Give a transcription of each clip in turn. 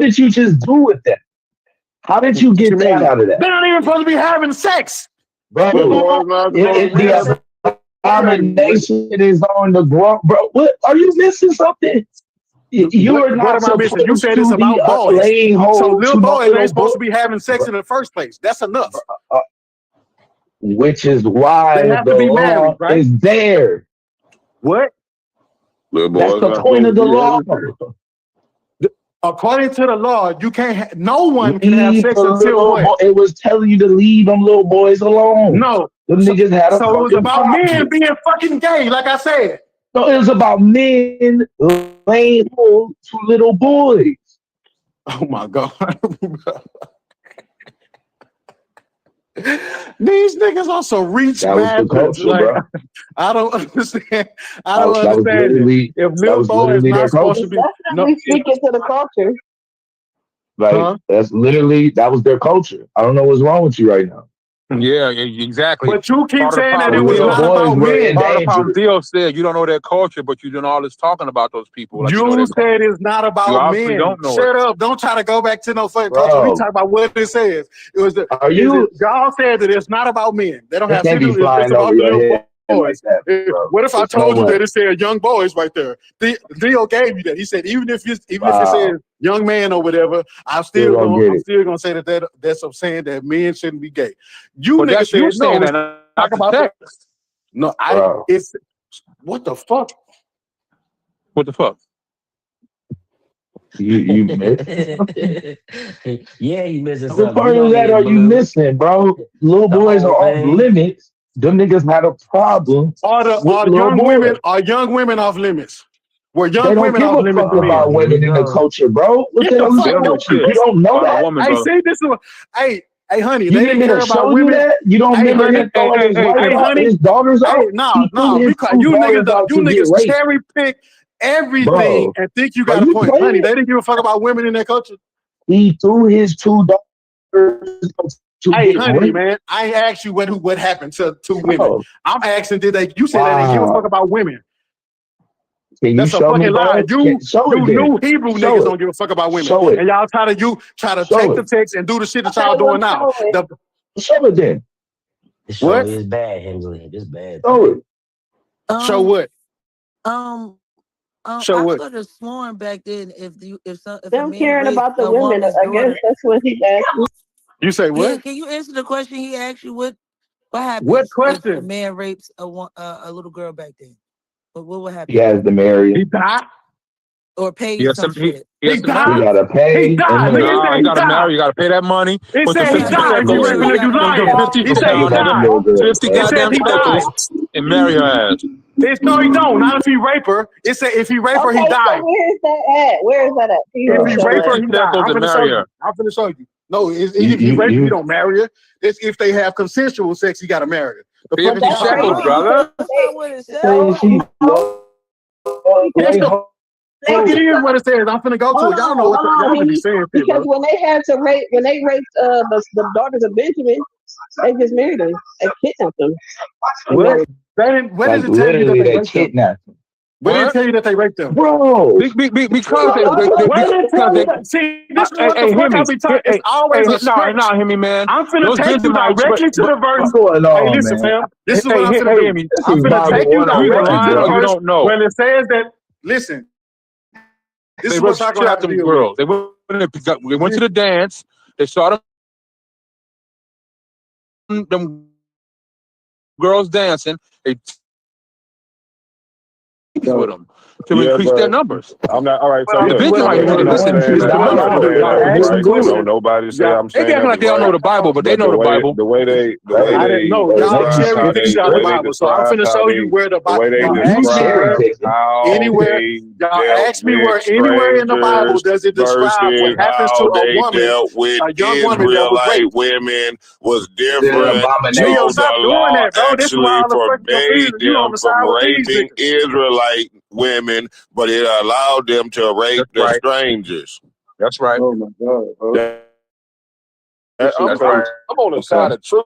did you just do with that? How did you What you get that mean? out of that, They're not even supposed to be having sex. Little bro? boys not supposed to be having The abomination is on the ground, bro. What are you missing something? You are What not am I missing? You supposed said it's to be about boys. laying So hold little to no boys ain't little supposed boy, to be having sex in the first place. That's enough. which is They why have to the be married, law right? is there. What? little That's boys the not point supposed of to the be law. having sex. According to the law, you can't. No one can have Leave sex the until little what? boy. It was telling you to leave them little boys alone. No. Them So, niggas had a so it was fucking about men problem. being fucking gay, like I said. So it was about men laying hold to little boys. Oh my God. These niggas are some reach That was the madness. culture, Like bro. I don't understand. I don't That was understand it. literally If that little was boy is literally not their supposed to culture. It's be no, definitely speaking to the culture. Like huh? that's literally that was their culture. I don't know what's wrong with you right now. Yeah, exactly. But you keep Part of the saying that The it problem, was little Theo. not boys about were men. Part of the problem, endangered. Theo said you don't know their culture, but you're doing all this talking about those people like you know You their culture. said it's not You about obviously men. don't know it. Shut up. Don't try to go back to no fucking culture. We Bro, talk about what it says. It was the are is it you y'all said that it's not about men. They don't it have shit can't to be do. It's flying over about the your little head like boys. that, bro. What if I There's no told you way. that it said young boys right there? Theo gave you that. He said even if it says Wow. young man or whatever, Still don't get I'm it. still gonna say that's saying that men shouldn't be gay. You But niggas that's you said saying no. It's that, talk not the about the text. no. Bro. It's what the fuck. What the fuck? You missed. Yeah, you missing What something. You part know of that me are and you Blue. missing, bro? Little The boys are whole off thing. limits. Them niggas had a problem with Are little boys. young women off limits? Were They young don't women give off a limits fuck to men? Oh, about here we women in the go. culture, bro. What Get the the hell is They fuck don't wrong give out. a with you? shit You don't know about a that? woman, Hey, brother. see, this is what, hey, You they need didn't me to care about show you women. that? You don't Hey, remember honey, him throwing his wife hey, out, honey, his daughters hey, out? He threw his because two you niggas, daughters out you to get niggas raped, cherry pick everything bro. and think you Are got a you point. Honey, playing? they didn't give a fuck about women in their culture. He threw his two daughters out to Hey, get honey, raped, man, I ain't asked you what happened to two women. bro. I'm asking, you said they didn't give a fuck Wow. about women. Can you That's a show me, fucking lie. bro? Show it You then. new Hebrew Show niggas it. don't give a fuck about women. Show it. And y'all try to Show take the it. text and do the shit that Okay, y'all well, doing now. show it. The Show it then. This show what? is bad, Hensley. This bad. Show it. Show Um, what? um, Show I what? could have sworn back then if a Them man caring raped about the a women, woman's I guess daughter, that's what he's asking. You say yeah, what? can you answer the question he asked you? What What happens if a question? man rapes a little girl back then? What would He happen? has to marry He him. died. Or He pays has some to he, shit? he He has to He marry. died. gotta He pay and died. Nigga, he marry. No, said you he gotta died. marry. You gotta pay that money. It What's the said You he 50 gotta died. If he shekels? marry. raping You her, you gotta Them pay give lying. that. 50 He He said he got pounds the died. little girl. 50 It says goddamn he died. shekels and marry her ass. No, he don't. Not if he rape her. It said if he rape her, he Okay, so died. where's that at? Where is that at? Can If you he Uh, show rape that? her, 50 he died. shekels I'm and finna show marry you. her. I'm finna show you. No, you if he you rape her, he you don't marry her. It's if they have consensual sex, he gotta marry her. The fuck 50 you That's talking shekels, about? crazy brother. because That's not what it saying says. she no, Yes, because the fuck it is what it says. I'm finna go to it. Y'all know what y'all hold should be on. saying shit, Because bro. when they raped the daughters of Benjamin, they just married them. They kidnapped them and What? married They didn't. Where does like it tell you that literally they they raped them? kidnapped him. Where did it What? tell you that they raped them? Bro, Because them. Where did it because tell you they that? See, this is what the hey, fuck hear I me. be talking. It's always a No, stretch. hear me, man. I'm finna Those take you Benjamites, directly to the verse. what's going Hey, on, listen, man? fam. This is what I'm finna hear do. me. This I'm is finna Bible take you You either 101, directly to lying the or you bro. verse don't know. when it says that. Listen, this They is what raped the y'all shit gonna have out to them deal with. girls. They went to the dance. They saw them girls dancing. They with them to Yeah, increase their but numbers. I'm not all right. But So The this is look, what I'm Benjamites, finna Yeah, do. no listen, one This should is listen, what die I'm I'm finna not do. off saying without that Y'all a was asked me living right. girl. Don't questions. nobody say I'm they be saying acting that like was they don't know right. the Bible, but they But know the Bible. I didn't know. Y'all Maybe cherry picked out the Bible, so I'm finna show you where the way they y'all you asked me cherry describe where picking. how anywhere they y'all dealt asked me with where anywhere in the Bible strangers does it describe what versus happens to how a they woman, dealt with a young woman that was Israelite raped. women was They're an different. Gio, So abomination. stop the doing law that, bro. This is why actually all the fucking forbade confusion. You on them the from side with these raping niggas. Israelite women, but it allowed them to rape That's the right. strangers. That's right. Oh my God, bro. I'm That's right. on the Okay. side of truth.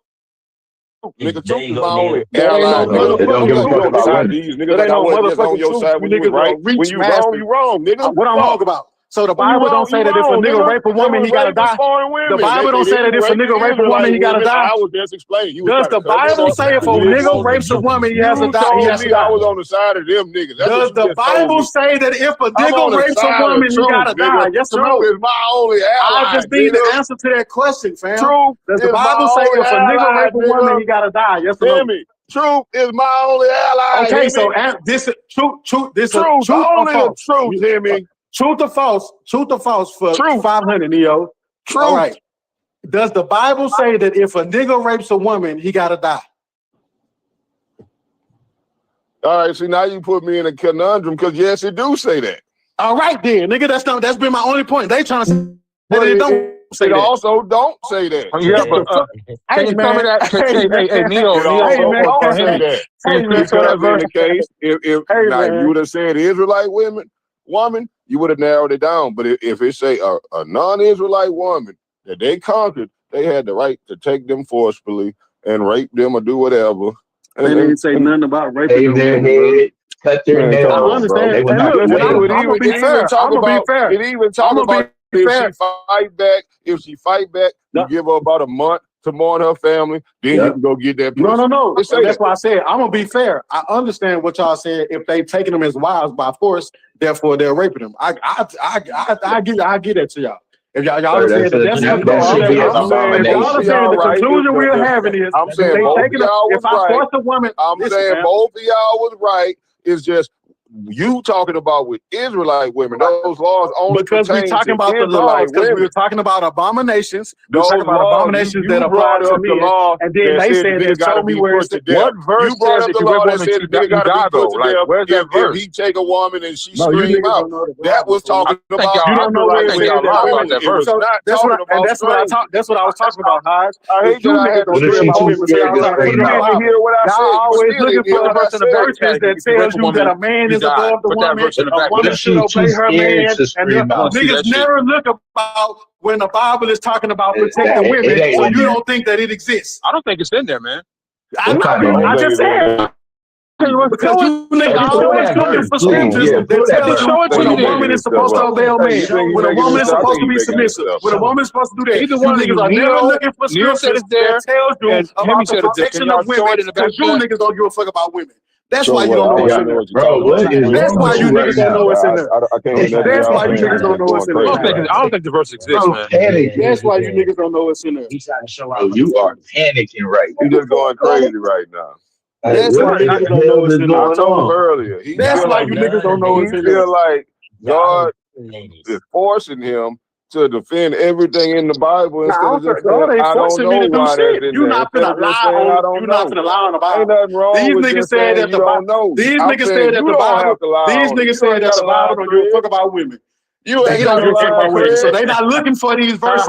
Nigga, There truth you is go, my only Dana. That ain't no ally, nigga. It don't motherfucking give a You fuck truth. on the about side of women. these niggas That like ain't I no wasn't just on motherfucking your truth. side You when you was niggas are right. When reach you wrong, masters. you wrong, nigga. What I'm Fuck. wrong about? So the Bible don't say that if a nigga rape a woman, he gotta die. The Bible don't say that if a nigga rape a woman, he gotta die. I was just explaining. Does the Bible say if a nigga rapes a woman, he has to die? He has to I die. was on the side of them niggas. Does the Bible say that if a nigga rapes a woman, he gotta die? Yes or no? Truth is my only ally. I just need the answer to that question, fam. Truth Does the is Bible my say if a only nigga ally, rape a woman, he gotta die? Yes or no? Hear me. Truth is my only ally. Okay, so this is truth. This is Truth, truth or only the false? truth, hear me. Truth or false? Truth or false for Truth. 500, Neo? Truth. All right. Does the Bible say that if a nigga rapes a woman, he gotta die? All right, see, now you put me in a conundrum because yes, it do say that. All right, then, nigga. That's been my only point. They trying to say that it don't say It that. also don't say that. Yeah, but can you tell me that? Hey, Neo, It also Hey, man. don't say that. Hey, man. Because in the case, if Hey, now man. you would have said Israelite woman, you would have narrowed it down. But if it say a non-Israelite woman that they conquered, they had the right to take them forcefully and rape them or do whatever. They didn't say nothing about raping Shave their them. head, cut their Man, nails. come I on, understand. They were Hey, not look, waiting. I'm It gonna be fair. talk I'm gonna be about fair. it even talk I'ma be about if fair. she fight back. If she fight back, you No. give her about a month to mourn her family. Then Yeah. you can go get that pussy. No. It say That's that. why I said I'm gonna be fair. I understand what y'all said. If they taking them as wives by force, therefore they're raping them. I get that to y'all. If y'all Sir, said that that's that what should be an I'm saying. If y'all are abomination. saying the Right. conclusion we're having is I'm if saying they both of taking y'all them, was if I right. force a woman, I'm listen, saying man. both of y'all was right. It's just you talking about with Israelite women. Those laws only Because we're pertain talking to about the Israelite laws, because women. we're talking about abominations. We're Those talking about laws, abominations you that apply brought to up the men. law And then that they said said the that nigga gotta show me be where put it's to death. what verse You brought says up if the you law rape that woman, said the nigga you gotta die be though? put to Like, death where's that if verse? he take a woman and she No, you scream niggas out. don't know the That Bible. was fool. talking I think about You don't know where it Israelite said that lie women. about that It was verse. So not that's talking what, and about that's what I strangers. talk. That's what I was talking about, Hodge. I Is hate you that I niggas had to don't What if care straight she about too over women, so you. scared y'all to trying to put You it scream in the out? didn't Bible. hear what I Y'all said. But always still, looking didn't hear for what I the said. verses that If you rape tells a you that woman, a man you is die. above the Put that woman, verse in the a back. What woman if should she too obey her scared man, to and scream I want out? to see niggas that shit. never look about when the Bible is talking about protecting It women. ain't So in you there. don't think that it exists? I don't think it's in there, man. I What know kind I of don't I think just it's in said. there. Because you niggas Hey, pull always that looking verse, for please. scriptures Yeah, that pull that tells verse. you Show it when to a me You then. woman making is this stuff supposed to up. obey a man, when a woman is I supposed think to you be making this submissive, stuff when a up. woman is supposed to do that. Either You one of niggas you, are never Neo, looking for Neo said scriptures it's that there, tells you and Hemi about the said it's there. Can protection y'all of show women, it in the back because you chat? niggas don't give a fuck about women. That's So why you what? don't I know don't what's even in know there. what you're Bro, talking about. what is That's wrong why with you you right niggas don't know now? what's in there. I can't imagine That's y'all why you saying niggas don't that know what's going in I there. don't crazy think right I now. don't think the verse exists, Bro, man. panicking. That's why you niggas don't know what's in there. He's trying to show Bro, out for you the are panicking right You now. just going crazy right now. Like, That's what why in niggas the don't know hell what's is in I there. going told him on? earlier. He That's feel why like you niggas don't know he what's in there. feel like God ladies. is forcing him to defend everything in the Bible instead of just saying, God ain't I don't forcing me know to do why that's shit. in You there. not Instead finna of just lie saying, I on. don't You not know. finna lie on the Ain't Bible. nothing wrong These with niggas just said saying that you the don't Bible. know. These I'm niggas saying said that you the don't Bible. have to lie These on it. niggas You said ain't that got the to lie, Bible don't give a fuck Craig. about women. You They ain't don't got give to a fuck lie, about women. So Craig. they not looking for these verses.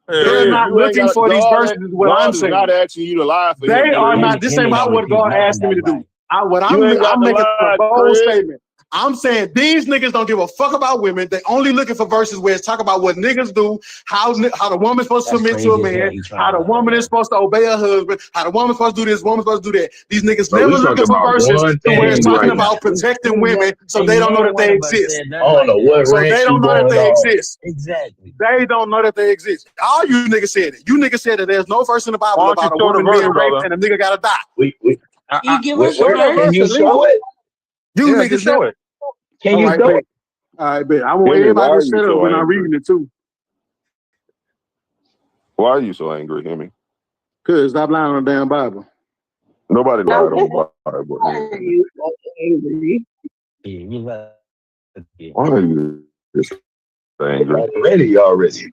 They're Craig, not you ain't looking got for these verses. God. Is what I'm God is not saying. asking you to lie for him, They are Craig. not. This ain't about don't what repeat God nothing asked me to that's do. right. You ain't got I'm to making a lie, bold Craig. statement. I'm saying these niggas don't give a fuck about women. They only looking for verses where it's talk about what niggas do, how the woman's supposed to That's submit to a crazy as hell. man, You trying how to the lie right woman is now. supposed to obey her husband, how the woman's supposed to do this, woman's supposed to do that. These niggas Bro, never we looking talking for about verses one to where it's thing talking right now. about protecting women, so And they don't know never that one they of us exist. said I nothing don't like know that. what So rant they you don't know that going they on. exist. Exactly. They don't know that they exist. All you niggas said it. You niggas said that there's no verse in the Why Bible don't you about a show the woman verse, being raped brother? and a nigga gotta die. You give Where, us the Show that verse. can verse you at least. show it? You Yeah, niggas just show never. it. Can All you right, show bet. it? All right, bet. I want Hemi, why everybody are to you shut up so when I'm angry? reading it too. Why are you so angry, Hemi? Cause stop lying on the damn Bible. Nobody lied on Bible. Why are you so angry? Yeah, you love it. Why are you so angry? Ready already.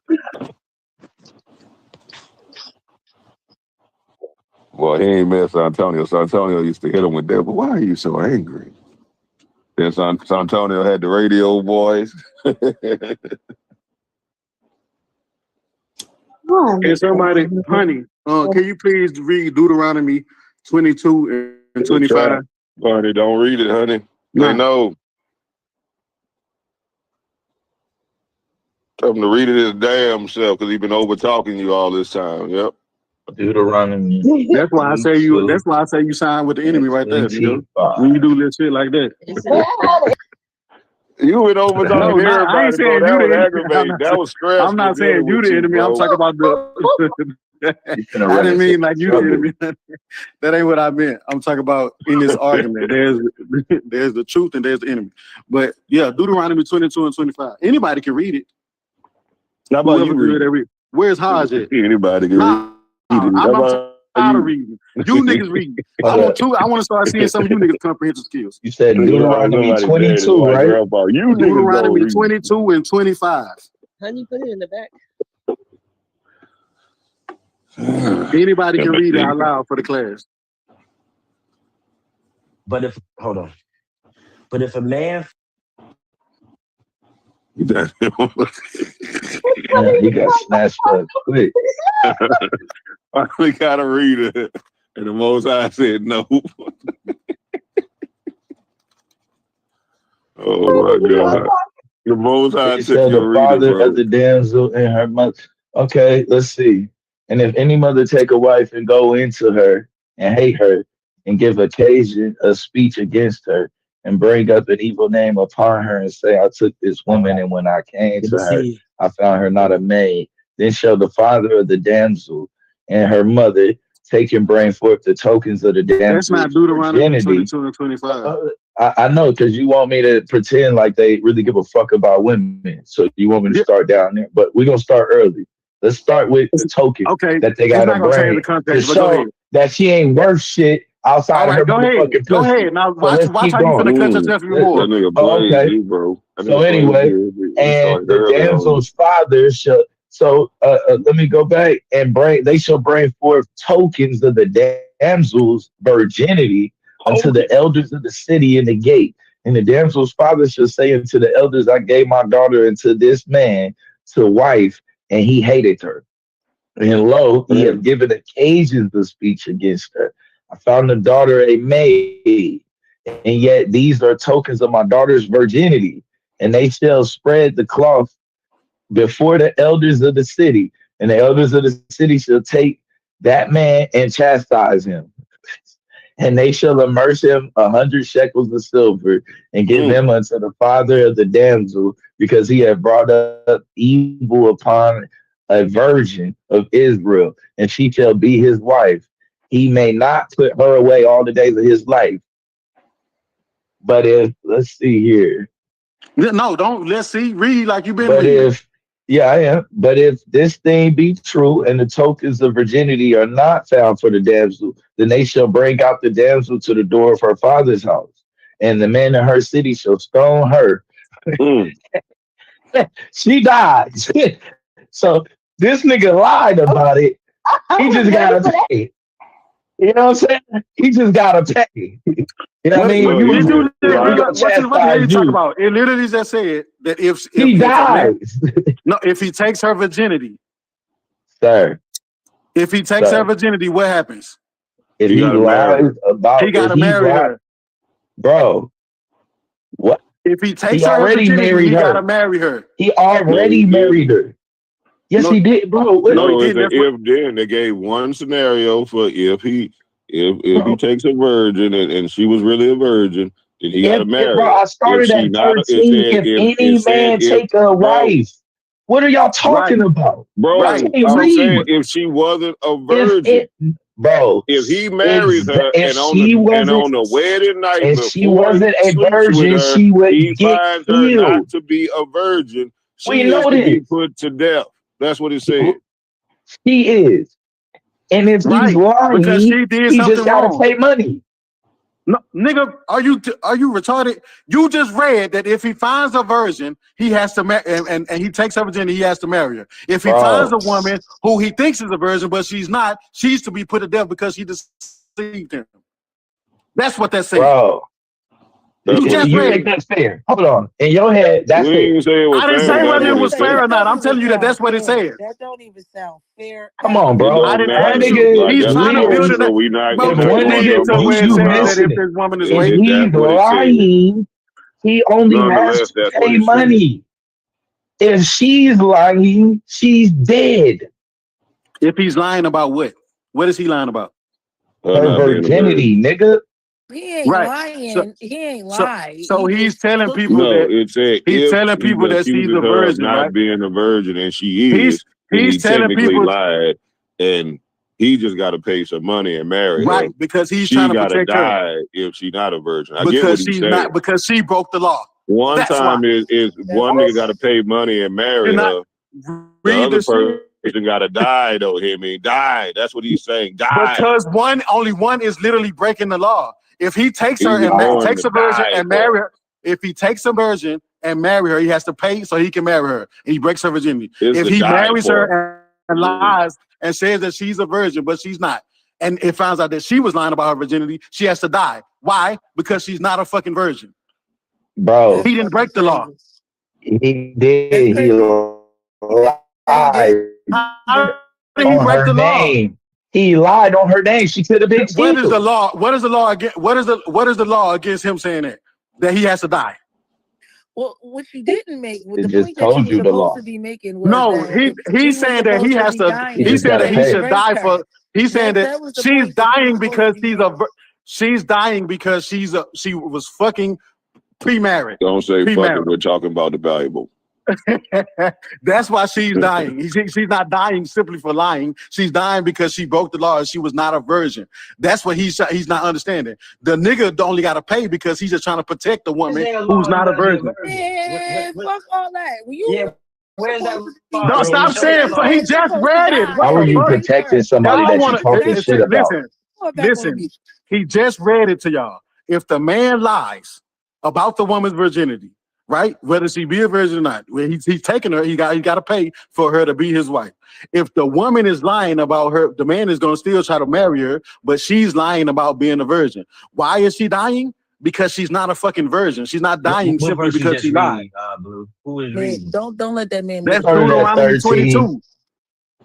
Well, he ain't met Santonio. Santonio used to hit him with that, but why are you so angry? Then Santonio had the radio voice. Hey, somebody, honey, can you please read Deuteronomy 22 and 25? Honey, don't read it, honey. They Nah. know. Tell him to read it his damn self because he been over talking you all this time. Yep. Deuteronomy That's why I say you. 22, That's why I say you sign with the enemy right there, nigga. 25. When you do little shit like that. You went over No, talking to I ain't everybody, bro. saying That you was the enemy. aggravating. That was stressful. I'm not saying you the enemy. I'm talking about the. You finna I run didn't into mean like you the trouble. enemy. That ain't what I meant. I'm talking about in this argument. There's the truth and there's the enemy. But yeah, Deuteronomy 22 and 25. Anybody can read it. How about Whoever you good read at read. Where's Hodge at? Anybody can Nah, read it. How I'm about tired of you? reading. You niggas reading. I Hold up. want to start seeing some of you niggas comprehension skills. You said Deuteronomy Somebody said his 22, white right? grandpa. You niggas don't Deuteronomy read. 22 and 25. Honey, put it in the back. Anybody can read it out loud for the class. But if hold on. But if a man Man, he got snatched up quick. We gotta read it. And the Most High said no. Oh my God. The Most High He said said you the read it, father bro. of the damsel and her mother. Okay, let's see. And if any mother take a wife and go into her and hate her and give occasion of speech against her and bring up an evil name upon her and say, I took this woman and when I came to her, I found her not a maid, then shall the father of the damsel and her mother take and bring forth the tokens of the That's damsel's not Deuteronomy virginity. 22 and 25. I know, because you want me to pretend like they really give a fuck about women. So you want me to start down there. But we're going to start early. Let's start with the token Okay, that they it's got not to gonna change bring the to context, but go show ahead. that she ain't worth shit outside All of her right, go ahead. motherfucking Go pussy. ahead. Now So watch let's keep how you going. finna cut yourself even That more. nigga Oh, blazed okay. you, bro. So anyway, and the damsel's father shall. So let me go back and bring. They shall bring forth tokens of the damsel's virginity unto the elders of the city in the gate. And the damsel's father shall say unto the elders, I gave my daughter unto this man to wife, and he hated her. And lo, he have given occasions of speech against her. I found the daughter a maid, and yet these are tokens of my daughter's virginity. And they shall spread the cloth before the elders of the city, and the elders of the city shall take that man and chastise him. And they shall immerse him 100 shekels of silver and give him unto the father of the damsel, because he had brought up evil upon a virgin of Israel, and she shall be his wife. He may not put her away all the days of his life. But if, let's see here. No, don't. Let's see. Read like you've been But reading. I am. But if this thing be true and the tokens of virginity are not found for the damsel, then they shall bring out the damsel to the door of her father's house, and the men in her city shall stone her. She dies. So this nigga lied about it. He just gotta pay. You know what I'm saying? He just gotta pay. You know what I mean? What We you gonna chastise talk you. about? It literally just said that if He a man, dies. no, if he takes her virginity, Sir. if he takes her virginity, what happens? If he lies about, he gotta marry her, bro. What? If he takes He her already virginity, married he her. gotta marry her. He already married her. Yes, he did, bro. No, it's an if then. They gave one scenario for if he takes a virgin and she was really a virgin, then he got to marry bro, her. I started at 13. If any man take a wife, what are y'all talking about? Bro, I'm saying if she wasn't a virgin, bro, if he married her and on the wedding night and before she wasn't he a sleeps virgin, with her, she would he get finds her killed. not to be a virgin. She We is know to be this. put to death. That's what it said. She is. And if he's lying, because she did he something just gotta wrong. pay money. No, nigga, are you retarded? You just read that if he finds a virgin, he has to marry, and he takes her virginity, he has to marry her. If he finds a woman who he thinks is a virgin, but she's not, she's to be put to death because she deceived him. That's what that's saying. Bro. You just you read think that's fair? Hold on. In your head, that's fair. I didn't say whether it was fair or not. I'm telling you that's what it said. That don't even sound fair. Come on, bro. I didn't One ask you. nigga He's trying to build it up. If But you need it to where it says that if this woman is if he's lying, he only has to pay money. If she's lying, she's dead. If he's lying about what? What is he lying about? Her virginity, nigga. He ain't Right. lying. He ain't So, lied. so He he's just telling took people No, that it said he's if telling he people that she's accuses a her of virgin, not right? being a virgin and she He's is, then he's he telling technically people lied and he just got to pay some money and marry her. right because he's She trying to got to protect her die if she's not a virgin. I get what he's saying. because she broke the law. One That's why. time is one nigga got to pay money and marry You're not her. The read other the shit person got to die though. Hear me? Die. That's what he's saying. Die. because only one is literally breaking the law. If he takes He her was and going takes to a virgin die and for marry it. her, if he takes a virgin and marry her, he has to pay so he can marry her, and he breaks her virginity. It's If to he die marries for. her and lies and says that she's a virgin, but she's not, and it finds out that she was lying about her virginity, she has to die. Why? Because she's not a fucking virgin. Bro, He didn't break the law. he did. That's He crazy. lied How did he on break her the law? name. He lied on her name. She could have been What is the killed. law? What is the law against? What is the law against him saying that he has to die? Well, what she didn't make, It the just point that she told was you the supposed law. to be making was No, that he's he was saying that he supposed to has be to. dying He He's just saying gotta that he because he pay. should die raped her. for. He's saying that That was the she's point that he was dying supposed because to be she's making. she's dying because she was fucking pre-married. Don't say fucking. Pre-married. We're talking about the valuable. That's why she's dying. She's not dying simply for lying. She's dying because she broke the law and she was not a virgin. That's what he's not understanding. The nigga only got to pay because he's just trying to protect the woman who's not a virgin. Yeah, fuck all that. Well, you Yeah, where's that supposed to be law? No, Can you stop show me saying. that law? He just read it. What How are the you fuck? protecting somebody Y'all that you want talking to shit about? listen. He just read it to y'all. If the man lies about the woman's virginity, right? Whether she be a virgin or not, when he's taking her, he got to pay for her to be his wife. If the woman is lying about her, the man is going to still try to marry her, but she's lying about being a virgin. Why is she dying? Because she's not a fucking virgin. She's not dying What simply verse you because just she lied. read, Blue? Who is Man, reading? don't let that man. That's Started at Deuteronomy 13. 22.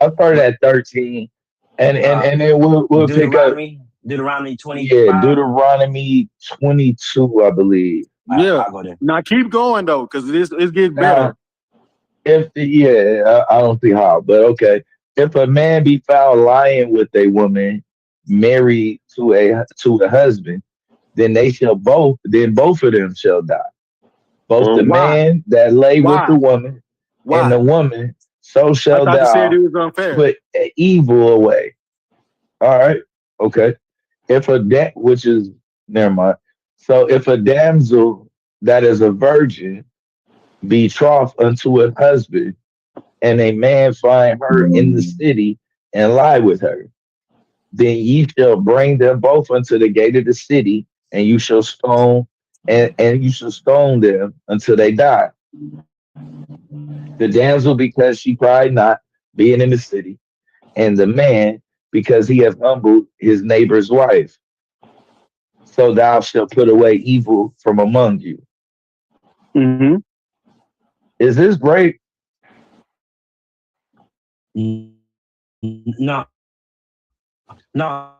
I started at 13. And then we'll pick up. Deuteronomy 25. Yeah, Deuteronomy 22, I believe. Yeah. I'll go there. Now keep going though, because it's getting Now, better. I don't see how, but okay. If a man be found lying with a woman married to a husband, then both of them shall die. Both the Why? man that lay with Why? the woman and the woman so I shall thought you said thou it was unfair. put evil away. All right, okay. Which is never mind. So if a damsel that is a virgin betrothed unto a husband, and a man find her in the city and lie with her, then ye shall bring them both unto the gate of the city, and you shall stone and you shall stone them until they die. The damsel because she cried not, being in the city, and the man because he hath humbled his neighbor's wife. So thou shalt put away evil from among you. Mm-hmm. Is this great? No. No.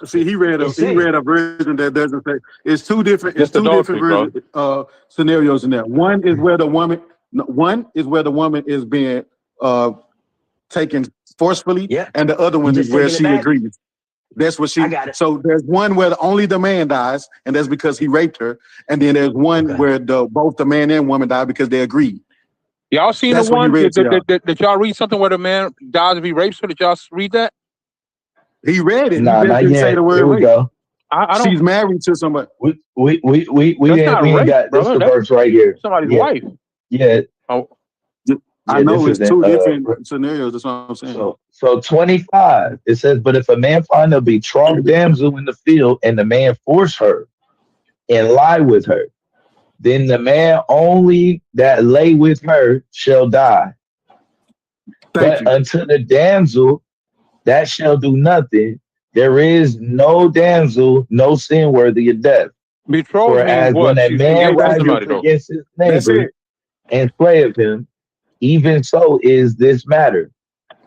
See, he read a version that doesn't say. It's two different. It's Just two different adultery, scenarios in there. One is where the woman is being taken forcefully, and the other one is where she agrees. That's what she. I got it. So there's one where only the man dies, and that's because he raped her, and then there's one where both the man and woman die because they agreed. Y'all seen That's the what he one read to y'all. that y'all read something where the man dies if he rapes her? Did y'all read that? He read it. Nah, he not didn't yet. say the word Here we rape. go. I don't. She's married to somebody. We That's not ain't rape, got this brother. the verse right here. Somebody's Yeah. wife. Yeah. Oh, I know this it's two different isn't, scenarios. That's what I'm saying. So 25, it says, but if a man find a betrothed damsel in the field, and the man force her and lie with her, then the man only that lay with her shall die. But unto the damsel that shall do nothing, there is no damsel, no sin worthy of death. betrothed For means as what? when a She's man engaged to riseth somebody, though. against his That's neighbor it. and slayeth him, even so is this matter.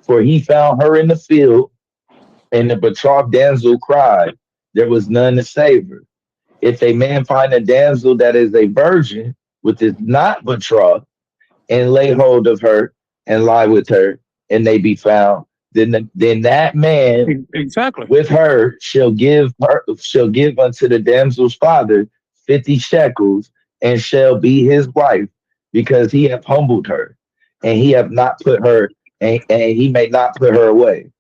For he found her in the field, and the betrothed damsel cried. There was none to save her. If a man find a damsel that is a virgin, which is not betrothed, and lay hold of her and lie with her, and they be found, then that man Exactly. with her shall give unto the damsel's father 50 shekels, and shall be his wife, because he hath humbled her, and he have not put her, and he may not put her away.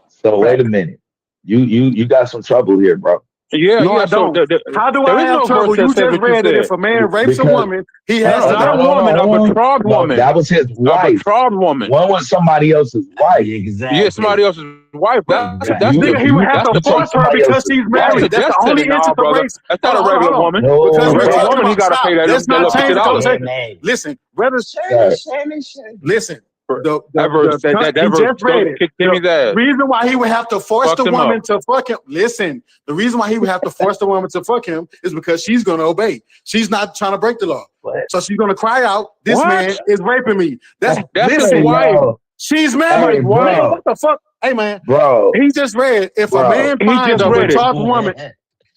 So wait a minute. You got some trouble here, bro. Yeah, No, yeah. I So don't. How do there I is have no trouble? verse that You says just what you read that if said. a man rapes a Because woman, he has No, to not a die. woman, a hold on. betrothed No, woman. that was his A wife. betrothed woman. One was somebody else's wife. Yeah, Exactly. somebody else's wife. That's Exactly. Nigga, he would have that's to the take force her somebody because else's she's that's the married. wife. That's death the only sentence. Nah, brother. interracial. That's not a Hold regular on. woman. Because A No, we're regular talking woman, he about gotta stop. pay that. Let's not They'll pick change it the out. conversation. Man. Listen, whether sir. listen, That verse, he that verse, just read it. kick The Timmy's ass. reason why he would have to force Fucked the him up. woman to fuck him. Listen, the reason why he would have to force the woman to fuck him is because she's going to obey. She's not trying to break the law. What? So she's going to cry out, "This What? man is raping me." That's his listen. wife. Bro, She's hey, married. bro, Nigga, what the fuck? Hey man, bro, he just read if a bro. man He finds just a read it. betrothed woman,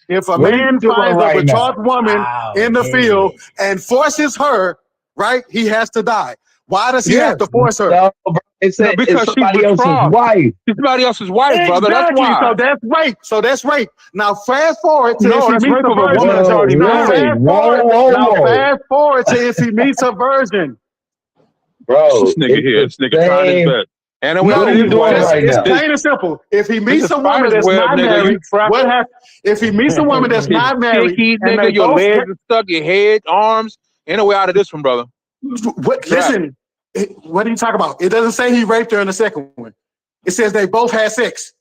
if a What are you man doing finds a right betrothed now? woman in the field Yeah. and forces her, right, he has to die. Why does he Yeah. have to force her? No, bro. It's Because she's somebody else's betrothed. wife. She's somebody else's wife, brother. That's Exactly. why. So that's rape. Now fast forward to No, if he that's meets rape a of a woman virgin. that's already Now married. fast forward. Now Whoa. fast forward to if he meets a virgin. Bro, This nigga here, it's this the nigga trying his same. best. And then we No, What are you doing just, right it's now? plain and simple. If he This meets is a woman spider's that's web, not nigga. married, You trapped. what happens? If he meets a woman that's You not married, sticky and nigga. they Your both legs are stuck, your head, arms. Ain't no way out of this one, brother. listen, what are you talking about? It doesn't say he raped her in the second one. It says they both had sex.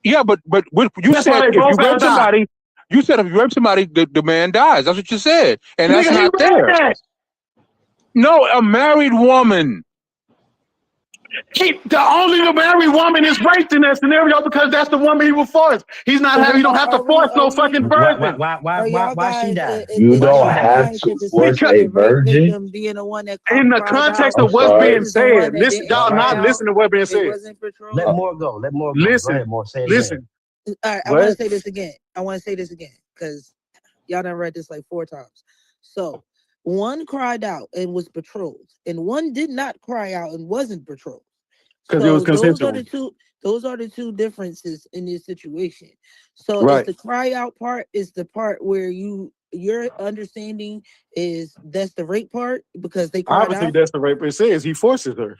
Yeah, but you That's why said they if you both gotta rape die. somebody, you said if you rape somebody, the man dies. That's what you said, and that's Nigga, he not read there. that. No, a married woman. The only married woman is raped in that scenario because that's the woman he will force. He's not having. You don't have to force no fucking virgin. Why she died? You don't Why she have died? to force a virgin. Being the one that In the cried context out I'm of what's sorry. being versus the one said, that listen, didn't y'all cry not out. listening to what's being It said. wasn't betrothed. Let more go. Let more go. Listen, Go ahead, more. Say it listen. All right, I What? want to say this again. Because y'all done read this like 4 times. So one cried out and was betrothed, and one did not cry out and wasn't betrothed. Because it was So consensual. those are the two differences in this situation. So Right. it's the cry out part is the part where your understanding is that's the rape part because they cried Obviously, out. that's the rape. It says he forces her.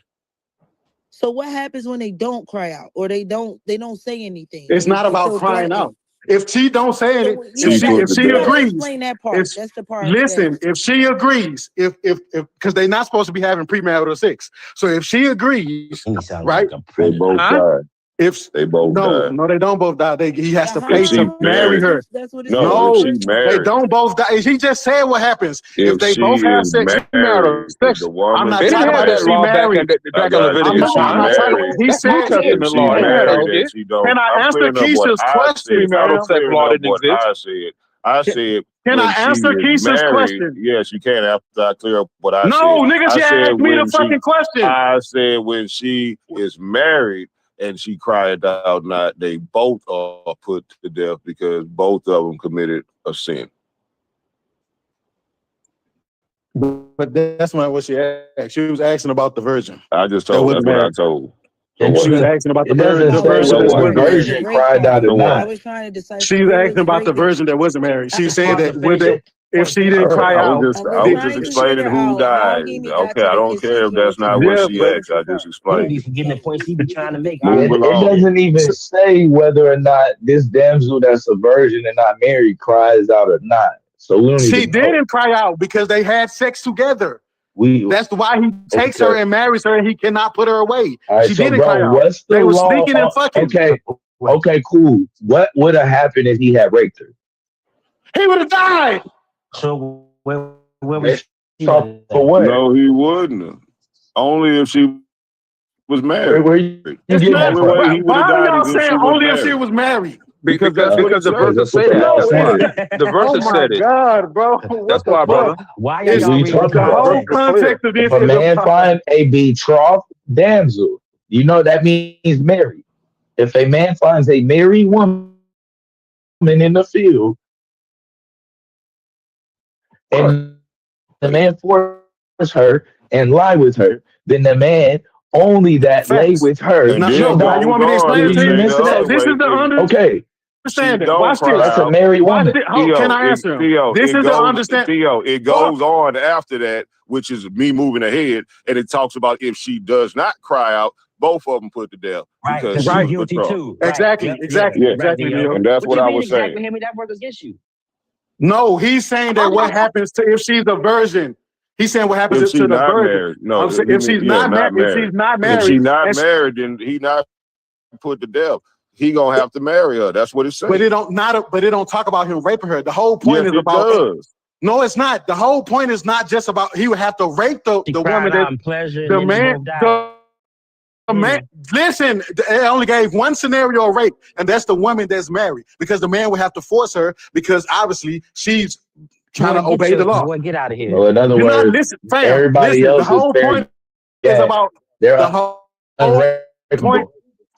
So what happens when they don't cry out or they don't say anything? It's not They about still crying threatening. out. If she don't say anything, So, She put if to she you gotta death. agrees, explain that part. if That's the part. listen, if she agrees, if because they're not supposed to be having premarital sex. So if she agrees, He sounds right? like a They predator. both Huh? died. If They both died. no, they don't both die. He has to How- pay If she to marry married, her. That's what it no, says. No, if she they married, don't both die. He just said what happens if they she both have is sex. married, if the I'm woman not They didn't talking have about if that she law back married. I in got you. Leviticus. If she I'm not talking. married, He That's New said. Testament if she law. They didn't have that married and shit. she don't, Can I I'm answer clearing up what Keisha's I question, said. Premarital man? sex Clearing law up didn't what exist. I said. I said Can when I she answer is Keisha's married, question? yes, you can after I clear up what I No, said. nigga, I she said asked me the when she, fucking question. I said when she is married and she cried out, not they both are put to death because both of them committed a sin. But that's not what she asked. She was asking about the virgin. I just That told. wasn't That's what I married. told. So It what? She was doesn't. asking about It the doesn't virgin So say that what? whether the wasn't married. virgin cried out or So what? I not. was trying to decipher She's who was asking about the raping. virgin that wasn't married. She's saying that Finish it. if she didn't Her. cry I out, was I was just trying to explaining figure who out how died. Gimme got Okay, to I the don't care if Ezekiel that's to not the what yeah, she but asked. I just He don't be explained. forgetting the points he be trying to make. Move It along. doesn't even say whether or not this damsel that's a virgin and not married cries out or not. So we don't she even know. didn't cry out because they had sex together. We That's why he takes her okay. and marries her, and he cannot put her away. All right, She so didn't cry bro, out. what's the They were law? sneaking and fucking. Okay, cool. What would have happened if he had raped her? He would have died. So where Based was off for what? No, he wouldn't. Only if she was married. Where you It's getting not. that Only way from? he would Why have are died y'all is if saying she was only if she married. was married? Because that's what it Because the says. verses That's say what the that. law That's why. says. The Oh verses my said it. God, bro! What That's the why, fuck? brother. Why It's What are you y'all talking the about? whole Verses are clear. context of this If a is man find a betrothed damsel, you know that means married. If a man finds a married woman in the field and the man forces her and lie with her, then the man only that lay Facts. with her. And No, then no, goes you want me to on explain it to to You you? say missing the So that? other this way. is the Okay, understanding. don't Watch cry this. that's a out. married Watch woman. this. Oh, can I answer him? This is the understand. Theo, it Fuck. goes on after that, which is me moving ahead, and it talks about if she does not cry out, both of them put to death Right, because because she Right. she's was guilty betrothed. too. Right. Exactly. Yep, Exactly. Yeah. Right, Exactly, Neo. Leo. And that's What what you I mean was exactly, saying. Hemi? That work against you. No, he's saying that what happens to if she's a virgin. He's saying what happens If she to the not virgin. married, no. I'm saying if she's not married, if she's not If she married, not and she- married, then he not put to death. He gonna have to marry her. That's what it's saying. but it don't talk about him raping her. The whole point Yes, is it about does. no, it's not. The whole point is not just about he would have to rape the She woman cried that out in pleasure, the and then they man both died. the man. Listen, it only gave one scenario of rape, and that's the woman that's married because the man would have to force her because obviously she's trying to obey the law. Boy, get out of here. So in other You're not words, listen, fam. everybody Listen, the else is whole fair point is game. about They're the whole unrapeable. point.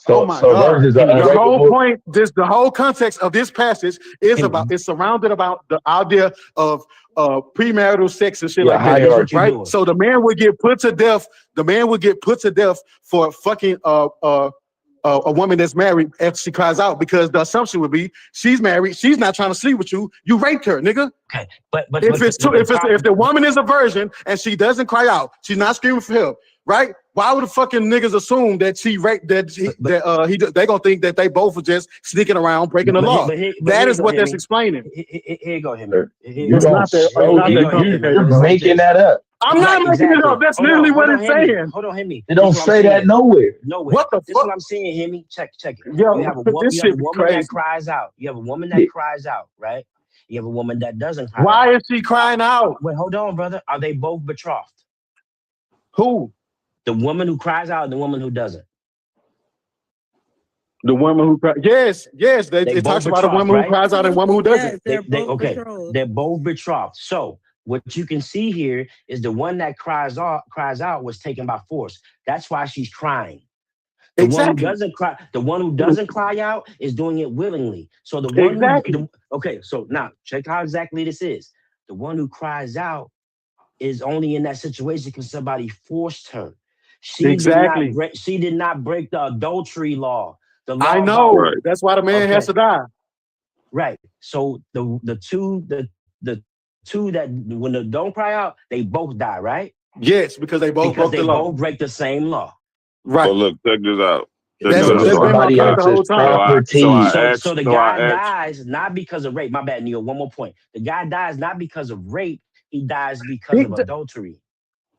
So, Oh my so God. virgins are The whole unrapeable. point, the whole context of this passage is about, it's surrounded about the idea of premarital sex and shit Yeah, like that, hierarchy. right? Doing. So the man would get put to death. The man would get put to death for fucking a woman that's married if she cries out, because the assumption would be she's married, she's not trying to sleep with you, you raped her, nigga. Okay, but If the woman is a virgin and she doesn't cry out, she's not screaming for help, right? Why would the fucking niggas assume that she raped they gonna think that they both were just sneaking around breaking the law? That is what that's explaining. Here you go, Hemi. You don't show, you're making that up. I'm not making it up. That's literally what it's saying. Hold on, Hemi. It don't say that nowhere. Nowhere. What the This is fuck? what I'm saying, Hemi. Check it. Yo, You have a this shit be woman crazy. that cries out. You have a woman that cries out, right? You have a woman that doesn't cry out. Why is she crying out? Wait, hold on, brother. Are they both betrothed? Who? The woman who cries out and the woman who doesn't. The woman who cries. Yes. They It talks both about a woman betrothed, who cries out and a woman who doesn't. Yes, they're both okay. betrothed. They're both betrothed. So what you can see here is the one that cries out was taken by force. That's why she's crying. The Exactly. one who doesn't cry out is doing it willingly. So the one okay, so now check how exactly this is. The one who cries out is only in that situation because somebody forced her. She did not break the adultery law. The law I know. Right. That's why the man has to die. Right. So the two that when they don't cry out, they both die, right? Yes, because they both broke the law. both break the same law. Right. So look, check this out. Check That's this been out. my point the whole time. property. So the guy dies not because of rape. My bad, Neil. One more point. The guy dies not because of rape. He dies because of adultery.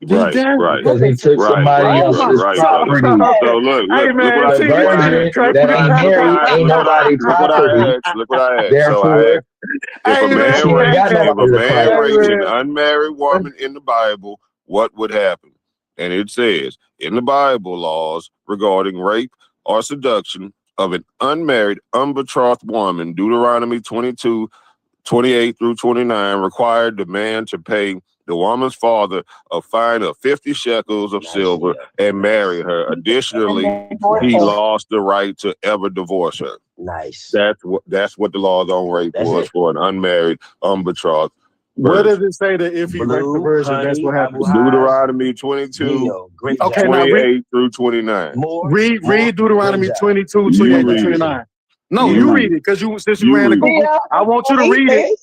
Right. Because he took somebody else's property. So look Hey, man, what The I did. virgin that ain't married ain't nobody property. Look what I asked. Therefore, If a man raped an Hey, unmarried woman in the Bible, what would happen? And it says in the Bible laws regarding rape or seduction of an unmarried, unbetrothed woman, Deuteronomy 22, 28 through 29, required the man to pay the woman's father a fine of 50 shekels of silver and marry her. Additionally, he lost the right to ever divorce her. Nice. That's what the laws on rape was for an unmarried, unbetrothed. Where does it say that if he raped the virgin, that's what happens? Deuteronomy 22, Okay, now 28 through 29. Read Deuteronomy 22, 28 to 29. No, you read it, because since you ran the Google, I want you to read it.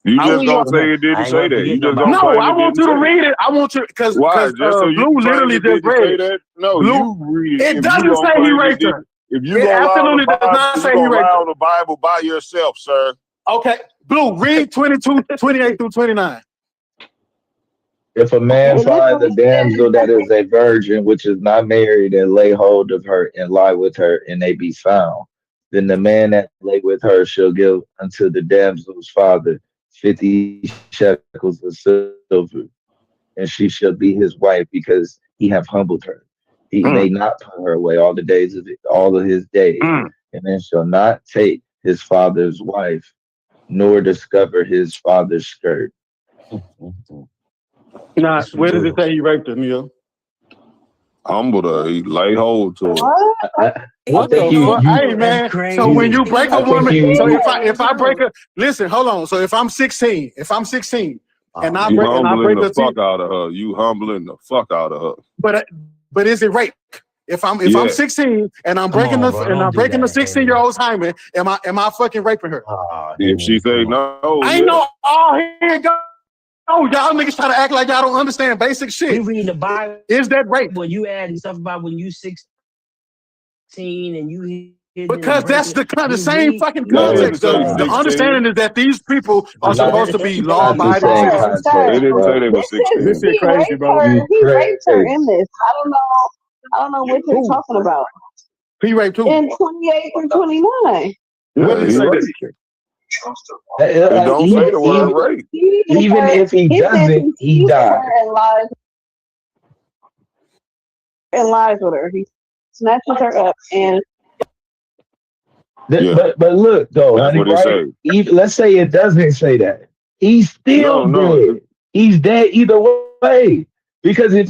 You just don't say it didn't say that. You just don't No, claim I it want didn't you to say read it. I want you, because Why? Just so you Blue claim literally it just didn't say read. that? No, Blue, you read it. it If doesn't you gonna say he claim raped it her. If you It absolutely does not say he raped rely her. on the Bible by yourself, sir. Okay, Blue, read 22, 28 through 29. if a man finds a damsel that is a virgin, which is not married, and lay hold of her and lie with her, and they be found, then the man that lay with her shall give unto the damsel's father 50 shekels of silver, and she shall be his wife, because he have humbled her. He may not put her away all of his days, and then shall not take his father's wife, nor discover his father's skirt. Nah, where does it say he raped her, Neil? Humbled her. He lay hold to her. What the fuck? Hey, man. So when you break a woman, so if I break her, listen, hold on. So if I'm 16, and I You break humbling her, the fuck out of her. You humbling the fuck out of her. but but is it rape? If I'm 16 and I'm breaking the 16-year-old's hymen, am I fucking raping her? If she say no, I ain't know. Oh, here it go. Oh, y'all niggas try to act like y'all don't understand basic shit. You reading the Bible? Is that rape? When you adding stuff about when you 16 and you because that's the same fucking context. The understanding is that these people are supposed to be law-abiding citizens. They didn't say they were 16. This is crazy, bro. He raped her in this. I don't know what you're talking about. He raped who? In 28 and 29. What did he say? It don't say the word rape. Even if he doesn't, he died. And lies with her. He snatches her up and. But look though, honey, right? Even, let's say it doesn't say that. He's still dead. He's dead either way. Because if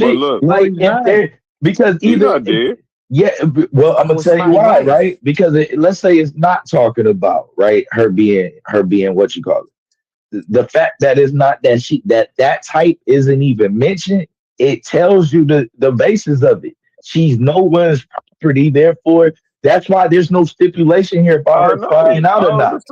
because either dead. Yeah, well, I'm gonna tell you why, right? Because let's say it's not talking about right her being what you call it. The fact that it's not that type isn't even mentioned. It tells you the basis of it. She's no one's property, therefore. That's why there's no stipulation here about her crying out or not.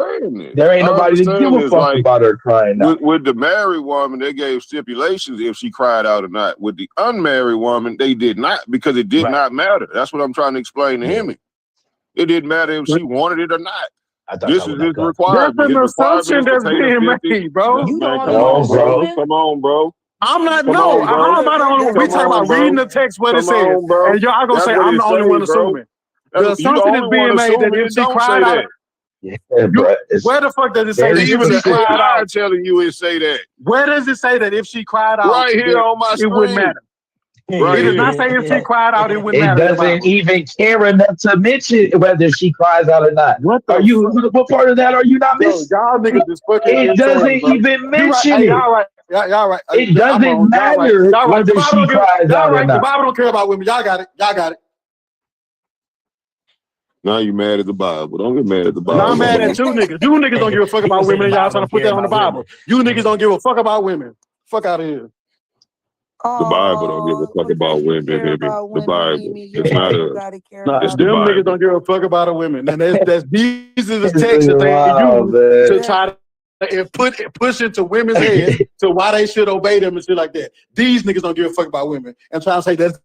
There ain't nobody to give a fuck about her crying out. With the married woman, they gave stipulations if she cried out or not. With the unmarried woman, they did not because it did not matter. That's what I'm trying to explain to him. It didn't matter if she wanted it or not. This is his requirement. That's an assumption that's being made, bro. Come on, bro. I'm not. No, how am I the only one? We talking about reading the text what it says, and y'all gonna say I'm the only one assuming. The assumption is being made that if she cried out, where the fuck does it say that even if she cried out? Telling you it say that. Where does it say that if she cried out? Right here on my screen. It wouldn't matter. It does not say if she cried out, it wouldn't matter. It doesn't even care enough to mention whether she cries out or not. What part of that are you not missing? Y'all niggas is fucking. It doesn't even mention it. Y'all right. Y'all right. It doesn't matter whether she cries out or not. The Bible don't care about women. Y'all got it. Now you mad at the Bible. Don't get mad at the Bible. Now I'm mad at you niggas. You niggas don't give a fuck about women and y'all trying to put that on the Bible. You niggas don't give a fuck about women. Fuck out of here. The Bible don't give a fuck about women. The Bible. It's not a. Them niggas don't give a fuck about the women. And that's these are the texts that they use to try to push into women's heads to why they should obey them and shit like that. These niggas don't give a fuck about women and trying to say that's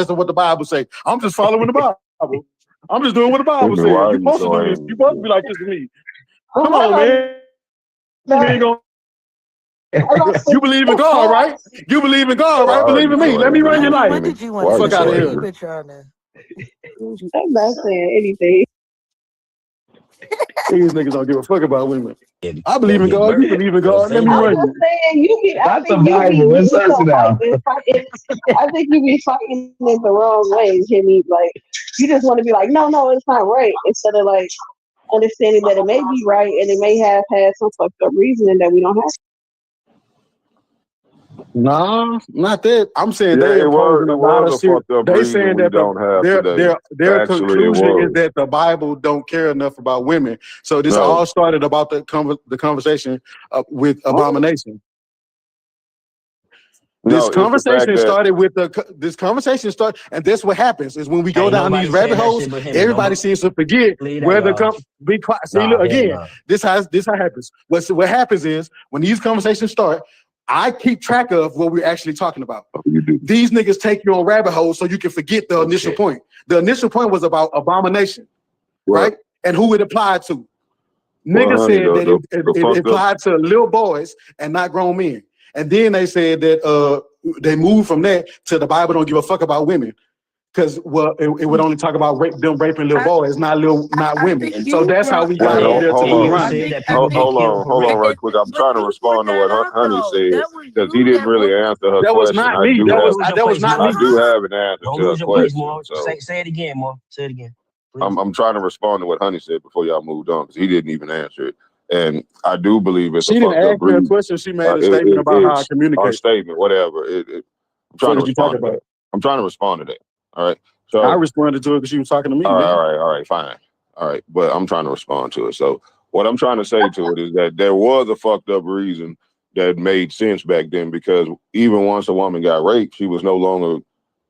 what the Bible say. I'm just following the Bible. I'm just doing what the Bible says. You're supposed to do this. You're supposed to be like this to me. Come on, man. You believe in God, right? You believe in God, right? Believe in me. Let me run your life. What did you want fuck out of here. I'm not saying anything. These niggas don't give a fuck about women. I believe in God. You believe in God. Let me run you. That's the Bible. It's us now. I think you be fighting it the wrong way, Jimmy. Like you just want to be like, no, it's not right. Instead of like understanding that it may be right and it may have had some fucked up reasoning that we don't have. No, not that. I'm saying they imposing a lot of shit. They saying that their conclusion is that the Bible don't care enough about women. So this all started about the conversation with abomination. This conversation started, and that's what happens is when we go down these rabbit holes. Everybody seems to forget where the be quiet. See, look again. This how happens. What happens is when these conversations start, I keep track of what we're actually talking about. These niggas take you on rabbit holes so you can forget the initial point. The initial point was about abomination, right? And who it applied to. Niggas said that it applied to little boys and not grown men. And then they said that they moved from that to the Bible don't give a fuck about women. Because it would only talk about them raping little boys, not women. So that's how we got here. Hold on, right quick. I'm trying to respond to what Honey said because he didn't really answer her question. That was not me. That was not me. I do have an answer to her question. So. Say it again, Mo. Say it again. I'm trying to respond to what Honey said before y'all moved on because he didn't even answer it. And I do believe it's she didn't ask me a question. She made a statement about how I communicate. A statement, whatever. I'm trying to respond to that. I'm trying to respond to that. All right. So I responded to it because she was talking to me. All right, fine. All right. But I'm trying to respond to it. So what I'm trying to say to it is that there was a fucked up reason that made sense back then because even once a woman got raped, she was no longer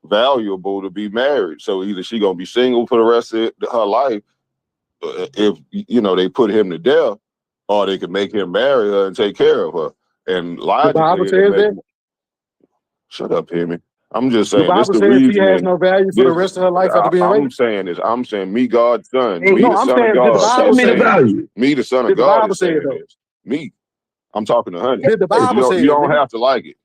valuable to be married. So either she gonna be single for the rest of her life, if they put him to death, or they could make him marry her and take care of her. And The Bible logically, says that. Shut up, Hemi. I'm just The saying this Bible the says she has reasoning. no value for the rest of her life after being I'm raped. saying me, God's son, Hey, me No, the I'm son of saying, did the God. Show Bible me the say? value. Me, the son of Did the God, Bible is say saying it though? this. Me, I'm talking to Honey. Did the Bible say You it? don't Nigga? have to like it.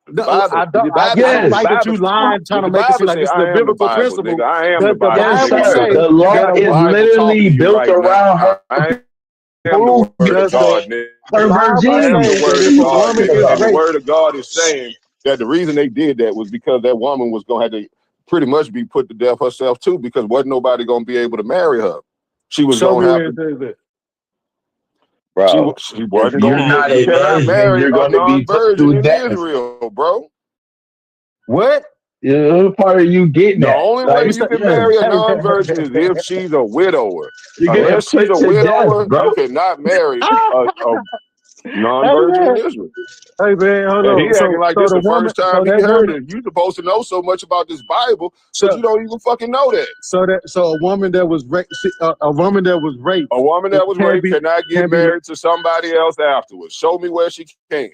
The No, Bible, the I Bible, don't the Yes. like that you Bible, lying, trying to the make it seem Bible like say, this is a I am the biblical Bible, principle. nigga. I am Does the the Bible. Yes, Bible sir. say The law that The is Bible talking literally to you built right around now. her I am the proof word of does God, the nigga. the her Bible I am say virginity. the What that word are of if you a God, woman talking nigga. is And the about? raped, word of God is saying that the reason they did that was because that woman was gonna have to pretty much be put to death herself too, because wasn't nobody gonna be able to marry her. She was show me gonna have where it to. says that. Bro, She if wasn't you're gonna. not You a cannot virgin, marry you're a going to be put non-virgin to in death. Israel, bro. What? Yeah, what part are you getting The at? only way You Like, you said, can yeah, marry a non-virgin is if she's a widower. you're getting Unless she's put a to death, widower, bro. you cannot marry a hey non-virgin in man, Israel. hey man, hold And he on. acting like So this the the woman, first time so he that heard woman, it. You supposed to know so much about this Bible, but so you don't even fucking know that. so a woman that was raped, a woman that was raped, A woman it that was can't raped be, cannot get can't be. married to somebody else afterwards. Show me where she can.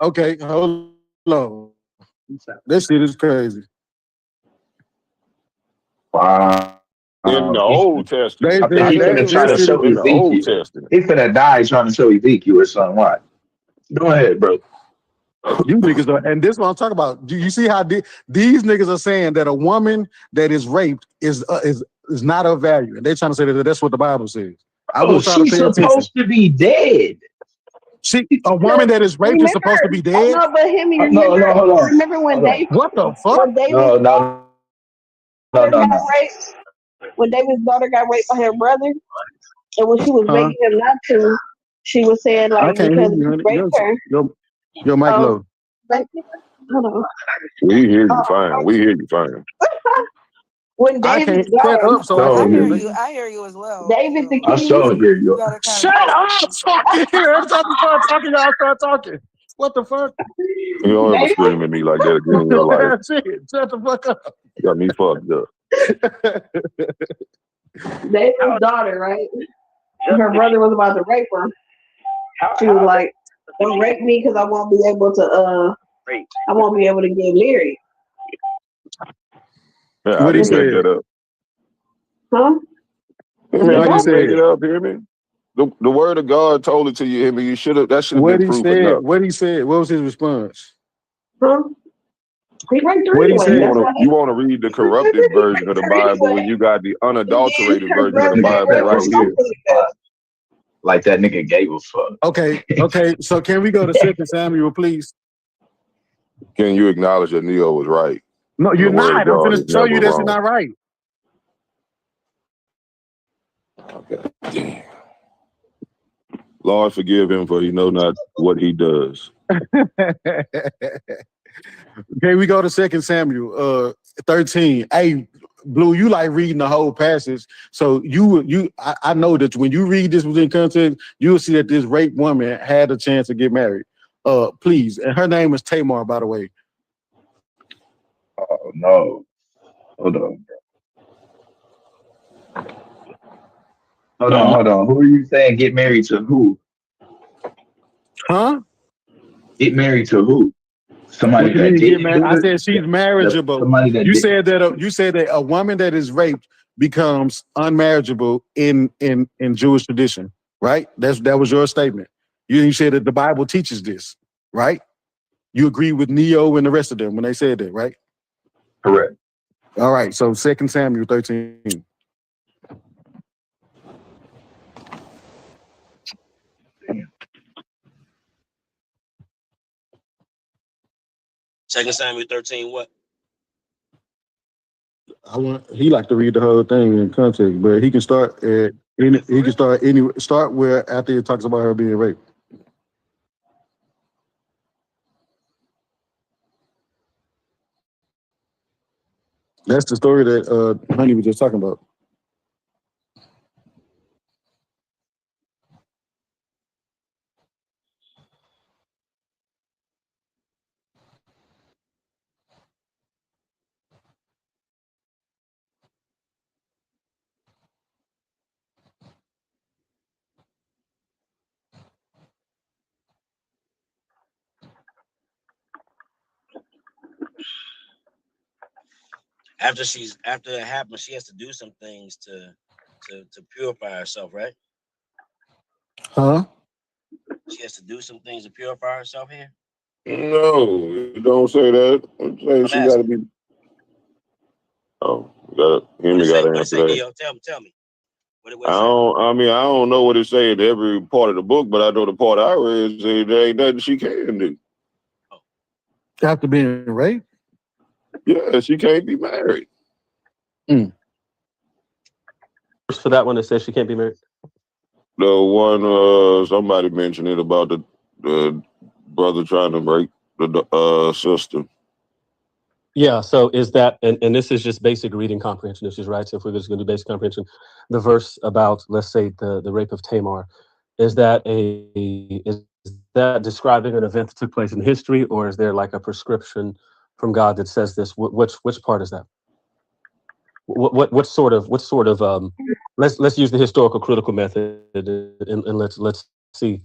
Okay, hold on. This shit is crazy. Wow. In the Old Testament. I think he's finna try to This shit show In the Old Ezekiel. Testament. He's finna die trying to show Ezekiel or something. What? Go ahead, bro. You niggas are, and this is what I'm talking about. Do you see how these niggas are saying that a woman that is raped is not of value, and they're trying to say that that's what the Bible says. I Oh, want y'all to she's pay attention. supposed to be dead. A woman that is raped is supposed to be dead. No, but Hemi, No, hold on. remember when Hold on. David, What the fuck? when David's No. daughter got raped? When David's daughter got raped by her brother, and when she was begging him not to, she was saying I like can't hear because you, he honey. raped her. Your mic low. Hold on. We hear you fine. We hear you fine. When I David's can't shut daughter, up so I No, can hear you. you. I hear you as well. David the I king, sure hear you. You gotta kind Shut up! Fucking here. Every time you start talking, y'all start talking. What the fuck? You don't ever scream at me like that again in your life. Shit, shut the fuck up. You got me fucked up. David's daughter, right? Her brother was about to rape her. She was like, "Don't rape me because I won't be able to. I won't be able to get married." Yeah, I What he didn't make said? that up. Huh? Man, What you he didn't make said? it up, hear me? The word of God told it to you, hear me? That should have What been he proof said? enough. What he said? What was his response? Huh? He raped her What he anyway. said? That's why You want to read the corrupted version of the Bible when you got the unadulterated her version of brother the got Bible raped right or here. something like that. Like that nigga gave a fuck. Okay. So can we go to 2 Samuel, please? Can you acknowledge that Neo was right? No, The you're word not. of I'm God gonna is show never you that you're wrong. not right. Okay. Damn. Lord, forgive him, for he know not what he does. Okay, we go to 2 Samuel 13. Hey, Blue, you like reading the whole passage. So I know that when you read this within context, you'll see that this rape woman had a chance to get married. Please. And her name is Tamar, by the way. Oh no. Hold on. Hold on. Who are you saying get married to who? Huh? Get married to who? Somebody What you that mean get didn't married? do I it? said she's marriageable. Somebody that You did. said that a woman that is raped becomes unmarriageable in Jewish tradition, right? That was your statement. You said that the Bible teaches this, right? You agree with Neo and the rest of them when they said that, right? Correct. All right. So 2 Samuel 13. Second Samuel 13, what? He like to read the whole thing in context, but he can start start where after it talks about her being raped. That's the story that Honey was just talking about. after that happens, she has to do some things to purify herself, right? Huh? She has to do some things to purify herself here. No, don't say that. I'm saying she got to be. Oh, Hemi got to answer that. Tell me. I don't know what it say in every part of the book, but I know the part I read say there ain't nothing she can do. After being raped? Yeah, she can't be married. For that one, it says she can't be married. The one somebody mentioned it about the brother trying to break the sister. Yeah, so is that, and this is just basic reading comprehension, this is right. So if we're just going to do basic comprehension, the verse about, let's say, the rape of Tamar, is that describing an event that took place in history, or is there like a prescription from God that says this? Which part is that? What sort of let's use the historical critical method and let's see.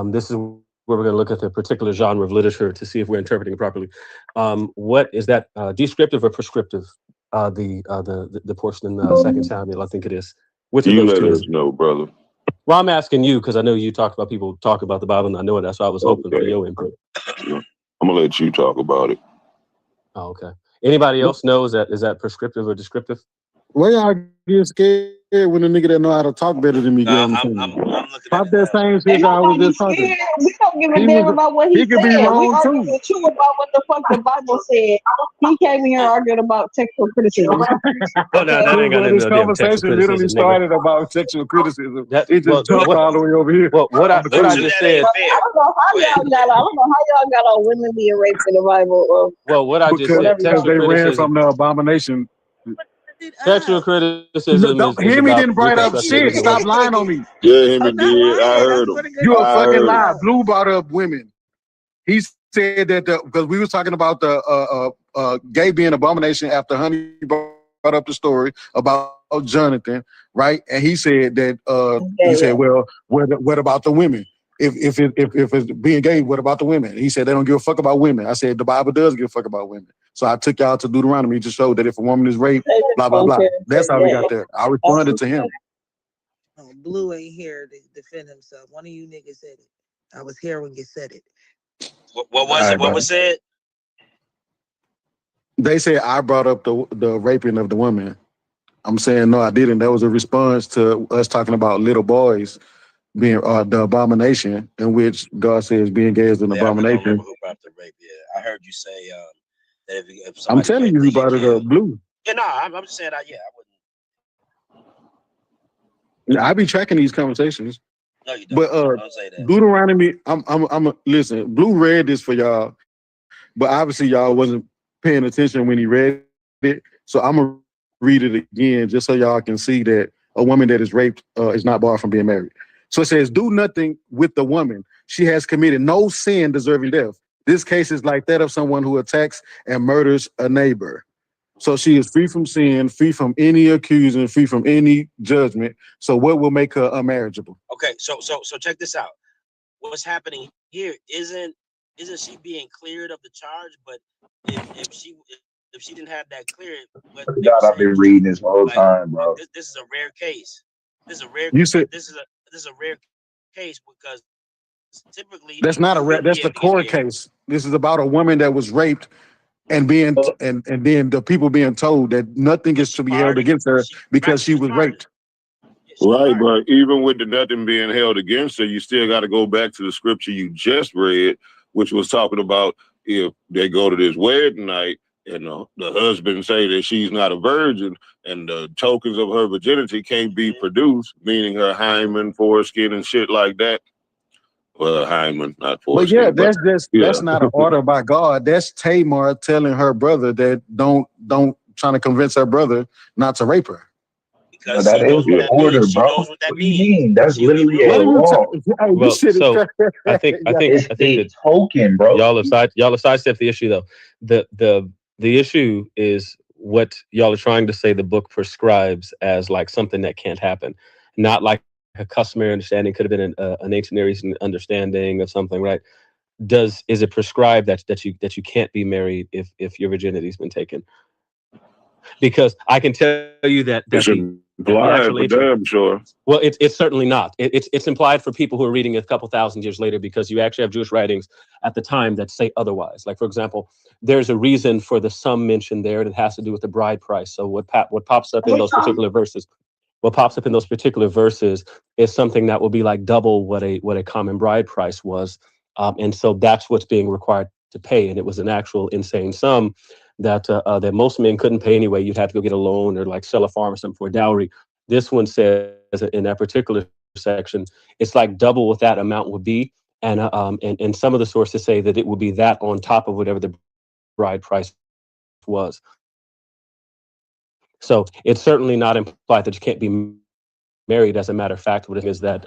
This is where we're going to look at the particular genre of literature to see if we're interpreting it properly. What is that, descriptive or prescriptive? The portion in 2 Samuel, I think it is. Which of those two is? No, brother. Well, I'm asking you because I know you talk about people talk about the Bible, and I know it. That's why I was hoping for your input. I'm gonna let you talk about it. Oh, okay. Anybody else know is that prescriptive or descriptive? Why y'all get scared when a nigga that know how to talk better than me get on the phone? I'm looking Pop at that same shit I was just talking. We don't give a damn about what he could said. be wrong We arguing too. with you about what the fuck the Bible said. He came in here arguing about textual criticism. Oh, no, that ain't got nothing This to do with conversation literally started about sexual criticism. It just jumped all the way over here. Well, what I just said. I don't know how y'all got on women being raped in the Bible. Or well, what I just said. Because they ran from the abomination. Textual criticism Hemi didn't bring up shit. Stop lying on me. Yeah, Hemi did. I heard him. You a fucking lie. Blue brought up women. He said that because we was talking about the gay being abomination after Honey brought up the story about Jonathan, right? And he said that he said, well, what about the women? If it's being gay, what about the women? He said they don't give a fuck about women. I said the Bible does give a fuck about women. So I took y'all to Deuteronomy to show that if a woman is raped, blah blah blah. That's how we got there. I responded to him. Oh, Blue ain't here to defend himself. One of you niggas said it. I was here when you said it. What was it? What was said? They said I brought up the raping of the women. I'm saying no, I didn't. That was a response to us talking about little boys being the abomination, in which God says being gay is an abomination. I who brought the rape. Yeah, I heard you say that if I'm telling you who brought it up, Blue. Yeah, no, I'm just saying I wouldn't. I be tracking these conversations. No, you don't. But Don't say that. Deuteronomy, I'm listen. Blue read this for y'all, but obviously y'all wasn't paying attention when he read it. So I'm gonna read it again just so y'all can see that a woman that is raped is not barred from being married. So it says, do nothing with the woman. She has committed no sin deserving death. This case is like that of someone who attacks and murders a neighbor. So she is free from sin, free from any accusing, free from any judgment. So what will make her unmarriageable? Okay, so check this out. What's happening here isn't she being cleared of the charge? But if she didn't have that cleared, but God, I've been reading this whole time, bro. This is a rare case. This is a rare. You said this is a rare case because typically that's not a rare. That's the court case. This is about a woman that was raped. And being and then the people being told that nothing is to be held against her because she was raped. Right, but even with the nothing being held against her, you still got to go back to the scripture you just read, which was talking about if they go to this wedding night and the husband say that she's not a virgin and the tokens of her virginity can't be produced, meaning her hymen, foreskin, and shit like that. Well, hymen, not foreskin. But yeah, that's not an order by God. That's Tamar telling her brother that don't trying to convince her brother not to rape her. Because that is the order, bro. What do you mean? That's literally a law. Well, so I think it's a token, bro. Y'all have sidestepped the issue though. The issue is what y'all are trying to say the book prescribes as like something that can't happen, not like a customary understanding. Could have been an ancient Near Eastern understanding of something, right? Is it prescribed that you can't be married if your virginity's been taken? because I can tell you that It's implied, but damn sure. Well, it's certainly not. It's implied for people who are reading it a couple thousand years later, because you actually have Jewish writings at the time that say otherwise. Like, for example, there's a reason for the sum mentioned there that has to do with the bride price. So what pops up in those particular verses, is something that will be like double what a common bride price was, and so that's what's being required to pay. And it was an actual insane sum that most men couldn't pay anyway. You'd have to go get a loan or like sell a farm or something for a dowry. This one says in that particular section, it's like double what that amount would be. And some of the sources say that it would be that on top of whatever the bride price was. So it's certainly not implied that you can't be married. As a matter of fact, what it is that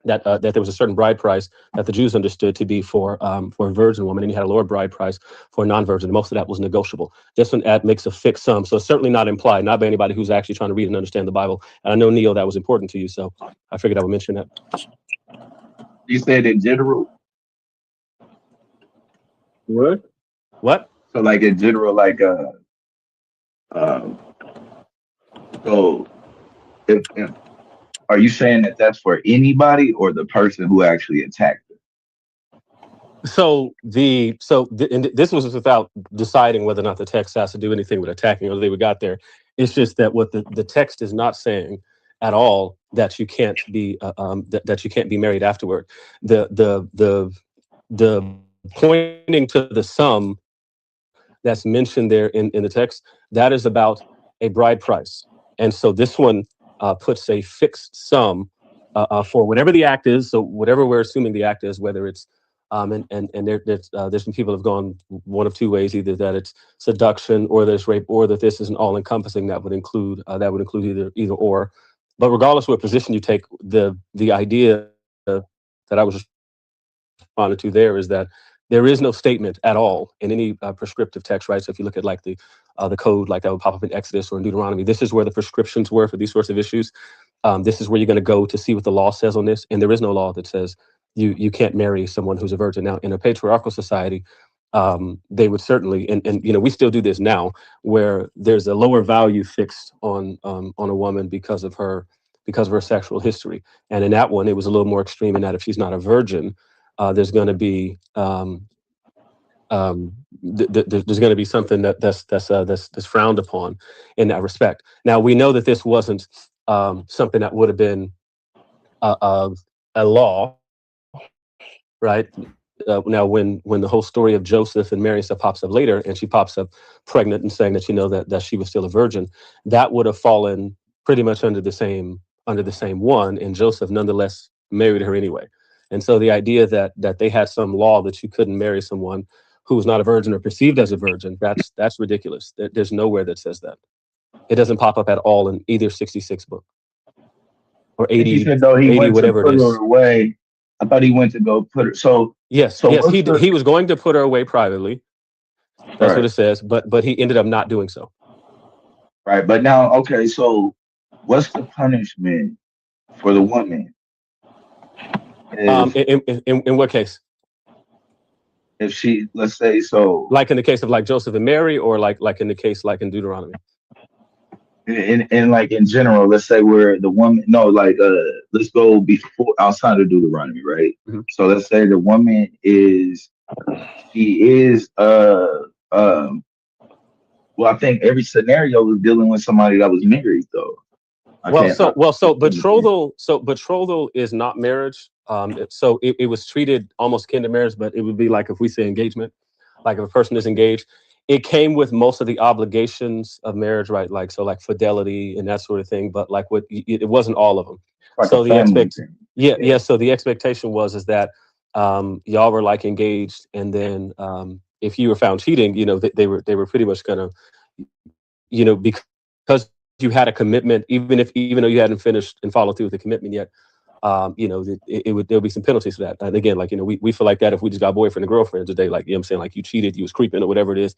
that there was a certain bride price that the Jews understood to be for a virgin woman, and you had a lower bride price for a non-virgin. Most of that was negotiable. This one makes a fixed sum, so it's certainly not implied, not by anybody who's actually trying to read and understand the Bible. And I know, Neil, that was important to you, so I figured I would mention that. You said in general. What? What? So like in general, like so if are you saying that that's for anybody or the person who actually attacked it? And this was without deciding whether or not the text has to do anything with attacking or they got there. It's just that what the text is not saying at all that you can't be that you can't be married afterward. The pointing to the sum that's mentioned there in the text, that is about a bride price. And so this one puts a fixed sum for whatever the act is. So whatever we're assuming the act is, whether it's and there's some people have gone one of two ways, either that it's seduction or there's rape, or that this is an all-encompassing that would include either or. But regardless of what position you take, the idea that I was responding to there is that there is no statement at all in any prescriptive text, right? So if you look at like the code, like that would pop up in Exodus or in Deuteronomy, this is where the prescriptions were for these sorts of issues. This is where you're going to go to see what the law says on this. And there is no law that says you can't marry someone who's a virgin. Now, in a patriarchal society, they would certainly, and we still do this now, where there's a lower value fixed on a woman because of her sexual history. And in that one, it was a little more extreme in that if she's not a virgin, there's going to be there's going to be something that's frowned upon in that respect. Now we know that this wasn't something that would have been a law, right? Now when the whole story of Joseph and Mary and stuff pops up later, and she pops up pregnant and saying that that she was still a virgin, that would have fallen pretty much under the same one, and Joseph nonetheless married her anyway. And so the idea that they had some law that you couldn't marry someone who was not a virgin or perceived as a virgin, that's ridiculous. There's nowhere that says that. It doesn't pop up at all in either 66 book or 80, he said, no, he 80 went whatever to put it is. her away. I thought he went to go put her. So yes, he was going to put her away privately. That's what it says, but he ended up not doing so. Right, but now, okay, so what's the punishment for the woman? In what case? If she, let's say, so like in the case of like Joseph and Mary, or like in the case like in Deuteronomy. In like in general, let's say where the woman, let's go before outside of Deuteronomy, right? Mm-hmm. So let's say the woman well, I think every scenario was dealing with somebody that was married, though. So betrothal is not marriage. So it was treated almost akin to marriage, but it would be like if we say engagement, like if a person is engaged, it came with most of the obligations of marriage, right? Like fidelity and that sort of thing. But like it wasn't all of them. Like so the So the expectation was that y'all were like engaged, and then if you were found cheating, they were pretty much gonna, because you had a commitment, even though you hadn't finished and followed through with the commitment yet, there'll be some penalties for that. And again, we feel like that if we just got boyfriend and girlfriend today, like, I'm saying, like you cheated, you was creeping or whatever it is.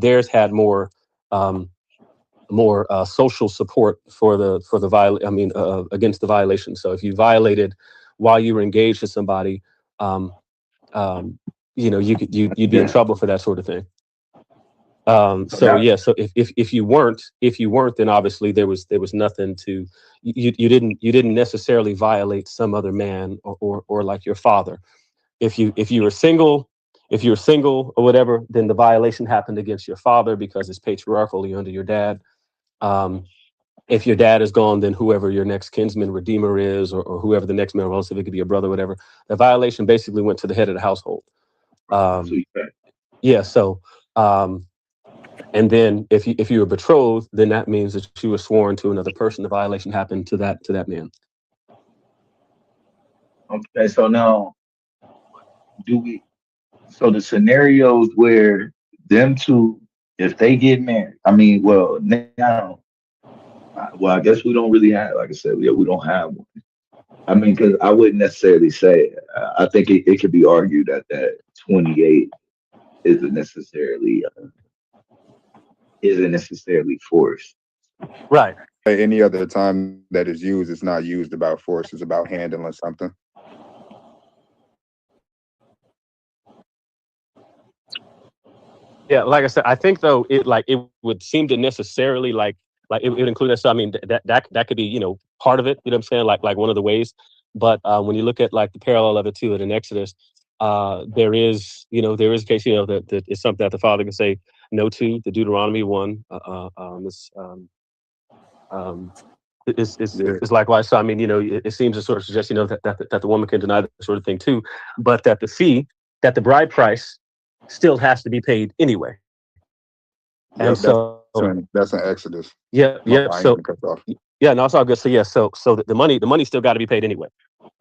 Theirs had more social support for the against the violation. So if you violated while you were engaged to somebody, you'd be in trouble for that sort of thing. So yeah, so if you weren't, then obviously there was nothing to, you didn't necessarily violate some other man or like your father. If you were single, or whatever, then the violation happened against your father because it's patriarchally under your dad. If your dad is gone, then whoever your next kinsman redeemer is, or whoever the next male relative, it could be a brother, whatever. The violation basically went to the head of the household. Yeah. So, and then if you were betrothed, then that means that you were sworn to another person. The violation happened to that man. Okay. So now, so the scenarios where them two, if they get married, I mean, well, now, I guess we don't really have, like I said, we don't have one. I mean, because I wouldn't necessarily say, I think it could be argued that 28 isn't necessarily forced. Right. Any other time that is used, it's not used about force, it's about handling something. Yeah, like I said, I think though it would seem to necessarily like it would include that. So I mean that could be part of it. You know what I'm saying? Like one of the ways. But when you look at like the parallel of it too in Exodus, there is a case that it's something that the father can say no to. The Deuteronomy 1 is likewise. So I mean it seems to sort of suggest that the woman can deny that sort of thing too, but that the bride price still has to be paid anyway. And that's an Exodus. Yeah. So yeah, no, it's all good. So yeah, so the money still got to be paid anyway.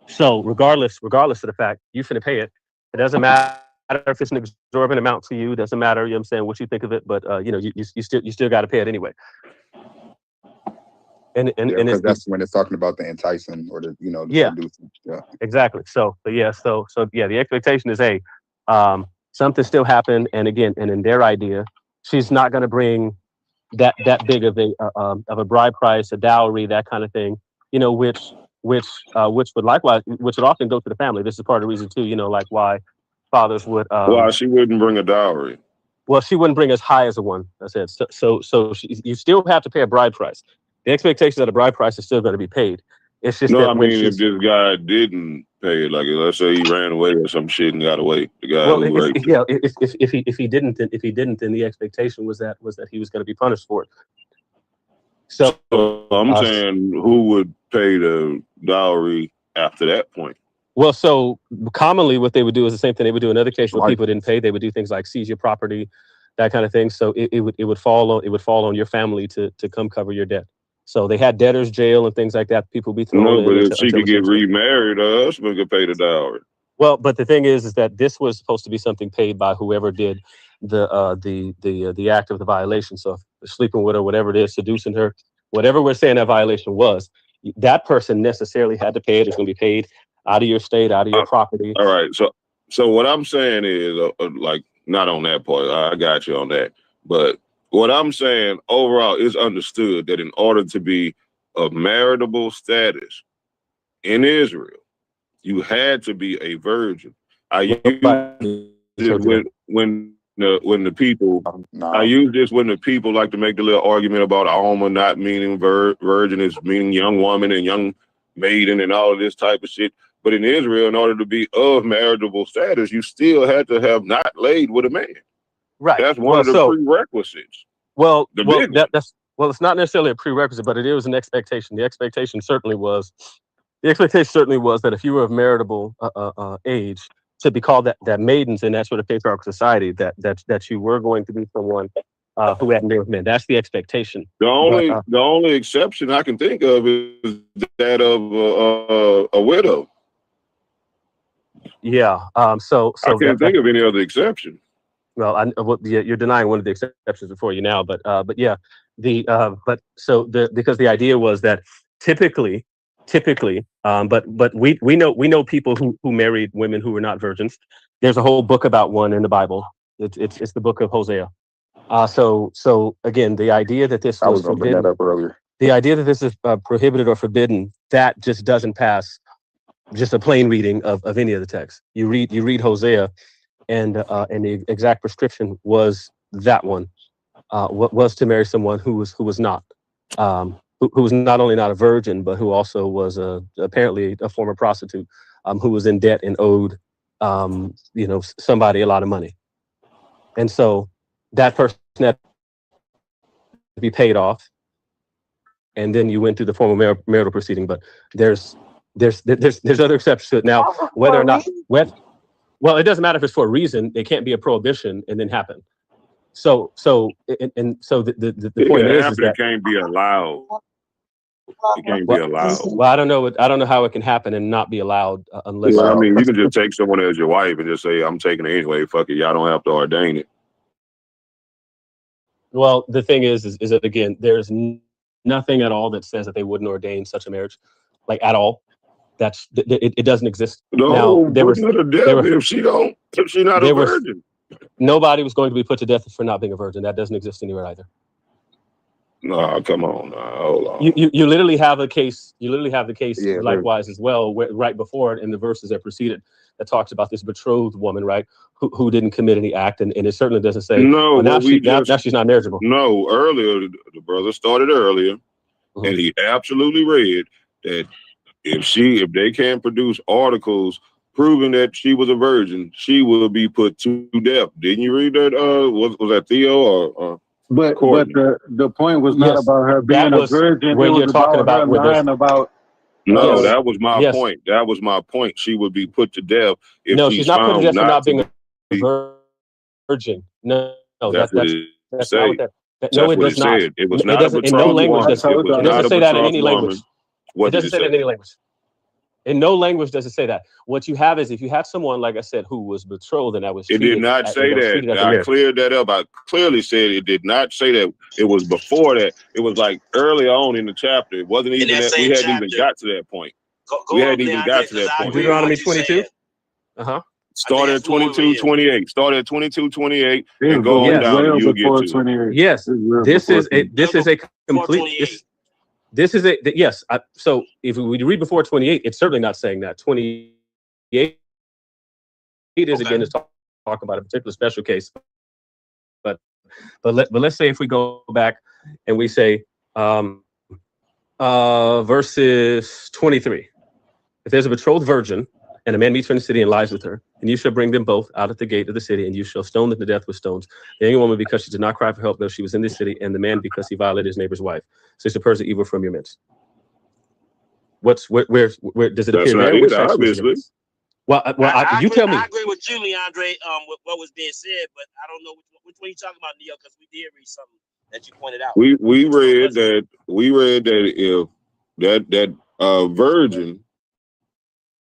So regardless of the fact you finna pay it, it doesn't matter if it's an exorbitant amount to you. It doesn't matter, what I'm saying, what you think of it, but you still got to pay it anyway. And that's when it's talking about the enticing or the seducing. Yeah, exactly. So the expectation is something still happened, and again, and in their idea, she's not going to bring that big of a bride price, a dowry, that kind of thing. Which would often go to the family. This is part of the reason too. Like why fathers would. Why she wouldn't bring a dowry? Well, she wouldn't bring as high as a one. I said so. You still have to pay a bride price. The expectation that a bride price is still going to be paid. It's just if this guy didn't pay it, like let's say he ran away or some shit and got away, the guy if he didn't, then the expectation was that he was going to be punished for it. So I'm saying, who would pay the dowry after that point? Well, so commonly what they would do is the same thing they would do in other cases where people didn't pay. They would do things like seize your property, that kind of thing. So it would fall on your family to come cover your debt. So they had debtors jail and things like that. People be thrown. No, but if she could get remarried, her husband could pay the dowry. Well, but the thing is that this was supposed to be something paid by whoever did the act of the violation. So if sleeping with her, whatever it is, seducing her, whatever we're saying that violation was, that person necessarily had to pay it. It's going to be paid out of your estate, out of your property. All right. So what I'm saying is, not on that part. I got you on that, but. What I'm saying overall is understood that in order to be of maritable status in Israel, you had to be a virgin. I use this when the people like to make the little argument about Alma not meaning virgin, is meaning young woman and young maiden and all of this type of shit. But in Israel, in order to be of maritable status, you still had to have not laid with a man. Right. That's one of the prerequisites. It's not necessarily a prerequisite, but it is an expectation. The expectation certainly was that if you were of maritable age, to be called that maidens in that sort of patriarchal society, that you were going to be someone who hadn't been with men. That's the expectation. The only exception I can think of is that of a widow. Yeah. So I can't think of any other exception. Well, you're denying one of the exceptions before you now, but yeah, because the idea was that typically, but we know people who married women who were not virgins. There's a whole book about one in the Bible. It's the book of Hosea. So again, the idea that this was forbidden, bring that up earlier. The idea that this is prohibited or forbidden, that just doesn't pass just a plain reading of any of the text. You read Hosea. And the exact prescription was that one. was to marry someone who was not, who was not only not a virgin, but who also was apparently a former prostitute, who was in debt and owed, somebody a lot of money, and so that person had to be paid off, and then you went through the formal marital proceeding. But there's other exceptions to it. Now, whether or not well, it doesn't matter if it's for a reason. It can't be a prohibition and then happen. So the point is that it can't be allowed. It can't be allowed. Well, I don't know how it can happen and not be allowed unless. Well, I mean, you can just take someone as your wife and just say, "I'm taking it anyway. Fuck it, y'all don't have to ordain it." Well, the thing is that again, there's nothing at all that says that they wouldn't ordain such a marriage, like at all. It doesn't exist. No, if she's not a virgin. Nobody was going to be put to death for not being a virgin. That doesn't exist anywhere either. No, come on, hold on. You literally have a case. You literally have the case likewise as well, right before it in the verses that preceded that talks about this betrothed woman, right, who didn't commit any act, and it certainly doesn't say no. Now she's not marriageable. No, earlier the brother started earlier, and he absolutely read that if they can't produce articles proving that she was a virgin, she will be put to death. Didn't you read that? Was that Theo or? But the point was not about her being a virgin. When you're talking about lying about. No, that was my point. That was my point. She would be put to death if she's not put to death for not being a virgin. No, that's not what that. No, it does not. It was not a betrothed woman. In no language does it say that in any language. It doesn't say that in any language. In no language does it say that. What you have is if you have someone, like I said, who was betrothed and that was it did not say that. I cleared that up. I clearly said it did not say that. It was before that. It was like early on in the chapter. It wasn't even that we hadn't even got to that point. We hadn't even got to that point. Deuteronomy 22. Started at 22:28. Started at 22:28 and go on down. And you'll get to it. Yes, this is a complete. This is yes. So if we read before 28, it's certainly not saying that. 28 is again is talking about a particular special case. But let's say if we go back and we say verses 23. If there's a betrothed virgin and a man meets her in the city and lies with her, and you shall bring them both out at the gate of the city, and you shall stone them to death with stones. The young woman because she did not cry for help, though she was in the city, and the man because he violated his neighbor's wife. So it's a person evil from your midst. Where does it appear? That's not it, obviously. Well, you tell me. I agree with you, Leandre, with what was being said, but I don't know which one you're talking about, Neo, because we did read something that you pointed out. We read that if that virgin,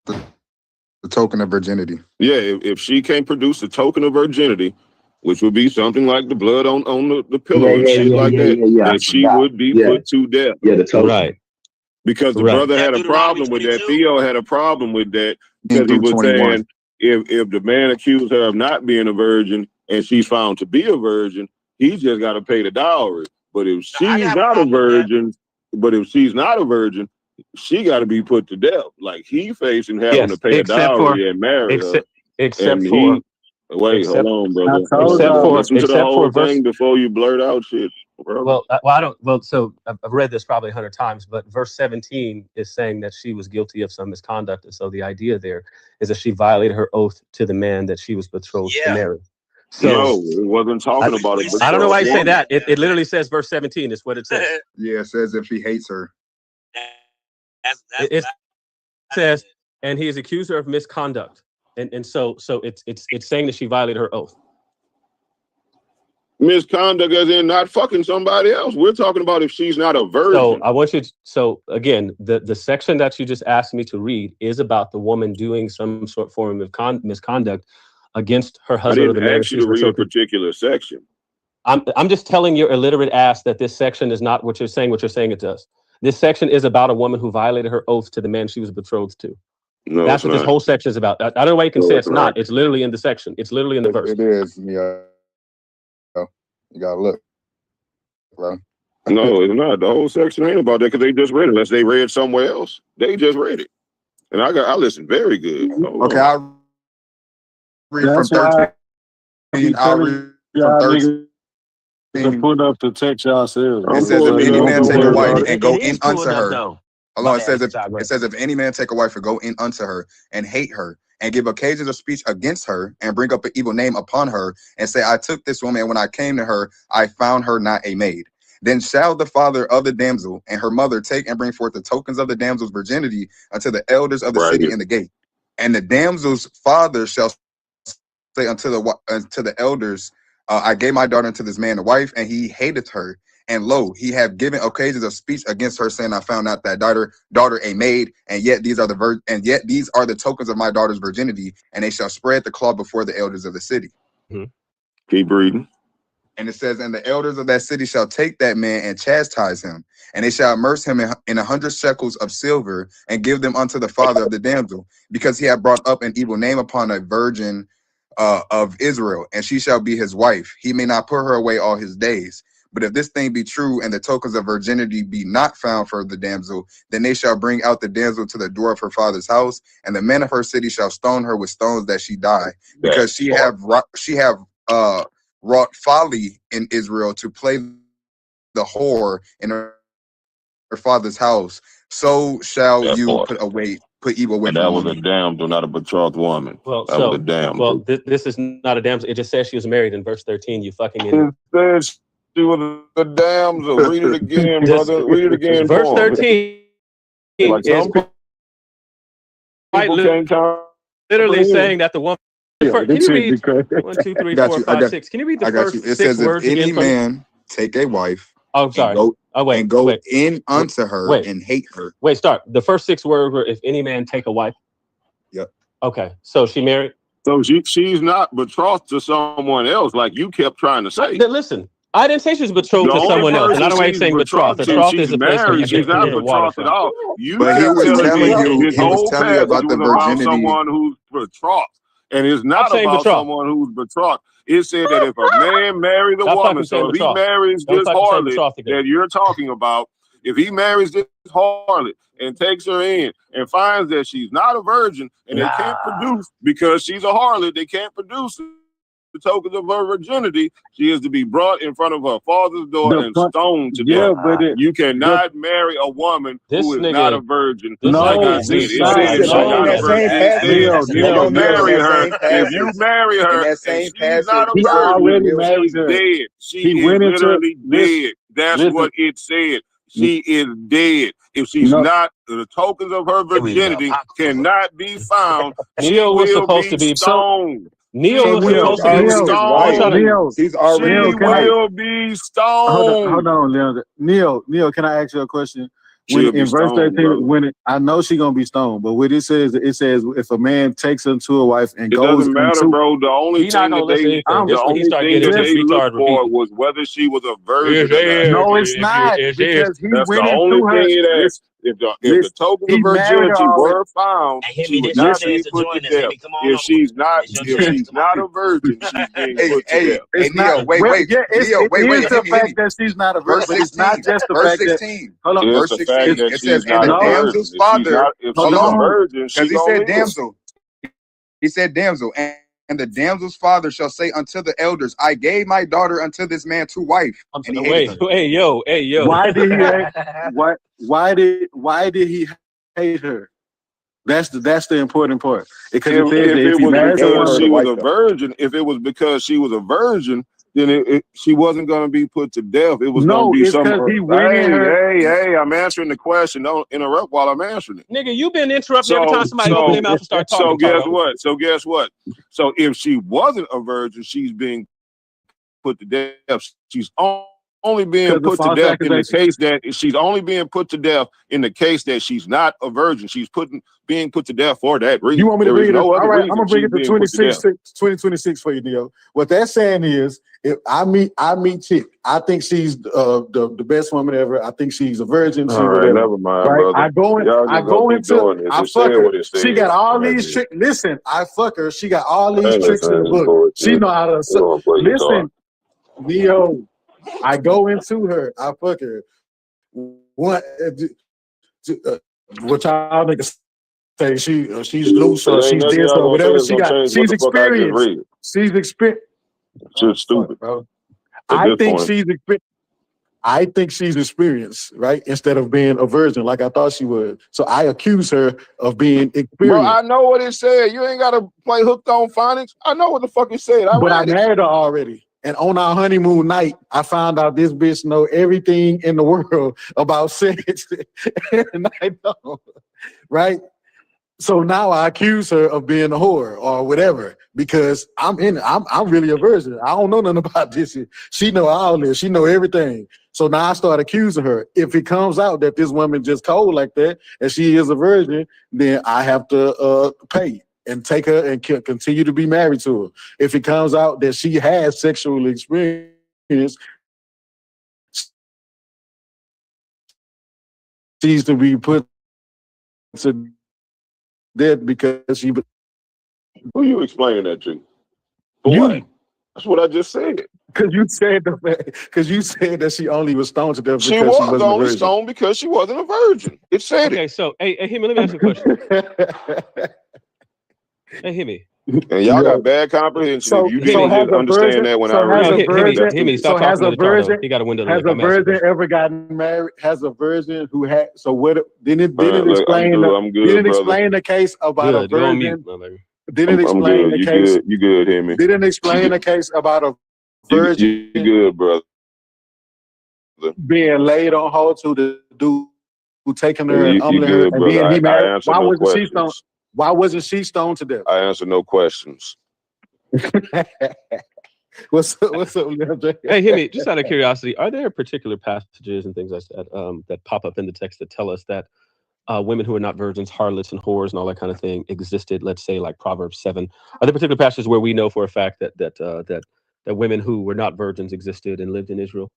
the token of virginity. Yeah, if she can't produce a token of virginity, which would be something like the blood on the pillow and shit like that, then she would be put to death. Yeah, the token. Right. Because the brother had a problem with that. Theo had a problem with that because he was saying if the man accused her of not being a virgin and she's found to be a virgin, he just got to pay the dowry. But if she's not a virgin, she got to be put to death. Like he facing having to pay a dowry and marry her. Wait, hold on, brother. Listen to the whole thing before you blurt out shit, bro. Well, I don't. Well, so I've read this probably 100 times, but verse 17 is saying that she was guilty of some misconduct, and so the idea there is that she violated her oath to the man that she was betrothed to marry. So, no, it wasn't talking about it. I don't know why you say that. It literally says verse 17 is what it says. Yeah, it says if he hates her. It says, and he is accused her of misconduct. And so it's saying that she violated her oath. Misconduct as in not fucking somebody else. We're talking about if she's not a virgin. So I want you to, so again, the section that you just asked me to read is about the woman doing some form of misconduct against her husband or the man. I didn't ask you to read a particular section. I'm just telling your illiterate ass that this section is not what you're saying it does. This section is about a woman who violated her oath to the man she was betrothed to. No, that's what this whole section is about. I don't know why you can say it's not. It's literally in the section. It's literally in the verse. It is. Yeah. You gotta look, bro. No, it's not. The whole section ain't about that because they just read it. Unless they read somewhere else, they just read it, and I listened very good. Okay, I'll read from 13. I'll read from 13. Put up the text yourselves. It says if any man take a wife and go It in is unto pulled up her. though. Hold on, it says if any man take a wife and go in unto her and hate her and give occasions of speech against her and bring up an evil name upon her and say, I took this woman and when I came to her, I found her not a maid. Then shall the father of the damsel and her mother take and bring forth the tokens of the damsel's virginity unto the elders of the city in the gate. And the damsel's father shall say unto the elders, I gave my daughter unto this man a wife, and he hateth her. And lo, he have given occasions of speech against her, saying, I found out that daughter a maid, and yet these are the tokens of my daughter's virginity, and they shall spread the cloth before the elders of the city. Keep reading. And it says, and the elders of that city shall take that man and chastise him, and they shall immerse him in 100 shekels of silver, and give them unto the father of the damsel, because he had brought up an evil name upon a virgin of Israel, and she shall be his wife. He may not put her away all his days. But if this thing be true, and the tokens of virginity be not found for the damsel, then they shall bring out the damsel to the door of her father's house, and the men of her city shall stone her with stones that she die, because she have wrought folly in Israel to play the whore in her father's house. So shall you put evil away. And that was a damsel, not a betrothed woman. Well, that was a damsel. Well, this is not a damsel. It just says she was married in verse 13. You fucking idiot. It says she was a damsel. Read it again, brother. Read it again. Verse 13 like is quite literally saying that the woman. Can you read 1, 2, 3, 4, 5, 6? Can you read the first 6 words again? If any man take a wife, sorry. Go in unto her and hate her. Wait, start. The first 6 words were if any man take a wife. Yep. Okay, so she married. So she's not betrothed to someone else, like you kept trying to say. Listen, I didn't say she was betrothed to someone else, and I don't like saying betrothed. Betrothed is a place where you she's not betrothed at all. But he was telling you about the virginity. Someone who's betrothed, and it's not about someone who's betrothed. It said that if a man marries a woman, so if he marries this harlot that you're talking about, if he marries this harlot and takes her in and finds that she's not a virgin and they can't produce because she's a harlot, they can't produce the tokens of her virginity, she is to be brought in front of her father's door and stoned to death. But you cannot marry a woman who is not a virgin. Like I said, it said she's not a virgin. If you marry her, and she's not a virgin, she's dead. She is literally dead. That's what it said. She is dead. If she's not, the tokens of her virginity cannot be found. She was supposed to be stoned. Neil was supposed to be stoned. She will be stoned. Hold on, Leon. Neil, can I ask you a question? In verse 13, I know she's gonna be stoned, but what it says if a man takes her to a wife and goes, doesn't matter, bro. The only thing that they looked for was whether she was a virgin. No, it's not. Because he went into her. If the tokens of virginity were found, she would not be put to death. If she's not a virgin, she's being put to death. Hey, Neil, wait. It's the fact that she's not a virgin, but it's not just the fact that. Hold on, verse 16. It says, and the damsel's father. Hold on, because he said damsel. He said damsel, and the damsel's father shall say unto the elders, I gave my daughter unto this man to wife. Hey, yo. Why did he hate her? That's the important part. Because if it was because she was a virgin, then she wasn't going to be put to death. It was going to be something. Hey, I'm answering the question. Don't interrupt while I'm answering it. Nigga, you've been interrupted every time somebody open their mouth and start talking. So guess what? So if she wasn't a virgin, she's being put to death. She's only being put to death in the case that she's only being put to death in the case that she's not a virgin. She's being put to death for that reason. You want me to bring it up? All right, I'm gonna bring it to 2026 for you, Neil. What that's saying is, if I meet chick, I think she's the best woman ever. I think she's a virgin. All right, never mind, brother. I go into I fuck her. She got all these tricks. Listen, I fuck her. She got all these tricks in the book. She know how to listen, Neo. I go into her. I fuck her. What y'all niggas say? She's loose or she's this or whatever she got. She's experienced. She's experienced. She's stupid, bro. at this point. I think she's experienced, right? Instead of being a virgin like I thought she was. So I accuse her of being experienced. Bro, I know what it said. You ain't got to play hooked on phonics. I know what the fuck it said. But I married her already. And on our honeymoon night, I found out this bitch know everything in the world about sex. And I know, right? So now I accuse her of being a whore or whatever because I'm really a virgin. I don't know nothing about this shit. She know all this. She know everything. So now I start accusing her. If it comes out that this woman just cold like that and she is a virgin, then I have to pay and take her and continue to be married to her. If it comes out that she has sexual experience, she's to be put to death because she. Who you explaining that to? You. That's what I just said. Because you said that she only was stoned to death because she was only stoned because she wasn't a virgin. It said okay, it. So hey, Hemi, let me ask you a question. Hey, Hemi. And y'all got bad comprehension. So, if you didn't understand that when I heard it. Hemi, stop talking to the virgin. He got a window. Has a virgin ever gotten married? Has a virgin who had? So what? Didn't explain the case about a virgin? Didn't explain the case. You good, Hemi? Didn't explain the case about a virgin. You good, brother? Being laid on hold to the dude who taking her and good, and being he married. Why wasn't she stoned? Why wasn't she stoned to death? I answer no questions. What's up, LJ? Hey, Hemi, just out of curiosity, are there particular passages and things like that that pop up in the text that tell us that women who are not virgins, harlots and whores and all that kind of thing existed? Let's say like Proverbs 7. Are there particular passages where we know for a fact that women who were not virgins existed and lived in Israel?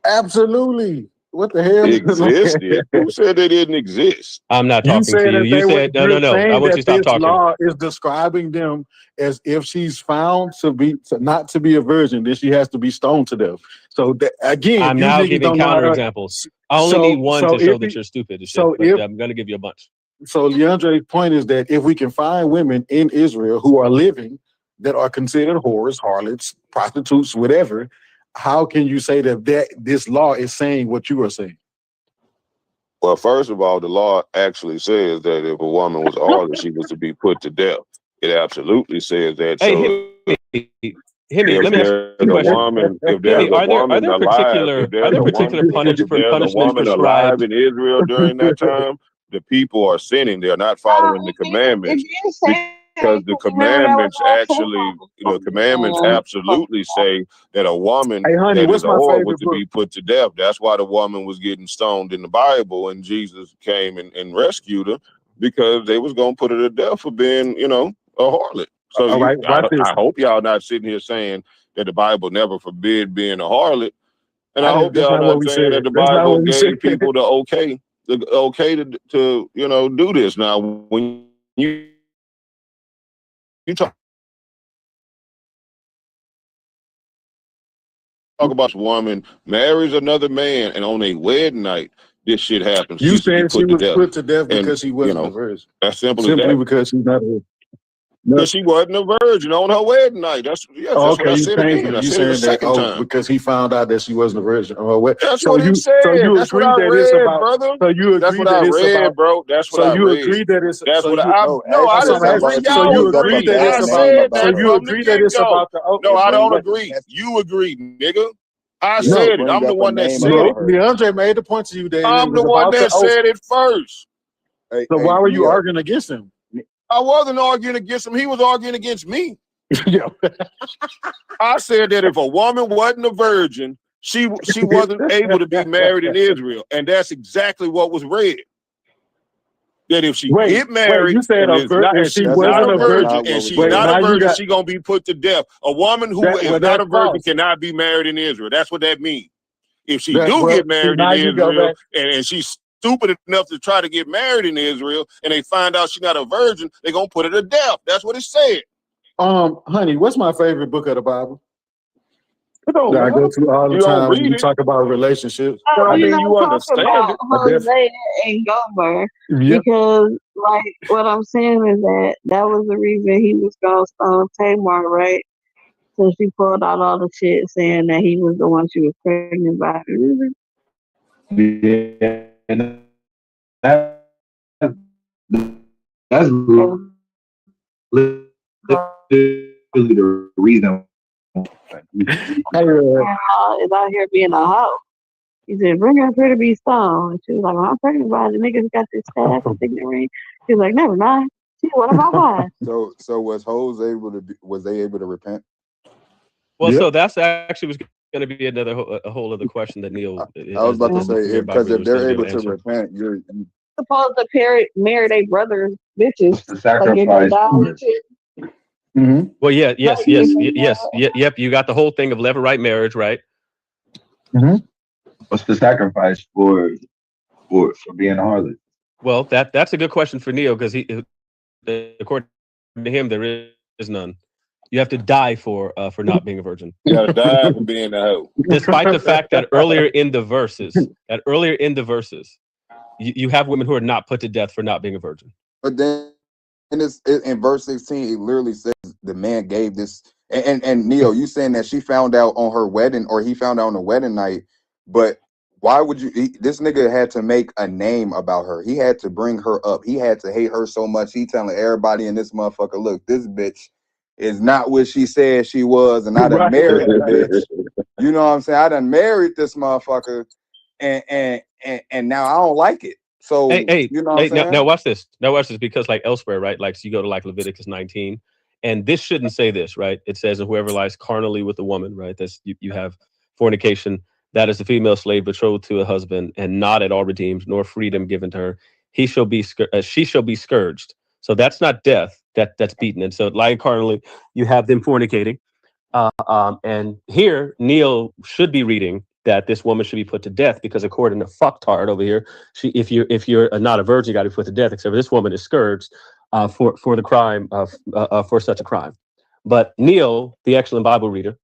Absolutely. What the hell? Existed? Who said they didn't exist? I'm not talking to you. You said no. I want you to stop talking. This law is describing them as if she's found not to be a virgin, then she has to be stoned to death. So again, I'm now giving counter examples. I only need one to show that you're stupid. I'm going to give you a bunch. So Leandre's point is that if we can find women in Israel who are living that are considered whores, harlots, prostitutes, whatever, how can you say that this law is saying what you are saying? Well, first of all, the law actually says that if a woman was a harlot, she was to be put to death. It absolutely says that. Hey, Hemi, let me ask you a question. If there's a woman alive in Israel during that time, the people are sinning. They're not following the commandments. Because the commandments absolutely say that a woman that is a whore was to be put to death. That's why the woman was getting stoned in the Bible, and Jesus came and rescued her because they was gonna put her to death for being, a harlot. So I hope y'all not sitting here saying that the Bible never forbid being a harlot, and I hope y'all not saying that the Bible gave people the okay to do this. Now, when you talk about a woman marries another man and on a wedding night, this shit happens. You saying she was put to death because she wasn't a virgin? That's simple. Simply because she's not a virgin. Because she wasn't a virgin on her wedding night. That's what I said again. I said it the second time. Because he found out that she wasn't a virgin. That's what he said. That's what I read, brother. So you agree that's what I read, bro. That's what I read. So you agree that it's... That's what I... No, I didn't agree. So you agree that it's about... So you agree that it's about the... No, I don't agree. You agree, nigga. I said it. I'm the one that said it. Leandre made the point to you that I'm the one that said it first. So why were you arguing against him? I wasn't arguing against him. He was arguing against me. I said that if a woman wasn't a virgin, she wasn't able to be married in Israel. And that's exactly what was read. That if she get married, you said she's not a virgin, and she's not a virgin, she's going to be put to death. A woman who is not a virgin cannot be married in Israel. That's what that means. If she get married in Israel, and she's stupid enough to try to get married in Israel, and they find out she's not a virgin, they're going to put her to death. That's what it said. Honey, what's my favorite book of the Bible? That I go to all the time when you talk about relationships. I mean, you understand it. Hosea and Gomer, because what I'm saying is that was the reason he was going to stone Tamar, right? So she pulled out all the shit saying that he was the one she was pregnant by. Yeah, and that's literally the reason. Is out here being a hoe. He said, bring her here to be stoned. And she was like, well, I'm pregnant by the nigga who got this staff and signet ring. She was like, never mind. She's one of my wives. So was they able to repent? Well, so that's actually was going to be a whole other question that Neil. I was about to say, because if they're able to repent, you're supposed to marry their brothers, bitches. The sacrifice. Mm-hmm. Well, yes. Yep. You got the whole thing of levirate marriage, right? Mm-hmm. What's the sacrifice for being a harlot? Well, that's a good question for Neil, because according to him, there is none. You have to die for not being a virgin. You gotta die for being a hoe. Despite the fact that earlier in the verses, you have women who are not put to death for not being a virgin. But then in verse 16, it literally says the man gave this. And Neil, you saying that she found out on her wedding, or he found out on the wedding night, but why would this nigga had to make a name about her. He had to bring her up. He had to hate her so much. He telling everybody in this motherfucker, look, this bitch is not what she said she was, and I done married the bitch. You know what I'm saying? I done married this motherfucker, and now I don't like it. So hey, you know what I'm saying? Now watch this. Because like elsewhere, right? Like, so you go to like Leviticus 19, and this shouldn't say this, right? It says, and whoever lies carnally with a woman, right? That's you have fornication. That is a female slave betrothed to a husband, and not at all redeemed, nor freedom given to her. She shall be scourged. So that's not death. That's beaten. And so lying carnally, you have them fornicating. And here, Neil should be reading that this woman should be put to death, because according to fucktard over here, if you're not a virgin, you got to be put to death. Except for this woman is scourged for the crime for such a crime. But Neil, the excellent Bible reader,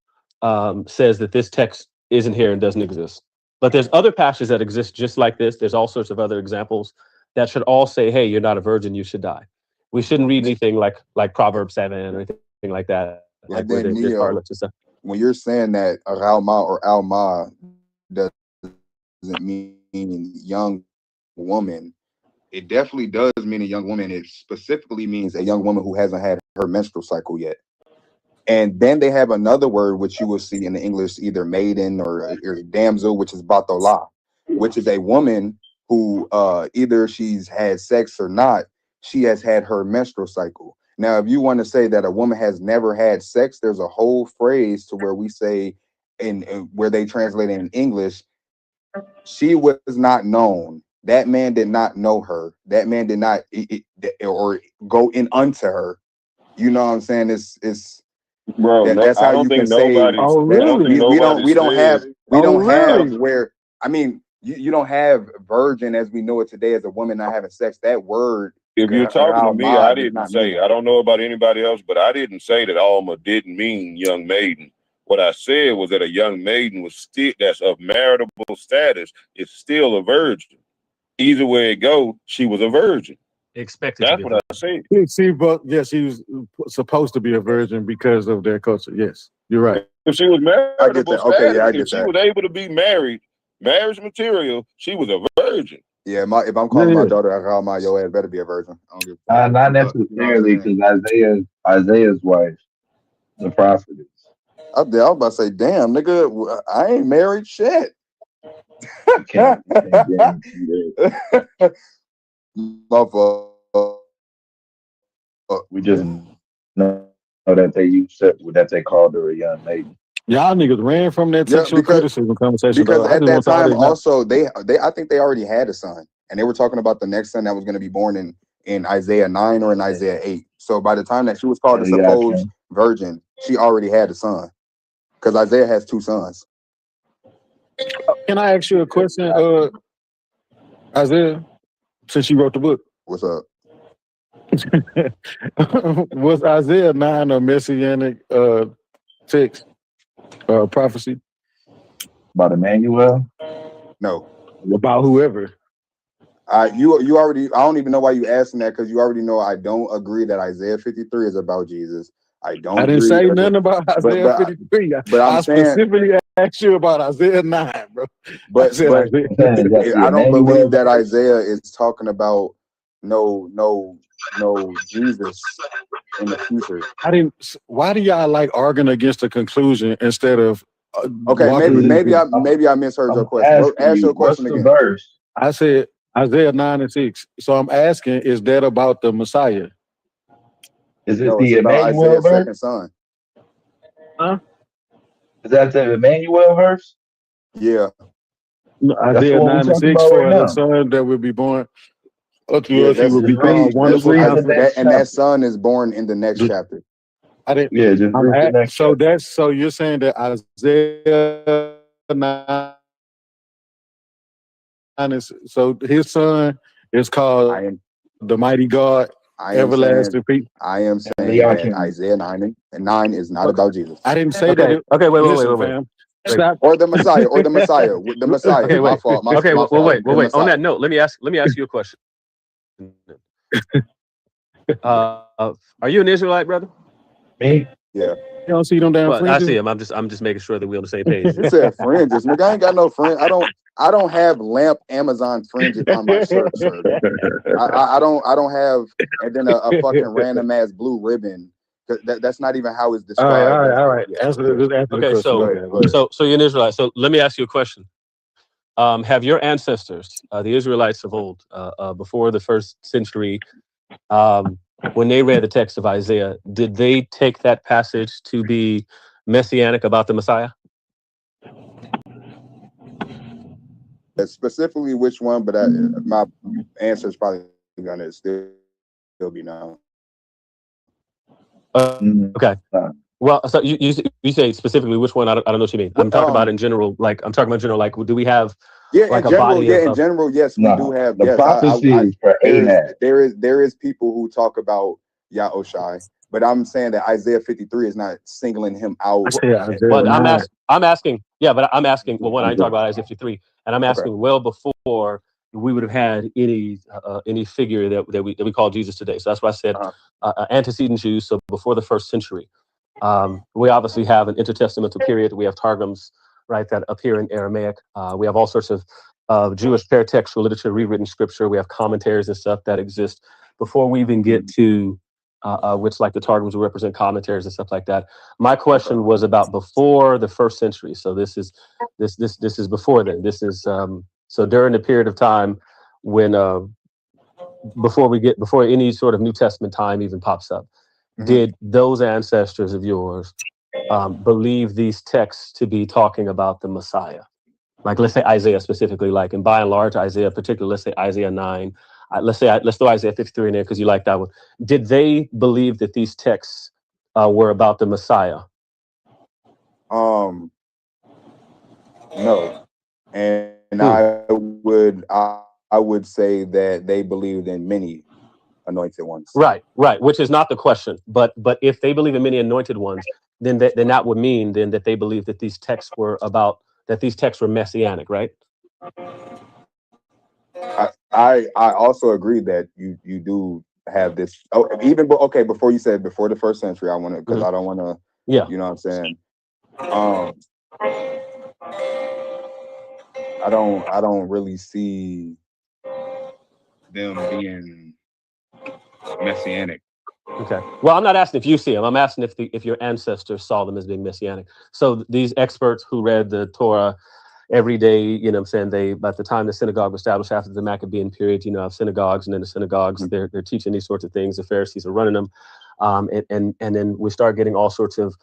says that this text isn't here and doesn't exist. But there's other passages that exist just like this. There's all sorts of other examples that should all say, hey, you're not a virgin, you should die. We shouldn't read anything like Proverbs 7 or anything like that. Like where there's harlots and stuff. When you're saying that Ralma or Alma doesn't mean young woman, it definitely does mean a young woman. It specifically means a young woman who hasn't had her menstrual cycle yet. And then they have another word which you will see in the English, either maiden or damsel, which is batolah, which is a woman who either she's had sex or not, she has had her menstrual cycle. Now, if you want to say that a woman has never had sex, there's a whole phrase to where we say, in where they translate it in English, she was not known. That man did not know her. That man did not or go in unto her. You know what I'm saying? It's bro. That's how you can say. Oh, really? We don't have where. I mean, you don't have virgin as we know it today as a woman not having sex. That word. If you're talking to me, I didn't say. I don't know about anybody else, but I didn't say that Alma didn't mean young maiden. What I said was that a young maiden was still that's of maritable status is still a virgin. Either way it go, she was a virgin. Expected. That's what I said. She was supposed to be a virgin because of their culture. Yes, you're right. If she was maritable status, okay, I get if she was able to be married, marriage material, she was a virgin. Yeah, if I'm calling my daughter Ralma, your ass better be a virgin. I don't give a fuck. Not necessarily, because Isaiah's wife, the prophetess. I was about to say, damn, nigga, I ain't married shit. We just know that they used that they called her a young maiden. Y'all niggas ran from that sexual criticism conversation. Because at that time, also, I think they already had a son, and they were talking about the next son that was going to be born in Isaiah 9 or in Isaiah 8. So by the time that she was called a supposed virgin, she already had a son, because Isaiah has 2 sons. Can I ask you a question, Isaiah? Since you wrote the book, what's up? Was Isaiah 9 a messianic text? Prophecy about Emmanuel? No, about whoever. You already. I don't even know why you asking that, because you already know I don't agree that Isaiah 53 is about Jesus. I don't I didn't agree. say nothing about Isaiah 53. But I'm I saying, specifically asked you about Isaiah 9, bro. but Isaiah That's the I don't Emmanuel believe that verse. Isaiah is talking about no Jesus in the future. Why do y'all like arguing against the conclusion instead of Okay, walking maybe through? I misheard your I'm question. asking Ask you, your what's question the again. verse? I said Isaiah 9 and 6. So I'm asking, is that about the Messiah? Is it No, it's the about Emmanuel Isaiah's verse? second son. Huh? Is that the Emmanuel verse? Yeah. That's the Isaiah one we're 9 and talking 6 about right for the now. son that will be born unto Yeah, us. He will that's be Just read, called just Wonderful read the Counselor. next and that chapter. son is born in the next chapter. I didn't. Yeah, just read the next So chapter. so you're saying that Isaiah 9 is, so his son is called the Mighty God, Everlasting Peace. I am saying that Eliakim. Isaiah 9 is not about Jesus. I didn't say Okay. that. Okay. Wait. Listen, Wait. fam. Wait. Stop. Or the Messiah. The Messiah. Okay. My Wait. fault. Okay. My Well, fault. wait. The Wait. On Messiah. that note, let me ask you a question. Are you an Israelite, brother? Me? Yeah. You don't see them damn Well, I fringes? see him. I'm just making sure that we're on the same page. You said fringes, nigga. I ain't got no fringe. I don't have lamp Amazon fringes on my shirt, sir. I don't have, and then a fucking random ass blue ribbon. That's not even how it's described. All right. Yeah. Just answer the Okay. question. Go ahead. So you're an Israelite. So let me ask you a question. Have your ancestors, the Israelites of old, before the 1st century, when they read the text of Isaiah, did they take that passage to be messianic about the Messiah? Specifically which one, but my answer is probably gonna still be no. Okay. Well, so you say specifically which one? I don't know what you mean. I'm talking about in general. Like I'm talking about general. Like, do we have like in a body general, of? yes, we do have. The Yes, prophecy is for Ahab. there is people who talk about Yahushai, but I'm saying that Isaiah 53 is not singling him out. Well, I'm asking. Yeah, but I'm asking. Well, one, I ain't talking about Isaiah 53, and I'm asking well before we would have had any figure that we call Jesus today. So that's why I said antecedent Jews. So before the 1st century. We obviously have an intertestamental period. We have targums, right, that appear in Aramaic. We have all sorts of Jewish paratextual literature, rewritten scripture. We have commentaries and stuff that exist before we even get to which, like the targums, will represent commentaries and stuff like that. My question was about before the 1st century. So this is before then. This is so during the period of time when before any sort of New Testament time even pops up. Did those ancestors of yours believe these texts to be talking about the Messiah? Like, let's say Isaiah specifically, like, and by and large, Isaiah particularly, let's say Isaiah 9, let's throw Isaiah 53 in there because you like that one. Did they believe that these texts were about the Messiah? No. And I would say that they believed in many anointed ones. Right, which is not the question. But if they believe in many anointed ones, then that would mean then that they believe that these texts were messianic, right? I also agree that you do have this. Before you said before the 1st century, I want to, because I don't want to. Yeah. You know what I'm saying? I don't really see them being messianic. Okay. Well, I'm not asking if you see them. I'm asking if your ancestors saw them as being messianic. So these experts who read the Torah every day, you know what I'm saying, by the time the synagogue was established after the Maccabean period, you know, of synagogues, and then the synagogues, they're teaching these sorts of things. The Pharisees are running them. And then we start getting all sorts of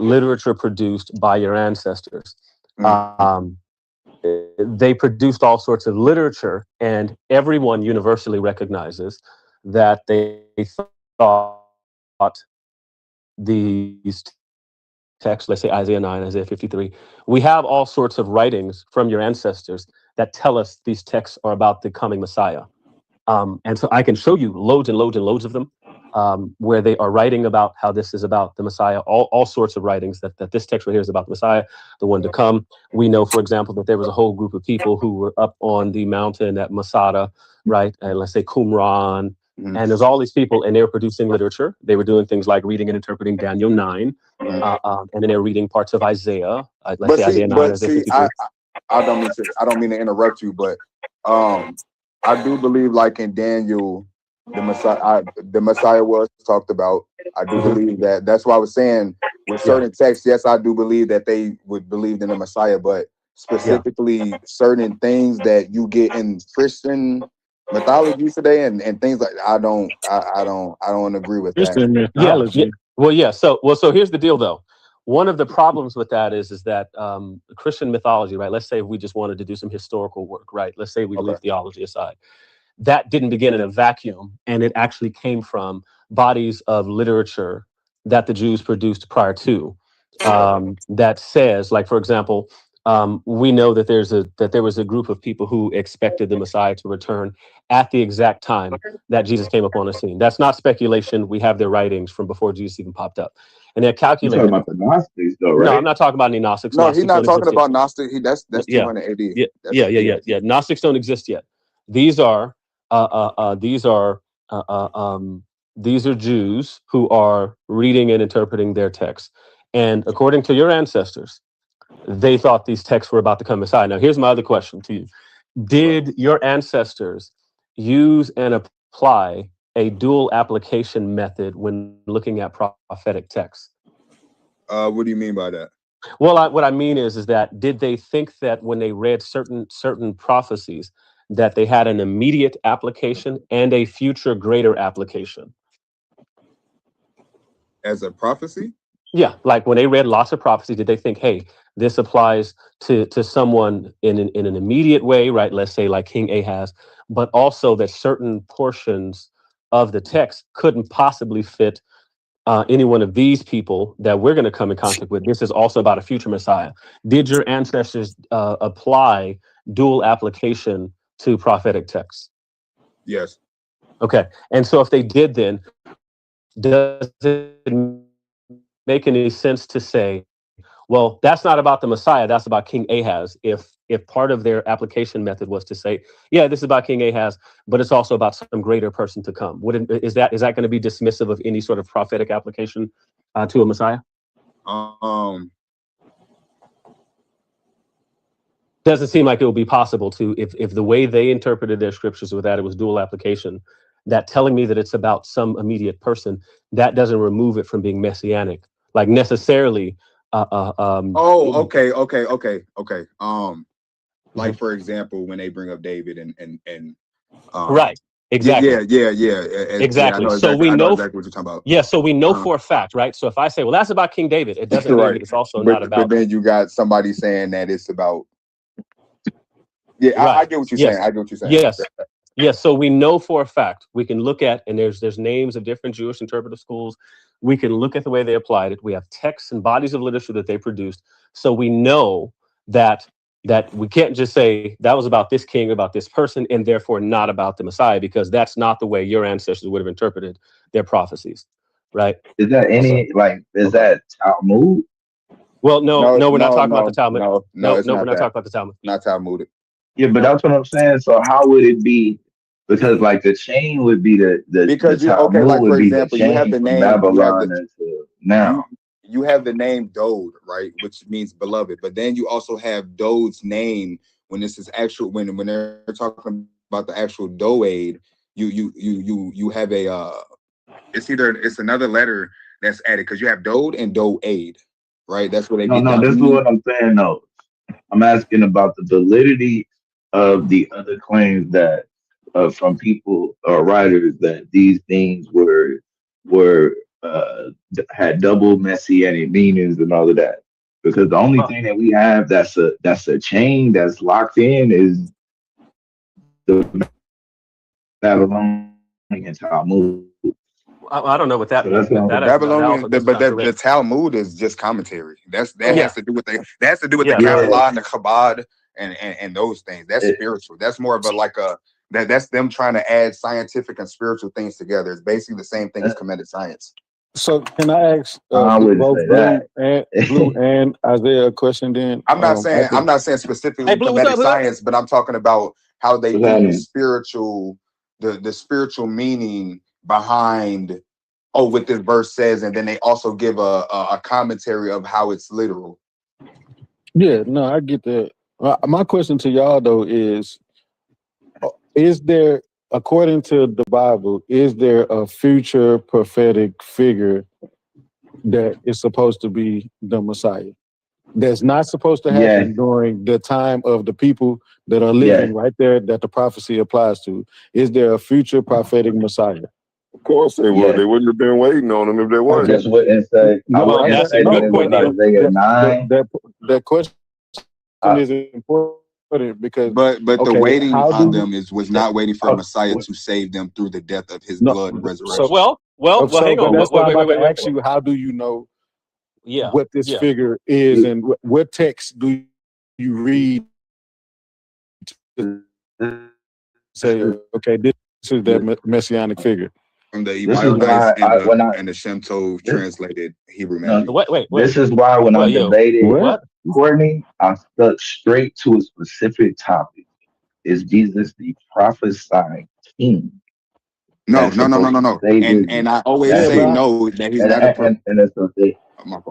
literature produced by your ancestors. They produced all sorts of literature, and everyone universally recognizes that they thought these texts, let's say Isaiah 9, Isaiah 53, we have all sorts of writings from your ancestors that tell us these texts are about the coming Messiah. And so I can show you loads and loads and loads of them where they are writing about how this is about the Messiah, all sorts of writings that this text right here is about the Messiah, the one to come. We know, for example, that there was a whole group of people who were up on the mountain at Masada, right? And let's say Qumran, And there's all these people, and they were producing literature. They were doing things like reading and interpreting Daniel 9, and then they were reading parts of Isaiah. Let's say Isaiah 9, Isaiah 52. I don't mean to interrupt you, but I do believe, like in Daniel, the Messiah was talked about. I do believe that. That's why I was saying with certain texts, yes, I do believe that they would believe in the Messiah, but specifically certain things that you get in Christian mythology today and things like I don't agree with Christian that. mythology. So here's the deal, though. One of the problems with that is that Christian mythology, right? Let's say we just wanted to do some historical work, right? Let's say we leave theology aside. That didn't begin in a vacuum, and it actually came from bodies of literature that the Jews produced prior to. That says, like, for example, we know that there was a group of people who expected the Messiah to return at the exact time that Jesus came up on the scene. That's not speculation. We have their writings from before Jesus even popped up. And they're calculating. You're talking about the Gnostics, though, right? No, I'm not talking about any Gnostics. No, he's not talking about Gnostic. That's 200 AD. Yeah. Gnostics don't exist yet. These are Jews who are reading and interpreting their texts. And according to your ancestors, they thought these texts were about to come Messiah. Now, here's my other question to you. Did your ancestors use and apply a dual application method when looking at prophetic texts? What do you mean by that? Well, what I mean is that did they think that when they read certain prophecies that they had an immediate application and a future greater application? As a prophecy? Yeah, like when they read lots of prophecy, did they think, hey, this applies to someone in an immediate way, right? Let's say like King Ahaz, but also that certain portions of the text couldn't possibly fit any one of these people that we're going to come in contact with. This is also about a future Messiah. Did your ancestors apply dual application to prophetic texts? Yes. Okay. And so if they did, then does it make any sense to say, well, that's not about the Messiah, that's about King Ahaz, if part of their application method was to say, yeah, this is about King Ahaz, but it's also about some greater person to come? Is that going to be dismissive of any sort of prophetic application to a Messiah? Doesn't seem like it would be possible to, if the way they interpreted their scriptures was that it was dual application, that telling me that it's about some immediate person, that doesn't remove it from being messianic, like necessarily. Okay. Like for example, when they bring up David and right, exactly. Yeah. Exactly. Yeah, so we know exactly what you're talking about. Yeah, so we know for a fact, right? So if I say, well, that's about King David, it doesn't mean it's also not about. But then you got somebody saying that it's about. Yeah, right. I get what you're saying. I get what you're saying. Yes. So we know for a fact, we can look at, and there's names of different Jewish interpretive schools. We can look at the way they applied it. We have texts and bodies of literature that they produced. So we know that we can't just say that was about this king, about this person, and therefore not about the Messiah, because that's not the way your ancestors would have interpreted their prophecies, right? Is that is that Talmud? Well, no, we're not talking about the Talmud. No, we're not talking about the Talmud. Not Talmudic. Yeah, but that's what I'm saying. So how would it be? Because like the chain would be because Talmud like for example, you have the name Babylon now. You have the name Dode, right, which means beloved. But then you also have Dode's name when this is actual when they're talking about the actual Doade. You have a it's another letter that's added because you have Dode and Doade, right? That's what they. No, this is what I'm saying. No, I'm asking about the validity of the other claims that from people or writers that these things were had double messianic meanings and all of that. Because the only thing that we have that's a chain that's locked in is the Babylonian Talmud. I don't know what that means. Babylonian, but the Talmud is just commentary. That has to do with the Kabbalah and the Chabad and those things. That's spiritual. That's more of that's them trying to add scientific and spiritual things together. It's basically the same thing as Kemetic science. So can I ask both Blue and Isaiah a question? Then I'm not saying specifically Kemetic science, but I'm talking about how they use spiritual the spiritual meaning behind what this verse says, and then they also give a commentary of how it's literal. Yeah, no, I get that. My question to y'all though is there, according to the Bible, is there a future prophetic figure that is supposed to be the Messiah? That's not supposed to happen during the time of the people that are living right there that the prophecy applies to. Is there a future prophetic Messiah? Of course they would. They wouldn't have been waiting on him if they weren't. I just wouldn't say. I wouldn't say that it was Isaiah 9. That question is important because, but the waiting on them was not waiting for a Messiah to save them through the death of his blood and resurrection. So well, hang on. That's why I'm about to ask you, how do you know what this figure is, and what text do you read to say, okay, this is that messianic figure? From the Ebiotes and the Shem Tov translated Hebrew man. Wait. This is why when I'm debating Courtney, I stuck straight to a specific topic. Is Jesus the prophesied king? No. And I always say no, that he's not and that's the thing.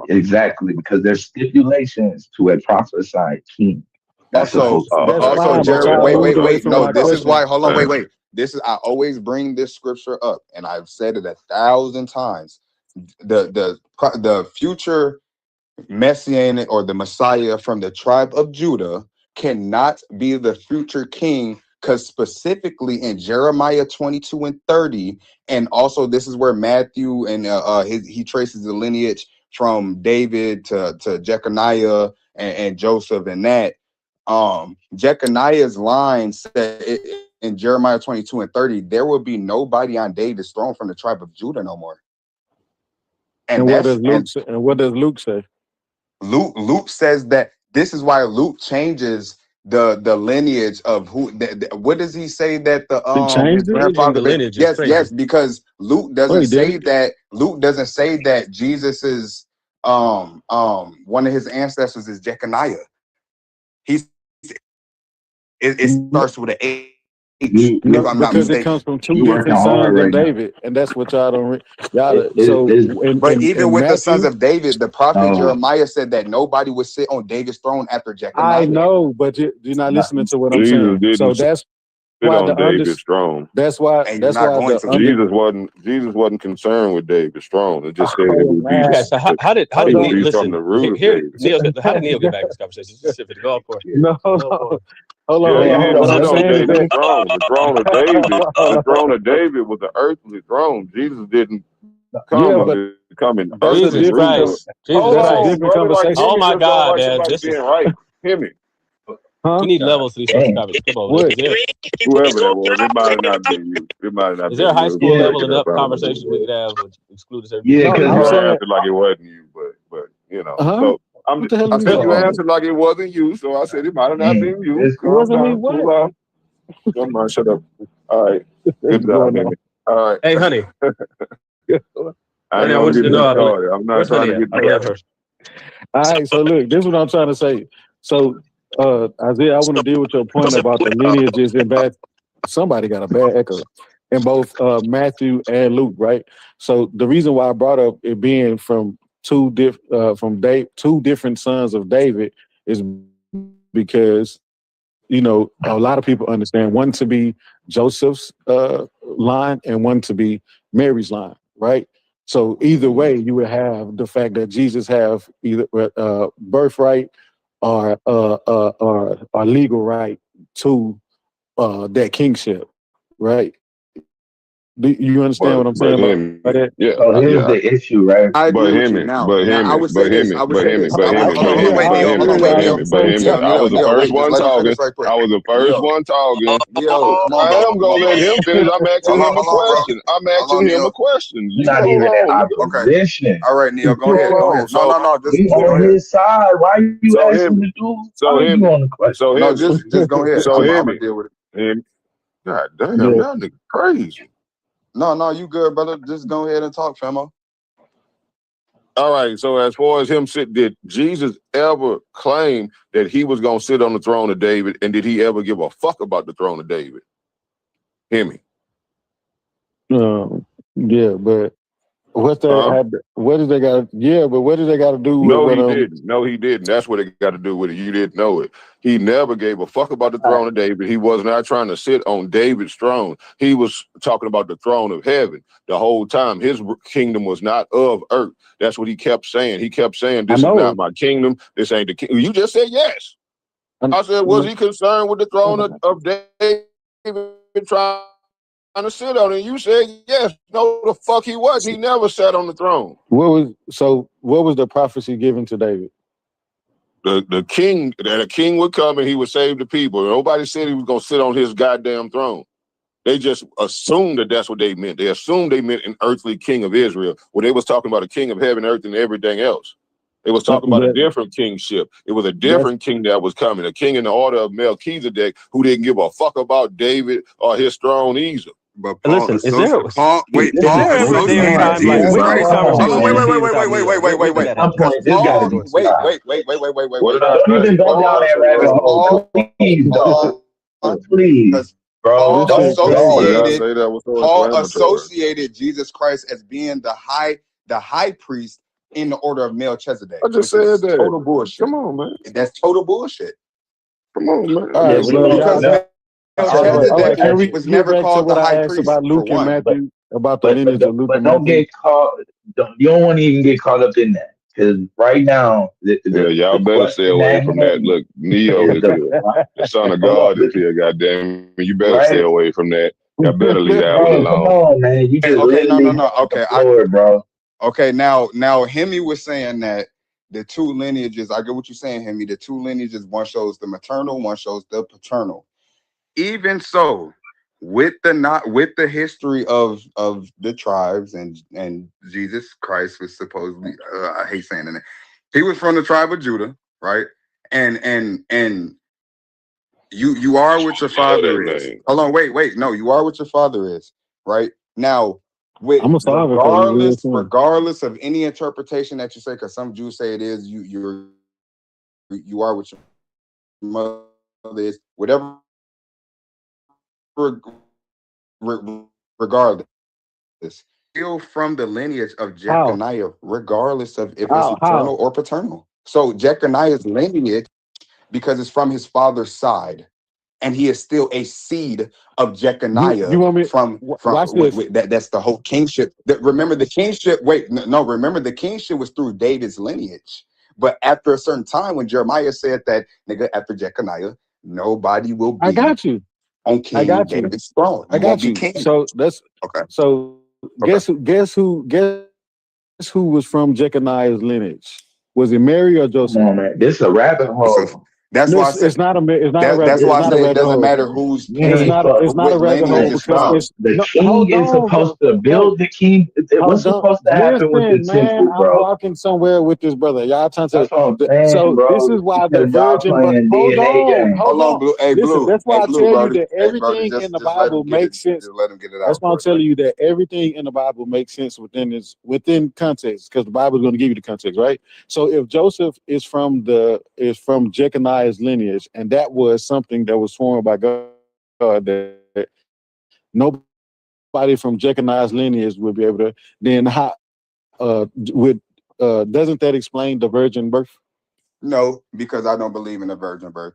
Exactly, because there's stipulations to a prophesied king. Also, Jared, wait. No, this is why. Hold on, wait. I always bring this scripture up, and I've said it 1,000 times. The future messianic or the Messiah from the tribe of Judah cannot be the future king, because specifically in Jeremiah 22 and 30, and also this is where Matthew and he traces the lineage from David to Jeconiah and Joseph, and that Jeconiah's line said in Jeremiah 22 and 30, there will be nobody on David's throne from the tribe of Judah no more. And what does Luke say? Luke says that this is why Luke changes the lineage of who. What does he say that his grandfather? Yes, because Luke doesn't say that. Luke doesn't say that Jesus is one of his ancestors is Jeconiah. It starts with an A. Because it comes from two different sons of David, and that's what y'all don't. But even with the sons of David, the prophet Jeremiah said that nobody would sit on David's throne after Jeconiah. I know, but you're not listening to what I'm saying. So that's why on David's throne. That's why Jesus wasn't concerned with David's throne. It just said it would be. So how did Neil listen? Neil, how did Neil get back to this conversation? Specific golf course. No. Hold on. The throne of David was an earthly throne. Jesus didn't come in Jesus Christ. Oh my God, man. This is right. Hear me. We need levels to these conversations. Come on. Whoever that was, it might have not been you. Is there a high school level enough conversation we could have with excluded everything? Yeah, because you answered like it wasn't you, but you know. So I said you answered like it wasn't you, so I said it might have not been you. It wasn't me. What? Come on, shut up. All right. Good job, baby. All right. Hey, honey. I want you to know. I'm not trying to get first. All right, so look, this is what I'm trying to say. So, Isaiah, I want to deal with your point about the lineages in bad. Somebody got a bad echo in both Matthew and Luke, right? So the reason why I brought up it being from two different sons of David is because a lot of people understand one to be Joseph's line and one to be Mary's line, right? So either way, you would have the fact that Jesus have either birthright or legal right to that kingship, right? Do you understand what I'm saying about that? Yeah. So here's the issue, right? I was the first one talking. I was the first one talking. I am gonna let him finish. I'm asking him a question. You're not even in opposition. All right, Neil, go ahead. No. Just on his side. Why are you asking the dude? So him on the question. No, just go ahead. So I'm gonna deal with it. God damn, y'all nigga crazy. No, you good, brother. Just go ahead and talk, Famo. All right, so as far as him did Jesus ever claim that he was going to sit on the throne of David, and did he ever give a fuck about the throne of David? Hear me. Yeah, but what did they got? Yeah, but what did they got to do with? No, he didn't. No, he didn't. That's what it got to do with it. You didn't know it. He never gave a fuck about the throne of David. He was not trying to sit on David's throne. He was talking about the throne of heaven the whole time. His kingdom was not of earth. That's what he kept saying. He kept saying, "This is not my kingdom. This ain't the king." You just said yes. I said, was he concerned with the throne of David trying to sit on it? You said yes. No, the fuck he was. He never sat on the throne. What was the prophecy given to David? The king, that a king would come and he would save the people. Nobody said he was gonna sit on his goddamn throne. They just assumed that that's what they meant. They assumed they meant an earthly king of Israel, when they was talking about a king of heaven, earth, and everything else. They was talking about a different kingship. It was a different king that was coming, a king in the order of Melchizedek, who didn't give a fuck about David or his throne either. But Paul, listen, Paul associated Jesus Christ as being the high priest in the order of Melchizedek. I just said that. Total bullshit. Come on, man. That's total bullshit. Come on, man. Because Melchizedek was never called the high priest about Luke and Matthew, about the lineage of Luke but and don't Matthew. get caught. You don't want to even get caught up in that, because right now, y'all better stay away from that. Look, Neo is here. The Son of God is here. Goddamn, you better stay away from that. Y'all better leave that one alone. Come on, man. You just no. Okay, bro. Okay, now Hemi was saying that the two lineages, I get what you're saying, Hemi. The two lineages, one shows the maternal, one shows the paternal. Even so, with the history of the tribes and Jesus Christ was supposedly, I hate saying that, he was from the tribe of Judah, right? And you are what your father is. Hold on, wait, no, you are what your father is, right? Now, regardless of any interpretation that you say, because some Jews say it is, you are what your mother is, whatever. Regardless, still from the lineage of Jeconiah, regardless of if it's maternal or paternal. So Jeconiah's lineage, because it's from his father's side, and he is still a seed of Jeconiah. You want me from that's the whole kingship. Remember the kingship. Remember the kingship was through David's lineage. But after a certain time, when Jeremiah said that, nigga, after Jeconiah, nobody will be. I got you. On King David's throne. I got you. So that's okay. So guess who was from Jeconiah's lineage? Was it Mary or Joseph? Come on, man. This is a rabbit hole. That's why I said, it's not a rabbit. That's why I say it doesn't matter who's. It's not a rabbit hole because the king is supposed to build the king. What's supposed to happen with the temple, bro? I'm walking somewhere with this brother. Y'all trying to. So this is why the virgin. Hold on, Blue. Hey, Blue. That's why I tell you that everything in the Bible makes sense. Let him get it out. That's why I'm telling you that everything in the Bible makes sense within context, because the Bible is going to give you the context, right? So if Joseph is from Jeconiah's lineage, and that was something that was formed by God, that nobody from Jeconiah's lineage would be able to, then how doesn't that explain the virgin birth? No, because I don't believe in the virgin birth.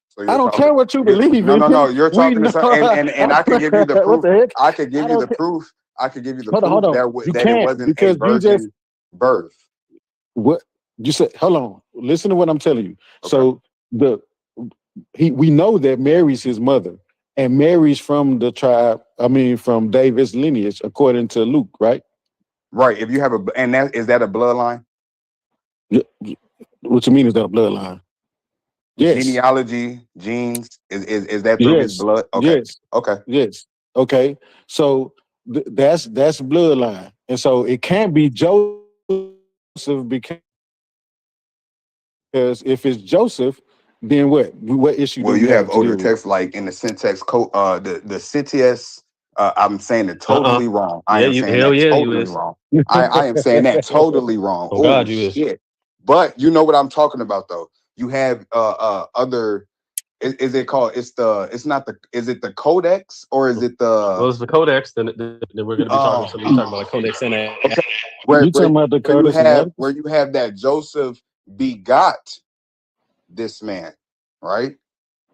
So I don't care what you believe in. No. You're talking to something, and I can give you the proof. I could give you the proof. I could give you the proof that it wasn't because a virgin birth. What you said? Hold on. Listen to what I'm telling you. Okay. So we know that Mary's his mother, and Mary's from the tribe. From David's lineage, according to Luke, right? Right. If you have is that a bloodline? What you mean? Is that a bloodline? Yes. Genealogy, genes. Is that through his blood? Okay. Yes. Okay. Yes. Okay. So that's bloodline, and so it can't be Joseph because if it's Joseph, then what issue? Well, you have older text like in the syntax code, the CTS. I'm saying it totally wrong. I am saying that totally wrong. I am saying that totally wrong. Oh God, you is. Shit. But you know what I'm talking about, though. You have other is it called? It's not the. Is it the Codex or is it the? Well, it's the Codex. Then we're going to be talking about like Codex and okay. You talking about the Codex? Where you have that Joseph begot this man, right?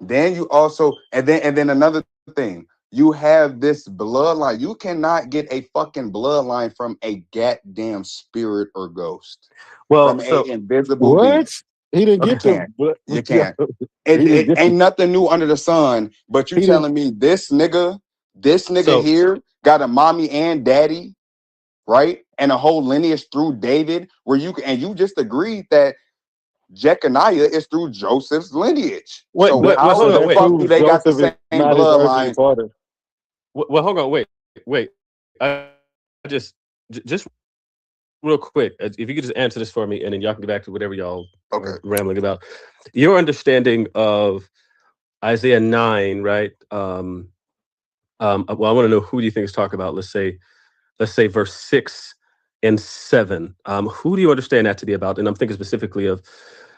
Then you also and then another thing. You have this bloodline. You cannot get a fucking bloodline from a goddamn spirit or ghost. Well, from so an invisible what? being. He didn't get to. You can't. He It ain't nothing new under the sun. But you telling me this nigga here got a mommy and daddy, right? And a whole lineage through David, where you just agreed that Jeconiah is through Joseph's lineage. Wait, so wait, how hold on, the wait. fuck do they got the same bloodline? Well, hold on, wait. I just real quick, if you could just answer this for me, and then y'all can get back to whatever y'all are rambling about. Your understanding of Isaiah 9, right? Well, I want to know who do you think is talking about? Let's say verse 6 and 7. Who do you understand that to be about? And I'm thinking specifically of,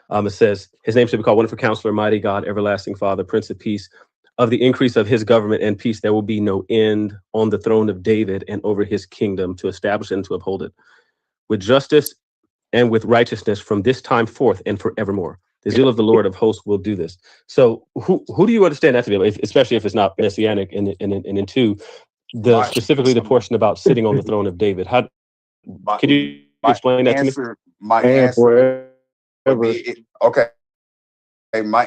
it says, his name should be called Wonderful Counselor, Mighty God, Everlasting Father, Prince of Peace. Of the increase of his government and peace, there will be no end on the throne of David and over his kingdom to establish and to uphold it with justice and with righteousness from this time forth and forevermore. The zeal of the Lord of hosts will do this. So who do you understand that to be, especially if it's not messianic? And in two, specifically the portion about sitting on the throne of David. How can you explain that to me? My answer would be, okay. My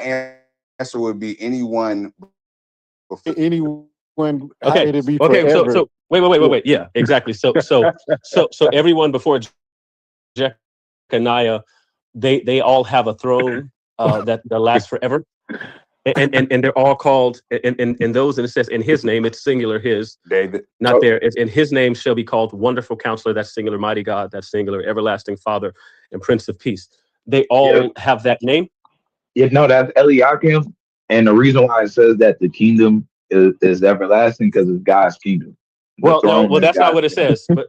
answer would be anyone. Okay. So wait. Yeah, exactly. So everyone before Jeconiah, they all have a throne that lasts forever, and they're all called and those, and it says in his name, it's singular, his David, not there. It's in his name shall be called Wonderful Counselor, that's singular, Mighty God, that's singular, Everlasting Father, and Prince of Peace. They all have that name. Yeah, no, that's Eliakim, and the reason why it says that the kingdom is everlasting because it's God's kingdom. Well, that's not what it says. But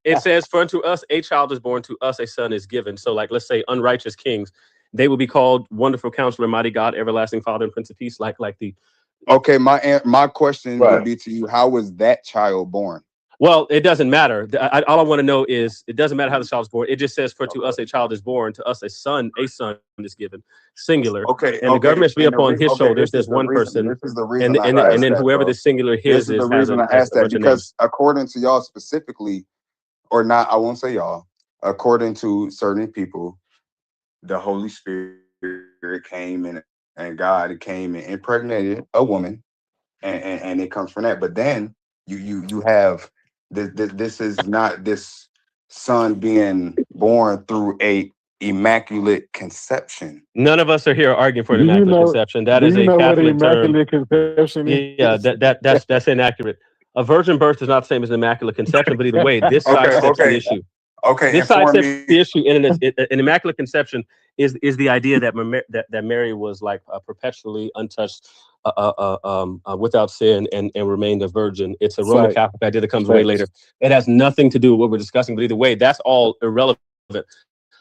it says, for unto us a child is born, to us a son is given. So, like, let's say unrighteous kings, they will be called Wonderful Counselor, Mighty God, Everlasting Father, and Prince of Peace. Like the. Okay, my question would be to you: how was that child born? Well, it doesn't matter. All I want to know is it doesn't matter how the child is born. It just says, for to us a child is born, to us a son is given, singular. Okay, and the government should be upon his shoulders. There's one person. This is the reason. And then whoever the singular his is. The reason I asked that because according to y'all specifically, or not, I won't say y'all. According to certain people, the Holy Spirit came and God came and impregnated a woman, and it comes from that. But then you have. This is not this son being born through a immaculate conception. None of us are here arguing for the immaculate conception. That is a Catholic term. Conception is? Yeah, that's inaccurate. A virgin birth is not the same as an immaculate conception, but either way, this sidesteps the issue. Okay, this sidesteps the issue. And an immaculate conception is the idea that Mary was like perpetually untouched, without sin, and remained a virgin. It's a Roman Catholic idea that comes way later. It has nothing to do with what we're discussing. But either way, that's all irrelevant.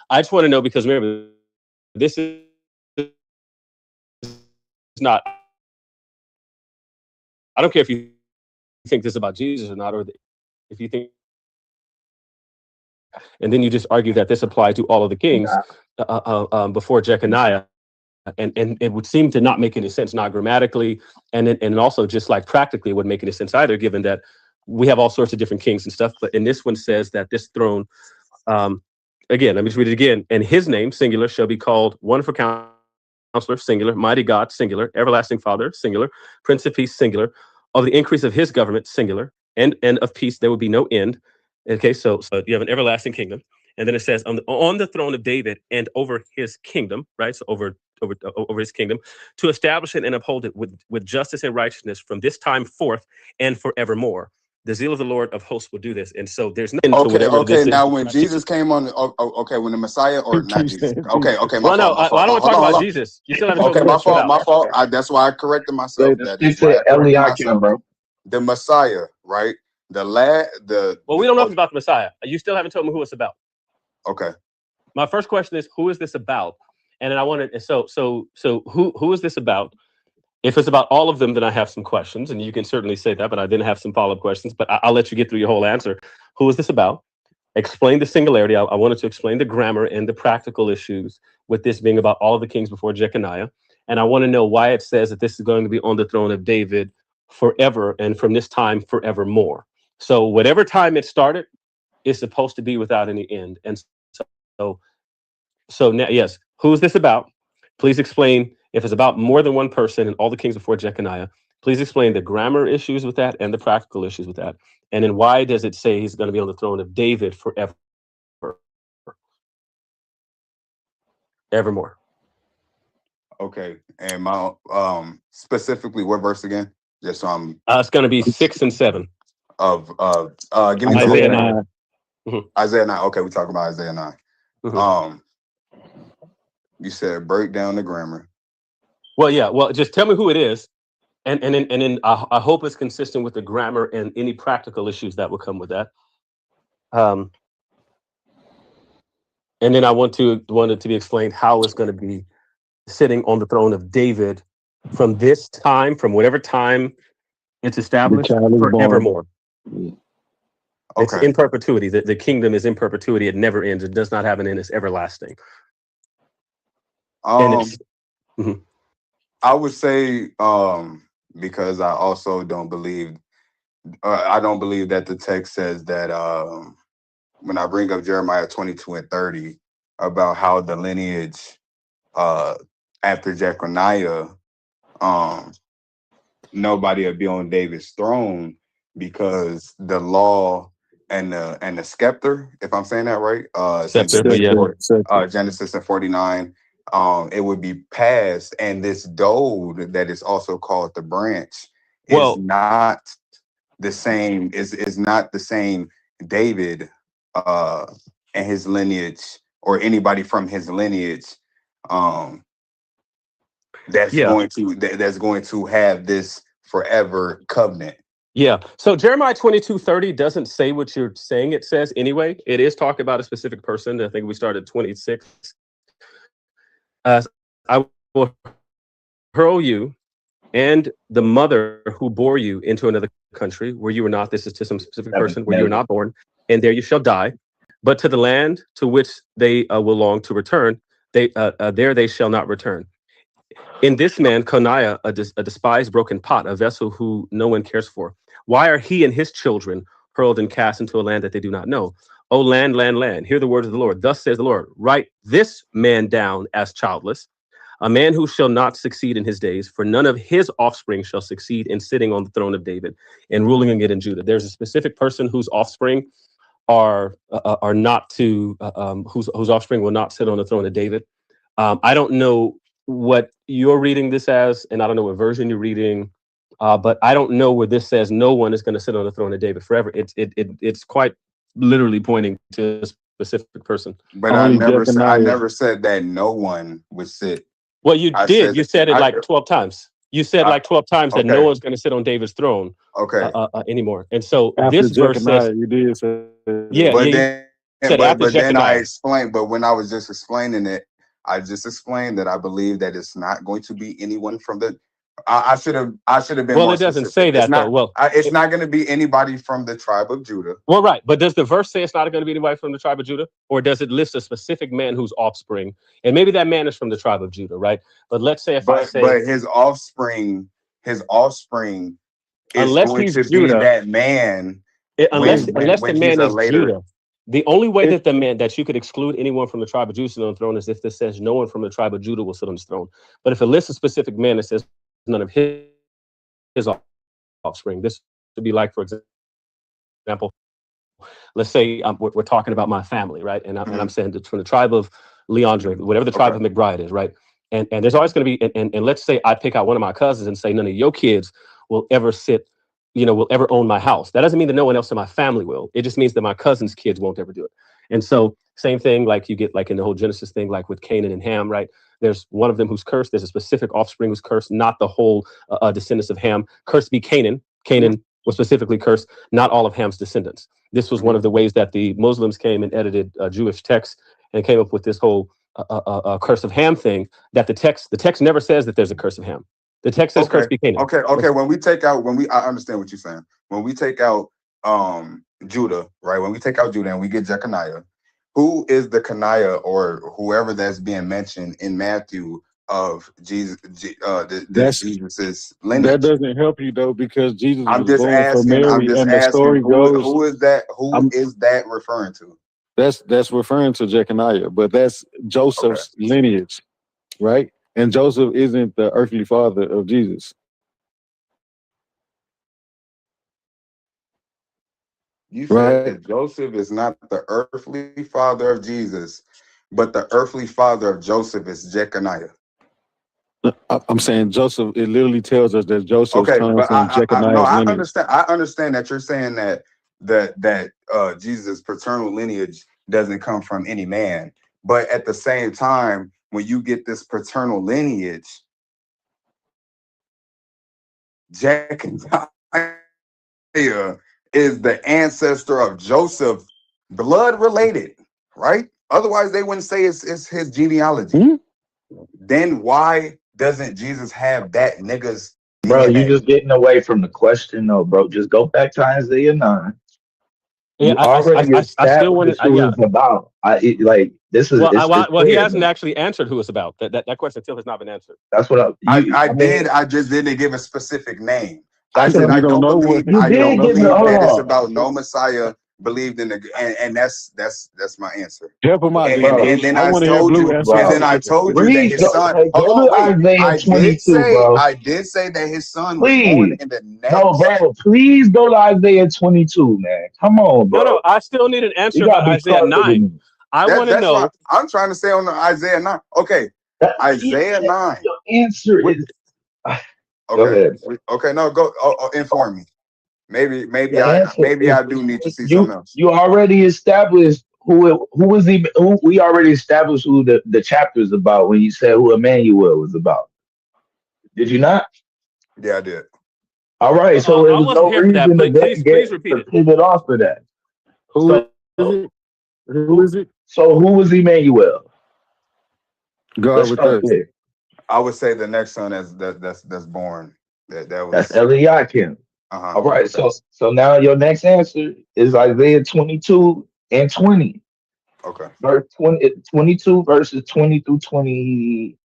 I just want to know, because remember, this is not. I don't care if you think this about Jesus or not, or if you think. And then you just argue that this applied to all of the kings before Jeconiah, and it would seem to not make any sense, not grammatically, and also just like practically it wouldn't make any sense either, given that we have all sorts of different kings and stuff. But in this one says that this throne, again, let me just read it again. And his name, singular, shall be called Wonderful Counselor, singular, Mighty God, singular, Everlasting Father, singular, Prince of Peace, singular. Of the increase of his government, singular, and of peace there will be no end. Okay, so you have an everlasting kingdom, and then it says on the throne of David and over his kingdom, right? So over his kingdom, to establish it and uphold it with justice and righteousness from this time forth and forevermore. The zeal of the Lord of hosts will do this. And so there's nothing. Okay. Now, when Jesus came on, when the Messiah or not Jesus. Okay. Well, no, I don't want to talk about Jesus. You still haven't. Okay, my fault. That's why I corrected myself. Eliakim, bro. The Messiah, right? Well, we don't know if it's about the Messiah. You still haven't told me who it's about. Okay. My first question is, who is this about? And then I wanted so who is this about? If it's about all of them, then I have some questions, and you can certainly say that. But I didn't have some follow-up questions. But I'll let you get through your whole answer. Who is this about? Explain the singularity. I wanted to explain the grammar and the practical issues with this being about all of the kings before Jeconiah. And I want to know why it says that this is going to be on the throne of David forever, and from this time forevermore. So whatever time it started is supposed to be without any end. And so now, yes, who is this about? Please explain. If it's about more than one person and all the kings before Jeconiah, please explain the grammar issues with that and the practical issues with that. And then why does it say he's going to be on the throne of David forever? Evermore. Okay. And my specifically what verse again? Just so I'm it's going to be 6 and 7 of give me Isaiah 9. Isaiah 9. Okay, we're talking about Isaiah 9. Mm-hmm. You said break down the grammar. Well, yeah. Well, just tell me who it is, and then I hope it's consistent with the grammar and any practical issues that will come with that. And then I wanted to be explained how it's going to be sitting on the throne of David from this time, from whatever time it's established, forevermore. Okay. It's in perpetuity. The kingdom is in perpetuity. It never ends. It does not have an end. It's everlasting. I would say because I also don't believe that the text says that when I bring up Jeremiah 22 and 30 about how the lineage after Jeconiah, nobody will be on David's throne because the law and the scepter, if I'm saying that right, Genesis 49. It would be passed, and this dode that is also called the branch is not the same. Is not the same David and his lineage, or anybody from his lineage. That's going to have this forever covenant. Yeah. So Jeremiah 22:30 doesn't say what you're saying it says anyway. It is talking about a specific person. I think we started 26. I will hurl you and the mother who bore you into another country where you were not. This is to some specific person where you were not born, and there you shall die. But to the land to which they will long to return, there they shall not return. In this man, Coniah, a despised broken pot, a vessel who no one cares for. Why are he and his children hurled and cast into a land that they do not know? O land, land, land, hear the words of the Lord. Thus says the Lord, write this man down as childless, a man who shall not succeed in his days, for none of his offspring shall succeed in sitting on the throne of David and ruling it in Judah. There's a specific person whose offspring are not to, whose offspring will not sit on the throne of David. I don't know what you're reading this as, and I don't know what version you're reading, but I don't know where this says no one is going to sit on the throne of David forever. It's quite literally pointing to a specific person. But I never said that no one would sit. Well, you did. You said it like 12 times. You said like 12 times that no one's going to sit on David's throne anymore. And so after this verse says, you did say, but then I explained, but when I was just explaining it, I just explained that I believe that it's not going to be anyone from the. I should have been. Well, it doesn't say that though. Well, it's not going to be anybody from the tribe of Judah. Well, right, but does the verse say it's not going to be anybody from the tribe of Judah, or does it list a specific man whose offspring, and maybe that man is from the tribe of Judah, right? But let's say but his offspring is going to be that man. Unless the man is Judah. The only way that the man that you could exclude anyone from the tribe of Judah on the throne is if this says no one from the tribe of Judah will sit on his throne. But if it lists a specific man that says none of his offspring, this would be like, for example, let's say we're talking about my family, right? And I'm saying it's from the tribe of Leandre, whatever the tribe of McBride is, right? And there's always going to be, and let's say I pick out one of my cousins and say none of your kids will ever sit, will ever own my house. That doesn't mean that no one else in my family will. It just means that my cousin's kids won't ever do it. And so same thing, like you get like in the whole Genesis thing, like with Canaan and Ham, right? There's one of them who's cursed. There's a specific offspring who's cursed, not the whole descendants of Ham. Cursed be Canaan. Canaan was specifically cursed, not all of Ham's descendants. This was one of the ways that the Muslims came and edited Jewish texts and came up with this whole a curse of Ham thing, that the text never says that there's a curse of Ham. The text says curse be Canaan. Okay. I understand what you're saying. When we take out Judah, right? When we take out Judah and we get Jeconiah, who is the Coniah or whoever that's being mentioned in Matthew of Jesus? Jesus's lineage. That doesn't help you though, because Jesus I'm was just born asking. from Mary, I'm just and the asking. story goes. Who is that? Who is that referring to? That's referring to Jeconiah, but that's Joseph's lineage, right? And Joseph isn't the earthly father of Jesus. You said Joseph is not the earthly father of Jesus, but the earthly father of Joseph is Jeconiah. I'm saying Joseph. It literally tells us that Joseph comes from Jeconiah's lineage. I understand that you're saying that Jesus' paternal lineage doesn't come from any man, but at the same time, when you get this paternal lineage, Jeconiah is the ancestor of Joseph, blood related, right? Otherwise, they wouldn't say it's his genealogy. Mm-hmm. Then why doesn't Jesus have that nigga's DNA? Bro, you just getting away from the question, though, bro. Just go back to Isaiah 9. Yeah, I still want to. About. This is. Well, he hasn't actually answered who it's about. That question still has not been answered. That's what I did. I just didn't give a specific name. I said I don't believe that it's about no Messiah believed in and that's my answer. And then I told you that his son. I did say that his son was born in the next. No, bro, please go to Isaiah 22, man. Come on, bro. No, I still need an answer about Isaiah 9. I want to know. I'm trying to say on the Isaiah 9. Okay, Isaiah 9. Your answer is. Okay, no, go inform me. Maybe I do need to see something else. You already established who we already established who the chapter is about when you said who Emmanuel was about. Did you not? Yeah, I did. All right, so there was no reason to pivot off of that. Who is it? So who was Emmanuel? God with us. I would say the next son that's born. That's Eliakim. Uh-huh. All right, so now your next answer is Isaiah 22 and 20. Okay. Verse 22 verses 20 through 22.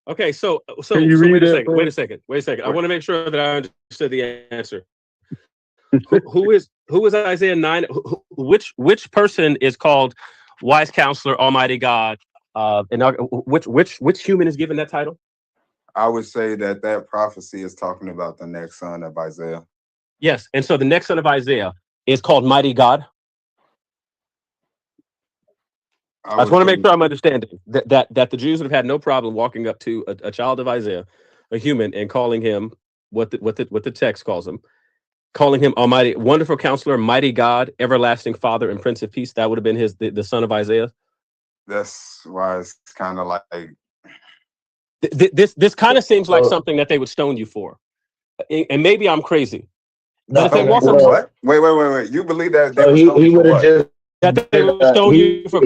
Okay, so wait a second. I want to make sure that I understood the answer. who is Isaiah 9? Which person is called Wise Counselor, Almighty God? And which human is given that title? I would say that prophecy is talking about the next son of Isaiah. Yes, and so the next son of Isaiah is called Mighty God. I just want to make sure I'm understanding that the Jews would have had no problem walking up to a child of Isaiah, a human, and calling him what the text calls him, calling him Almighty, Wonderful Counselor, Mighty God, Everlasting Father, and Prince of Peace. That would have been the son of Isaiah. That's why it's kind of like this kind of seems like something that they would stone you for, and maybe I'm crazy. But if they walk what? Wait! You believe that he would have just that they would stone you for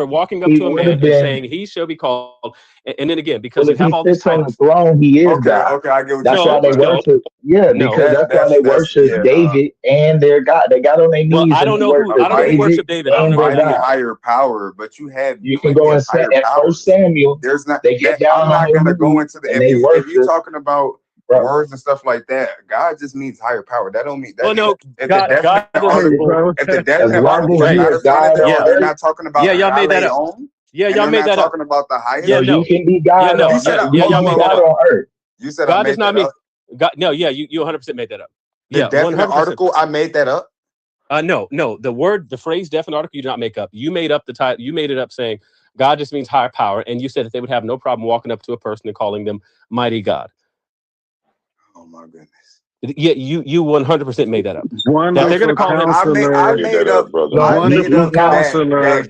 walking up to a man and saying he shall be called, and then again because you have all this on the throne, he is God. Okay, I get what that's why they worship. Yeah, because that's why they worship David and their God. They got on their knees. Well, I don't know who worship David. I don't know higher power, but you can go and say at 1 Samuel. There's not. They get down. I'm not going to go into the. If you're talking about words and stuff like that, God just means higher power. That don't mean that. Well, no, if the definite article they're not talking about. Yeah, y'all made that up. Yeah, y'all made that up. Talking about the highest. Yeah, you can be God. Y'all made that on earth. You said God does not mean God. No, yeah, you 100% made that up. The definite article, I made that up. No. The phrase definite article you did not make up. You made up the title. You made it up saying God just means higher power, and you said that they would have no problem walking up to a person and calling them Mighty God. Oh my goodness. Yeah, you 100% made that up. They're going to call him. I made up, brother. Wonderful Counselor,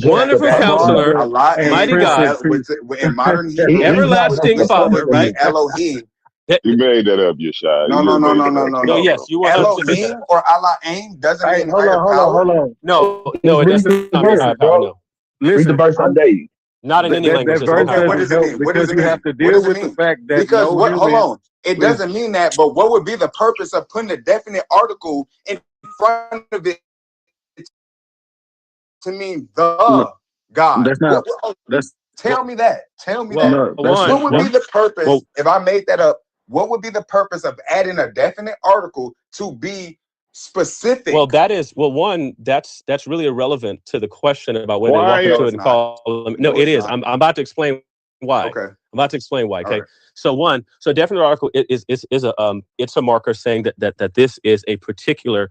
Wonderful Counselor, Mighty God, in modern Everlasting Father, right? Elohim. You made that up, Yeshai. No. Yes, you want Elohim or Elohim doesn't mean hold on. No, it doesn't mean higher power. No. Read the verse on day. Not in any language. That verse Okay, what does it mean? What does because it you mean? have to What deal does it with the mean? fact that Because no what? Hold human on. It is- doesn't mean that. But what would be the purpose of putting a definite article in front of it to mean the God? That's not. That's Tell me that. Tell me Well, that. no. What would be the purpose Well- if I made that up? What would be the purpose of adding a definite article to be specific? Well, that's really irrelevant to the question about whether Why? they walk into No, it it's and not. call them. No, No, it it's is. not. I'm about to explain why. Okay. I'm about to explain why. Okay. All right. So definite article is it's a marker saying that this is a particular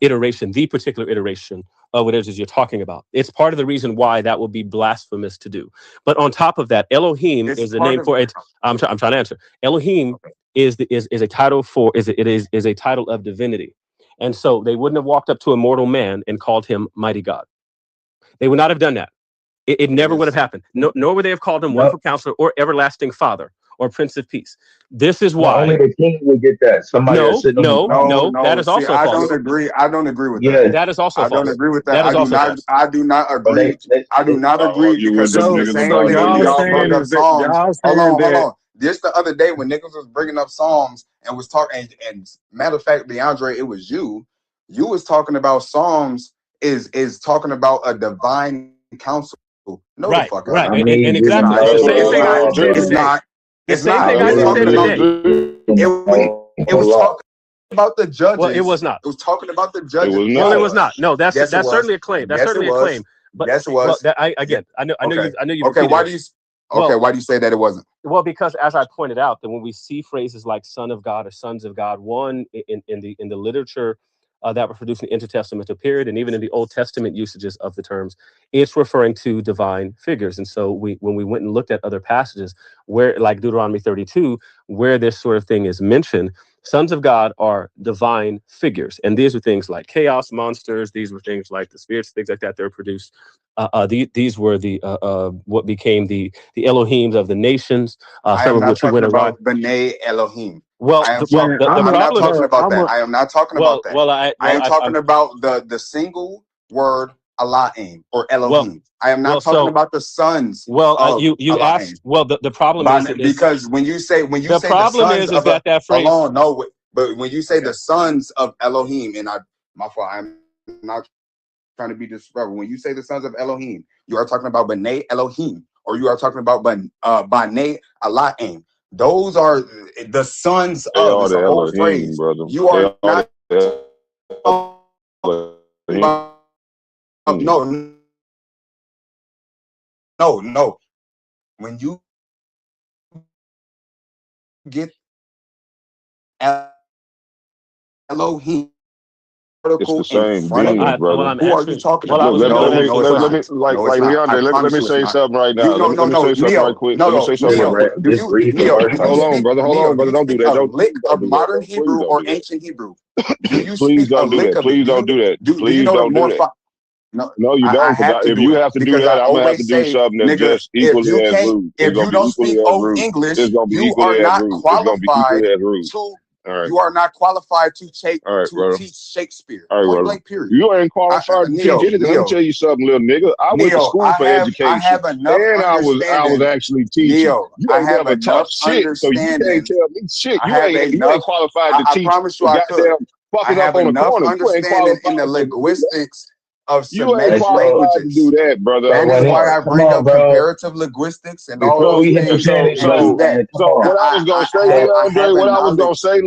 iteration, the particular iteration of what it is you're talking about. It's part of the reason why that would be blasphemous to do. But on top of that, Elohim It's is the part name of- for it. I'm trying to answer. Elohim is a title for is a title of divinity, and so they wouldn't have walked up to a mortal man and called him mighty God. They would not have done that. It never would have happened. Nor would they have called him wonderful counselor or everlasting father or prince of peace. This is why only the king would get that. Somebody that's sitting on the throne. No, that is also I false. don't agree. I don't agree with Yeah. that. That is also I false. don't agree with that. That is I do also not. false. I do not But agree. I do not agree because this is the same so thing y'all when y'all saying brought up is that Psalms. y'all Hold saying on, that hold on. Just the other day when niggas was bringing up Psalms and was talking, and matter of fact, DeAndre, it was you. You was talking about Psalms is talking about a divine counsel. No, Right, the fuck right, out. and It's exactly not. the That's same what thing I just said It's today. not. The It's same not. thing It I was just said talking about. today. It was talking about the judges. Well, it was not. It was talking about the judges. It was Well, not. it was not. No, that's Yes, it was. certainly a claim. That's Yes, certainly it a was. claim. But Yes, it well, was. that, I know Okay. you. Okay. repeated Why it. do you? Okay. Well, Why do you say that it wasn't? Well, because as I pointed out, that when we see phrases like "son of God" or "sons of God," one in the literature that was produced in the intertestamental period, and even in the Old Testament usages of the terms, it's referring to divine figures. And so when we went and looked at other passages where, like Deuteronomy 32, where this sort of thing is mentioned, sons of God are divine figures, and these are things like chaos monsters. These were things like the spirits, things like that. They're produced. These were the what became the Elohims of the nations. I Some am of not which we talking went about around. B'nai Elohim. Well, I am, the I'm not problem. talking about that. I am not talking Well, about that. well, I am talking about the single word Elohim or Elohim. I am not talking about the sons. Well, you Elohim. asked. Well, the problem is because when you say the problem the sons is that that phrase. Hold on, no, but when you say the sons of Elohim, and my fault, I'm not trying to be disrespectful. When you say the sons of Elohim, you are talking about B'nai Elohim, or you are talking about B'nai Elohim. Those are the sons of. It's a whole phrase. Brother. You are not. No. When you get Elohim, it's the same being, brother. Who are you talking about? Let me Leandre, let me say something right now. Let me say something right quick. Let me say something right quick. Hold on, brother. Don't do that. Don't lick of modern Hebrew or ancient Hebrew. Do you Please don't do that. Please don't do that. Please don't do that. No, you don't. If you have to do that, I'm gonna have to do something that's just equally as rude. If you don't speak English, you are not qualified to. You are not qualified to teach Shakespeare. Point blank, period. You ain't qualified to teach anything. Let me tell you something, little nigga. I went to school for education, and I was actually teaching. You ain't never taught shit, so you can't tell me shit. You ain't qualified to teach. I promise you, I could. I have enough understanding in the linguistics of Semitic languages. To do that, brother. That is why I bring up comparative linguistics and all those things. So what I was gonna say,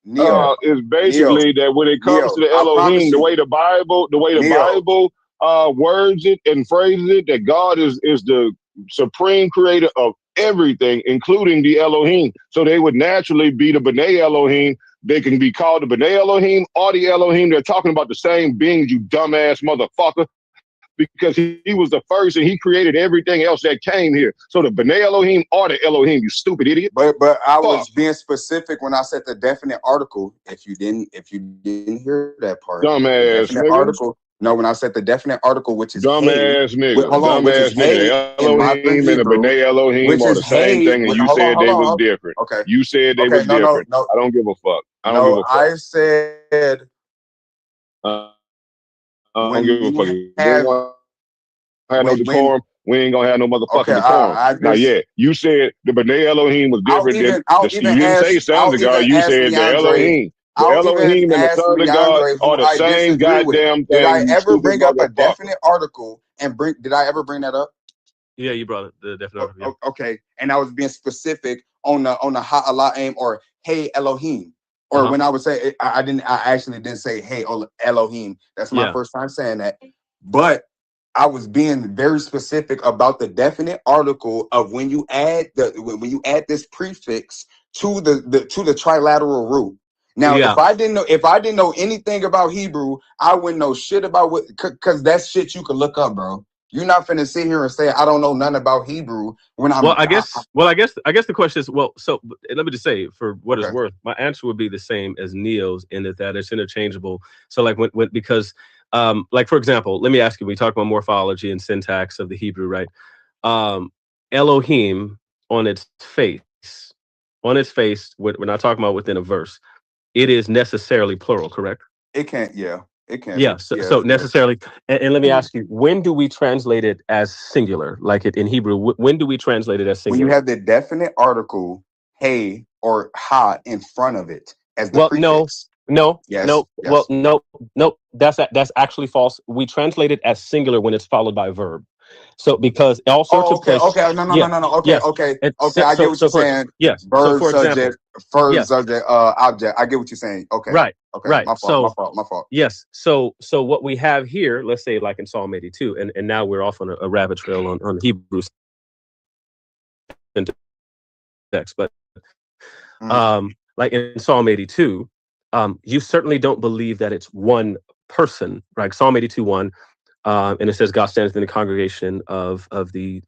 Leandre, is basically that when it comes to the Elohim, the way the Bible words it and phrases it, that God is the supreme creator of everything, including the Elohim. So they would naturally be the B'nai Elohim. They can be called the B'nai Elohim or the Elohim. They're talking about the same beings, you dumbass motherfucker. Because he was the first and he created everything else that came here. So the B'nai Elohim or the Elohim, you stupid idiot. But I was being specific when I said the definite article. If you didn't hear that part, dumbass nigga. Article. No, when I said the definite article, which is dumbass nigga, dumbass nigga. Elohim and the B'nai Elohim are the same thing, and you said they was different. Okay, you said they was different. No. I don't give a fuck. I don't give a fuck. I said. I don't give a fuck. have no decorum. We ain't gonna have no motherfucking decorum. Now, yeah, you said the B'nai Elohim was different than you didn't say sons of God. You said the Elohim. The Elohim and the sons of God are the same goddamn thing. Did I you ever stupid bring up a motherfucker. definite article and did I ever bring that up? Yeah, you brought it. The definite article. Yeah. Okay, and I was being specific on the Ha-Elohim or Hey Elohim. Or when I would say I actually didn't say Hey Elohim. That's my first time saying that. But I was being very specific about the definite article of when you add this prefix to the trilateral root. Now, if I didn't know anything about Hebrew, I wouldn't know shit about what, because that's shit you can look up, bro. You're not finna sit here and say I don't know nothing about Hebrew when I'm. I guess the question is, so let me just say, for what it's worth, my answer would be the same as Neo's in that it's interchangeable. So like because like for example, let me ask you, we talk about morphology and syntax of the Hebrew, right? Elohim on its face, we're not talking about within a verse. It is necessarily plural, correct? It can't, it can't. Yeah, so necessarily. And let me ask you, when do we translate it as singular? Like it in Hebrew, when do we translate it as singular? When you have the definite article, hey or ha in front of it as the prefix. No. Yes. No. Well, no. That's actually false. We translate it as singular when it's followed by a verb. So because all sorts of places. Okay. No. Okay. I get what you're saying. Yes. Verb, for subject, subject, object. I get what you're saying. Okay. Right. Okay. Right. My fault. Yes. So what we have here, let's say like in Psalm 82, and now we're off on a rabbit trail on Hebrew text, but like in Psalm 82, you certainly don't believe that it's one person, right? Psalm 82:1, and it says God stands in the congregation of the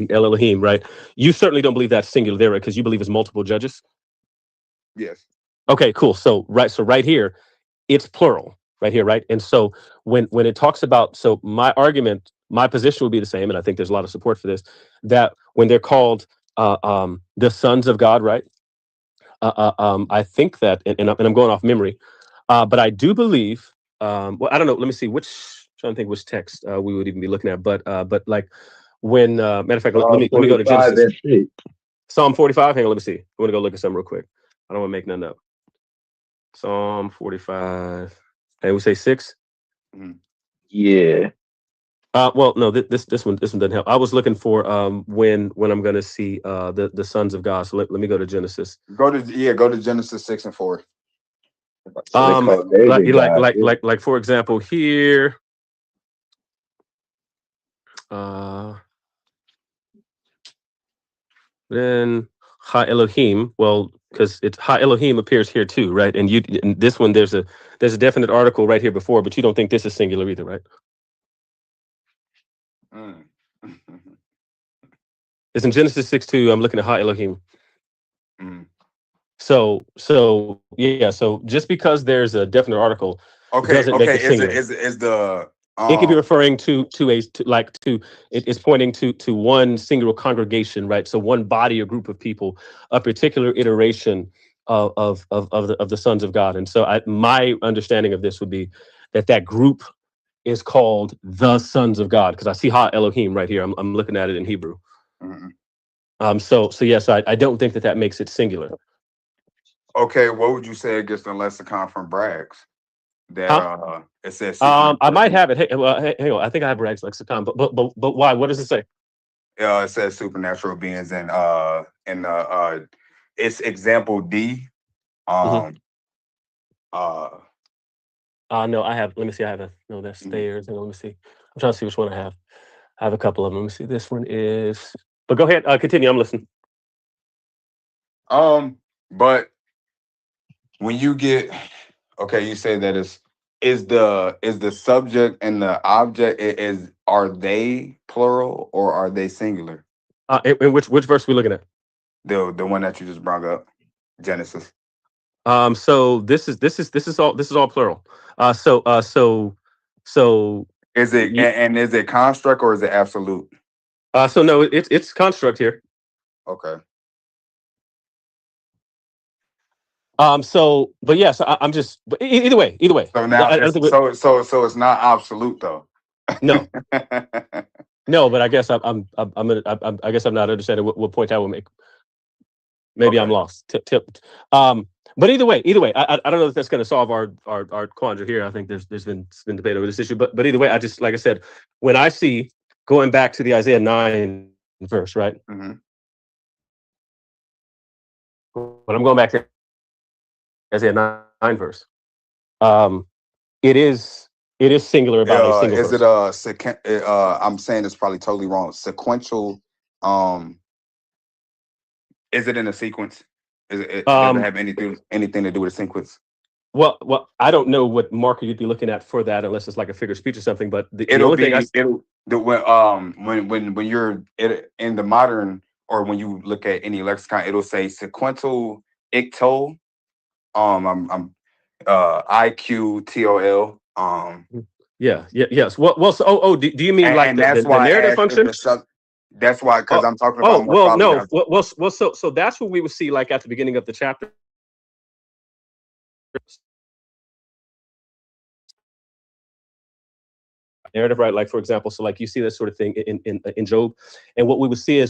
Elohim, right? You certainly don't believe that's singular there, right? Because you believe it's multiple judges. Yes. Okay, cool. So right here, it's plural, right here, right? And so when it talks about, so my position would be the same, and I think there's a lot of support for this, that when they're called the sons of God, right? I think that, and I'm going off memory, but I do believe. Well, I don't know. Let me see. Trying to think which text we would even be looking at. But like when matter of fact, let me go to Genesis. Psalm 45. Hang on. Let me see. I want to go look at something real quick. I don't want to make nothing up. Psalm 45. Hey, we say 6. Yeah. Well, no. This one doesn't help. I was looking for when I'm going to see the sons of God. So let me go to Genesis. Go to Genesis 6 and 4. Like for example here, then Ha Elohim. Well, because it's Ha Elohim appears here too, right? And this one there's a definite article right here before, but you don't think this is singular either, right? It's in Genesis 6:2. I'm looking at Ha Elohim. So yeah. So just because there's a definite article, doesn't make it singular. It could be referring to it's pointing to one single congregation, right? So one body or group of people, a particular iteration of the sons of God. And so my understanding of this would be that group is called the sons of God, because I see Ha Elohim right here. I'm looking at it in Hebrew. So yes, I don't think that makes it singular. Okay, what would you say against the lexicon from Bragg's? That it says. I might have it. Hang on. I think I have Bragg's lexicon, but why? What does it say? It says supernatural beings, and it's example D. No, I have. Let me see. I have that's stairs. Let me see. I'm trying to see which one I have. I have a couple of them. Let me see. This one is. But go ahead. Continue. I'm listening. But when you get, you say that is the subject and the object are they plural or are they singular? In which verse are we looking at? The one that you just brought up, Genesis. So this is all plural. So is it and is it construct or is it absolute? So no, it's construct here. Okay. But yes, I'm just either way. So now, so it's not absolute though. No, no, but I guess I'm gonna. I guess I'm not understanding what point I will make. Maybe I'm lost. But either way, I don't know if that's going to solve our quandary here. I think there's been debate over this issue, but either way, I just, like I said, when I see, going back to the Isaiah 9 verse, right? Mm-hmm. When I'm going back to Isaiah 9 verse, it is singular about a single is verse. it I'm saying it's probably totally wrong. Sequential. Is it in a sequence? Does it have anything to do with a sequence? Well, I don't know what marker you'd be looking at for that, unless it's like a figure of speech or something. But when you're in the modern, or when you look at any lexicon, it'll say sequential ictol. IQTOL. Yes. Well. So, do you mean like the narrative function? That's why, because I'm talking about. So that's what we would see like at the beginning of the chapter. Narrative, right? Like, for example, so like you see this sort of thing in Job, and what we would see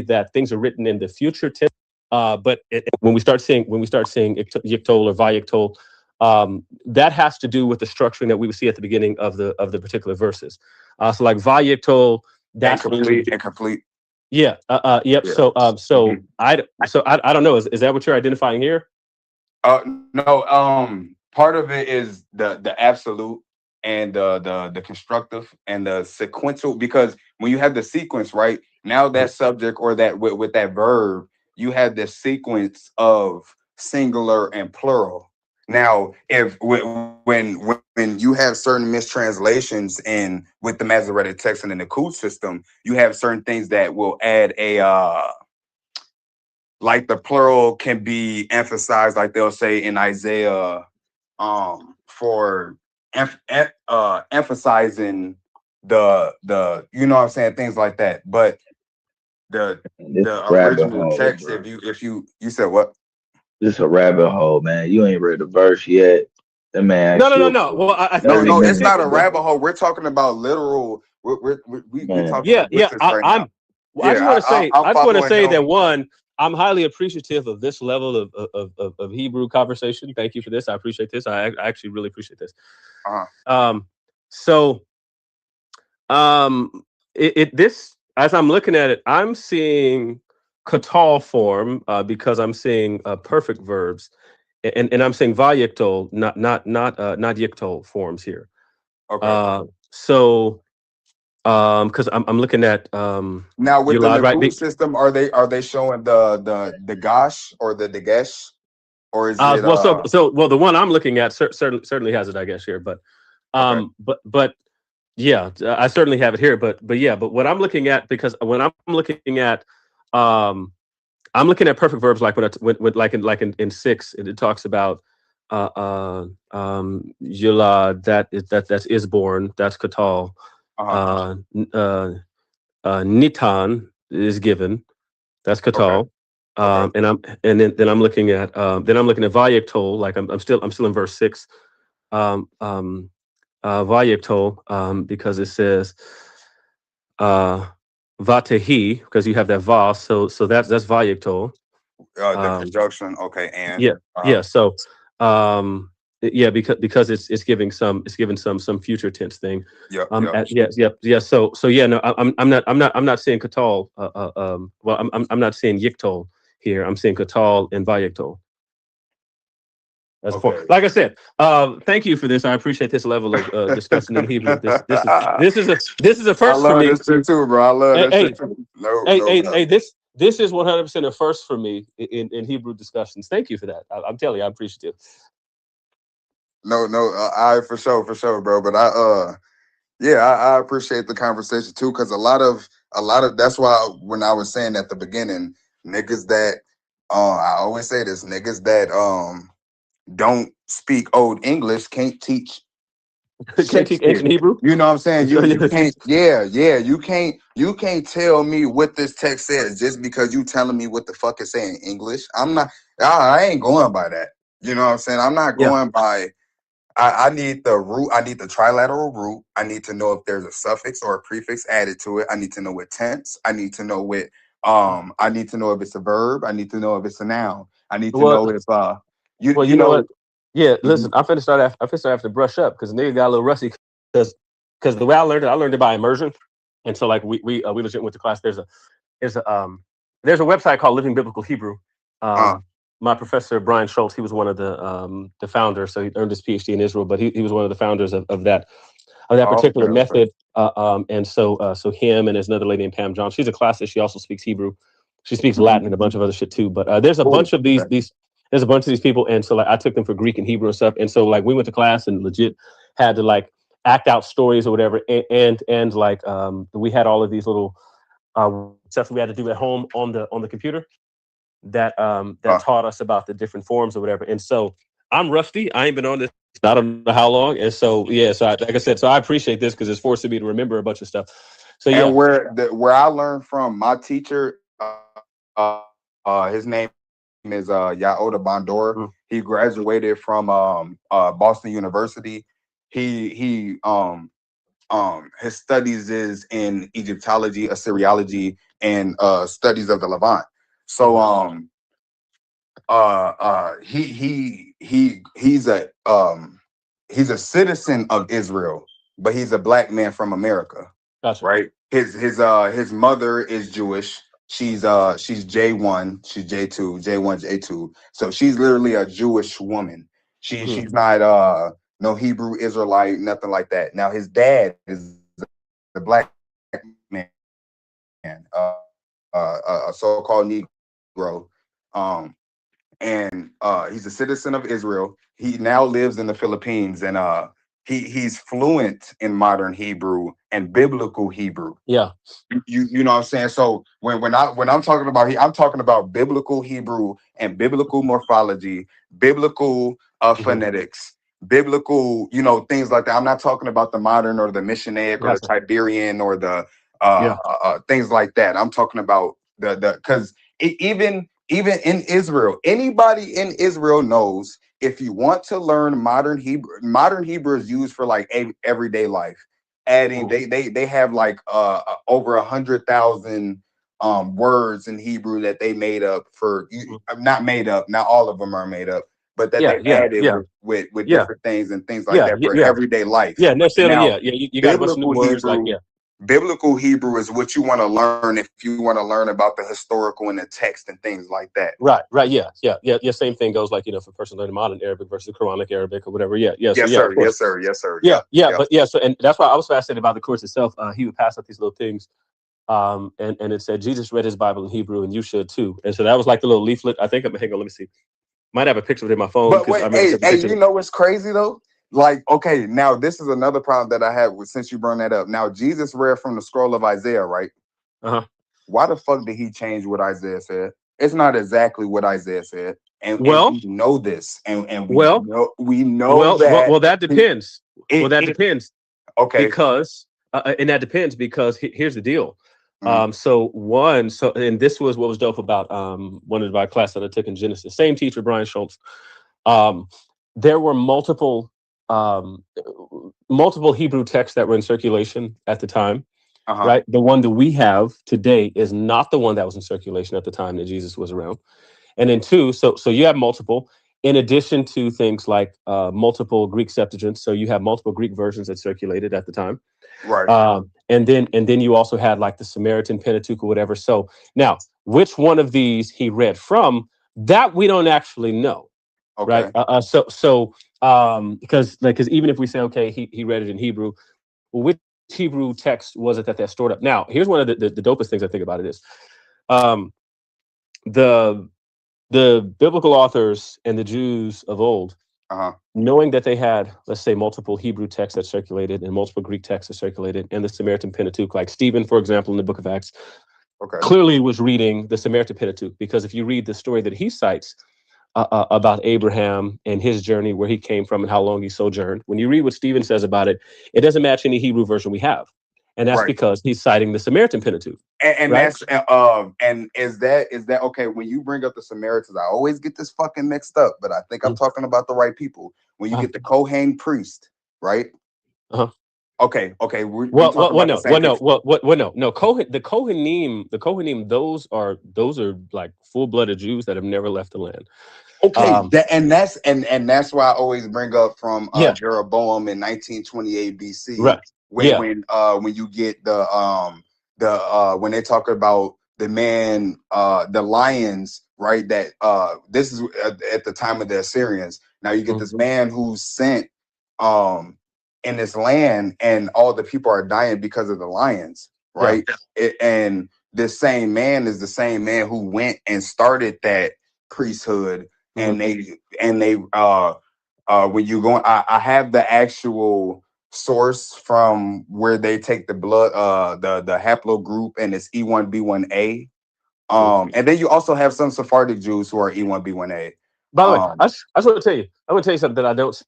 that things are written in the future tense. But when we start seeing yiktol or vayiktol, that has to do with the structuring that we would see at the beginning of the particular verses. So like vayiktol, that's incomplete. Yeah. Yep. Yeah. So I don't know. Is that what you're identifying here? No. Part of it is the absolute and the constructive and the sequential, because when you have the sequence, right, now that subject or that with that verb, you have the sequence of singular and plural. Now, if when you have certain mistranslations in with the Masoretic text and in the Qud system, you have certain things that will add a like the plural can be emphasized, like they'll say in Isaiah, for emphasizing the you know what I'm saying, things like that. But the original text, bro. if you said what? This is a rabbit hole, man. You ain't read the verse yet. The man. No. Well, no, it's not a rabbit hole. We're talking about literal. We talking. Yeah. I just want to say that, one, I'm highly appreciative of this level of Hebrew conversation. Thank you for this. I appreciate this. I actually really appreciate this. This, as I'm looking at it, I'm seeing katal form because I'm seeing perfect verbs, and I'm saying vayiktol, not yiktol forms here. Okay. Because I'm looking at now with the Qud system, are they showing the gash or the dagesh, or is it well the one I'm looking at certainly has a dagesh here, but but yeah, I certainly have it here, but what I'm looking at, because when I'm looking at perfect verbs, like when like in 6, it talks about yulad, that's is born, that's katal. Nitan is given, that's katal. And then I'm looking at vayiktol, like I'm still in verse 6. Vayiktol, because it says vatehi, because you have that va, so that's vayiktol. The conjunction, okay, and so because it's giving some future tense thing. So no, I'm not saying katal. Well, I'm not saying yiktol here. I'm saying katal and vayiktol. That's okay. Like I said, thank you for this. I appreciate this level of discussion in Hebrew. This is a first for me. I love this shit too, bro. I love this shit too. This is 100% a first for me in Hebrew discussions. Thank you for that. I'm telling you, I'm appreciative. No, I for sure, bro. But I appreciate the conversation too, because a lot of that's why when I was saying at the beginning, niggas that I always say this, niggas that don't speak Old English can't teach ancient Hebrew. You know what I'm saying? You can't. You can't tell me what this text says just because you telling me what the fuck it saying in English. I ain't going by that. You know what I'm saying? I'm not going by. I need the root. I need the trilateral root. I need to know if there's a suffix or a prefix added to it. I need to know what tense. I need to know what I need to know if it's a verb. I need to know if it's a noun. I need to know if you know what? Yeah, listen, I'm finna have to brush up because nigga got a little rusty because the way I learned it by immersion, and so like we legit went to class. There's a website called Living Biblical Hebrew. My professor Brian Schultz, he was one of the founders, so he earned his PhD in Israel, but he was one of the founders of that particular method. And so him and there's another lady named Pam John. She's a classist. She also speaks Hebrew. She speaks Latin and a bunch of other shit too. But there's a bunch of these there's a bunch of these people, and so like I took them for Greek and Hebrew and stuff. And so like we went to class and legit had to like act out stories or whatever, and like we had all of these little stuff we had to do at home on the computer that taught us about the different forms or whatever. And so I'm rusty. I ain't been on this I don't know how long. And so like I said, so I appreciate this because it's forcing me to remember a bunch of stuff. So yeah, and where I learned from my teacher, his name is Yaoda Bandora. He graduated from Boston University. He his studies is in Egyptology, Assyriology, and studies of the Levant. So he's a citizen of Israel, but he's a black man from America. Gotcha. Right. His mother is Jewish. She's J1, she's J2, J1, J2. So she's literally a Jewish woman. She's not no Hebrew Israelite, nothing like that. Now his dad is a black man, a so-called Negro, and he's a citizen of Israel. He now lives in the Philippines, and he's fluent in modern Hebrew and biblical Hebrew. Yeah, you know what I'm saying. So when I'm talking about I'm talking about biblical Hebrew and biblical morphology, biblical phonetics, biblical, things like that. I'm not talking about the modern or the Mishnaic or the Tiberian or the things like that. I'm talking about the because even in Israel, anybody in Israel knows if you want to learn modern Hebrew is used for like everyday life. Adding they have like over 100,000 words in Hebrew that they made up for not made up, not all of them are made up, but that they added with different things and things like that for everyday life. Yeah, necessarily. You got a bunch of new words like Biblical Hebrew is what you want to learn if you want to learn about the historical and the text and things like that. Right. Yeah. Same thing goes like, for a person learning modern Arabic versus Quranic Arabic or whatever. Yes, sir. Yeah. So, and that's why I was fascinated about the course itself. He would pass out these little things. And it said, Jesus read his Bible in Hebrew and you should too. And so that was like the little leaflet. I think hang on, let me see. Might have a picture of it in my phone. But wait, hey, you know what's crazy though? Like, okay, now this is another problem that I have since you brought that up. Now, Jesus read from the scroll of Isaiah, right? Why the fuck did he change what Isaiah said? It's not exactly what Isaiah said. And we know this. And we know that. Well, that depends. Depends. Okay. Because, and that depends because here's the deal. And this was what was dope about one of my classes that I took in Genesis. Same teacher, Brian Schultz. There were multiple Hebrew texts that were in circulation at the time, right? The one that we have today is not the one that was in circulation at the time that Jesus was around. And then two, so you have multiple, in addition to things like multiple Greek Septuagints. So you have multiple Greek versions that circulated at the time. Right. And then you also had like the Samaritan Pentateuch or whatever. So now, which one of these he read from, that we don't actually know. Okay. Right. Because even if we say, okay, he read it in Hebrew, well, which Hebrew text was it that stored up? Now, here's one of the dopest things I think about it is the biblical authors and the Jews of old, knowing that they had, let's say, multiple Hebrew texts that circulated and multiple Greek texts that circulated and the Samaritan Pentateuch, like Stephen, for example, in the book of Acts, clearly was reading the Samaritan Pentateuch, because if you read the story that he cites, about Abraham and his journey, where he came from and how long he sojourned. When you read what Stephen says about it, it doesn't match any Hebrew version we have. and that's because he's citing the Samaritan Pentateuch. And right? that's and is that okay? When you bring up the Samaritans, I always get this fucking mixed up, but I think I'm talking about the right people. When you get the Kohen priest, right? Okay. No. No. The Kohanim, those are like full-blooded Jews that have never left the land. Okay, that's why I always bring up from Jeroboam in 1928 BC, right? When you get when they talk about the man, the lions, right? That this is at the time of the Assyrians. Now you get this man who's sent in this land, and all the people are dying because of the lions, right? And this same man is the same man who went and started that priesthood. And they when you go, I have the actual source from where they take the blood, the haplogroup, and it's E1B1A. And then you also have some Sephardic Jews who are E1B1A. By the way, I just want to tell you, something that I don't.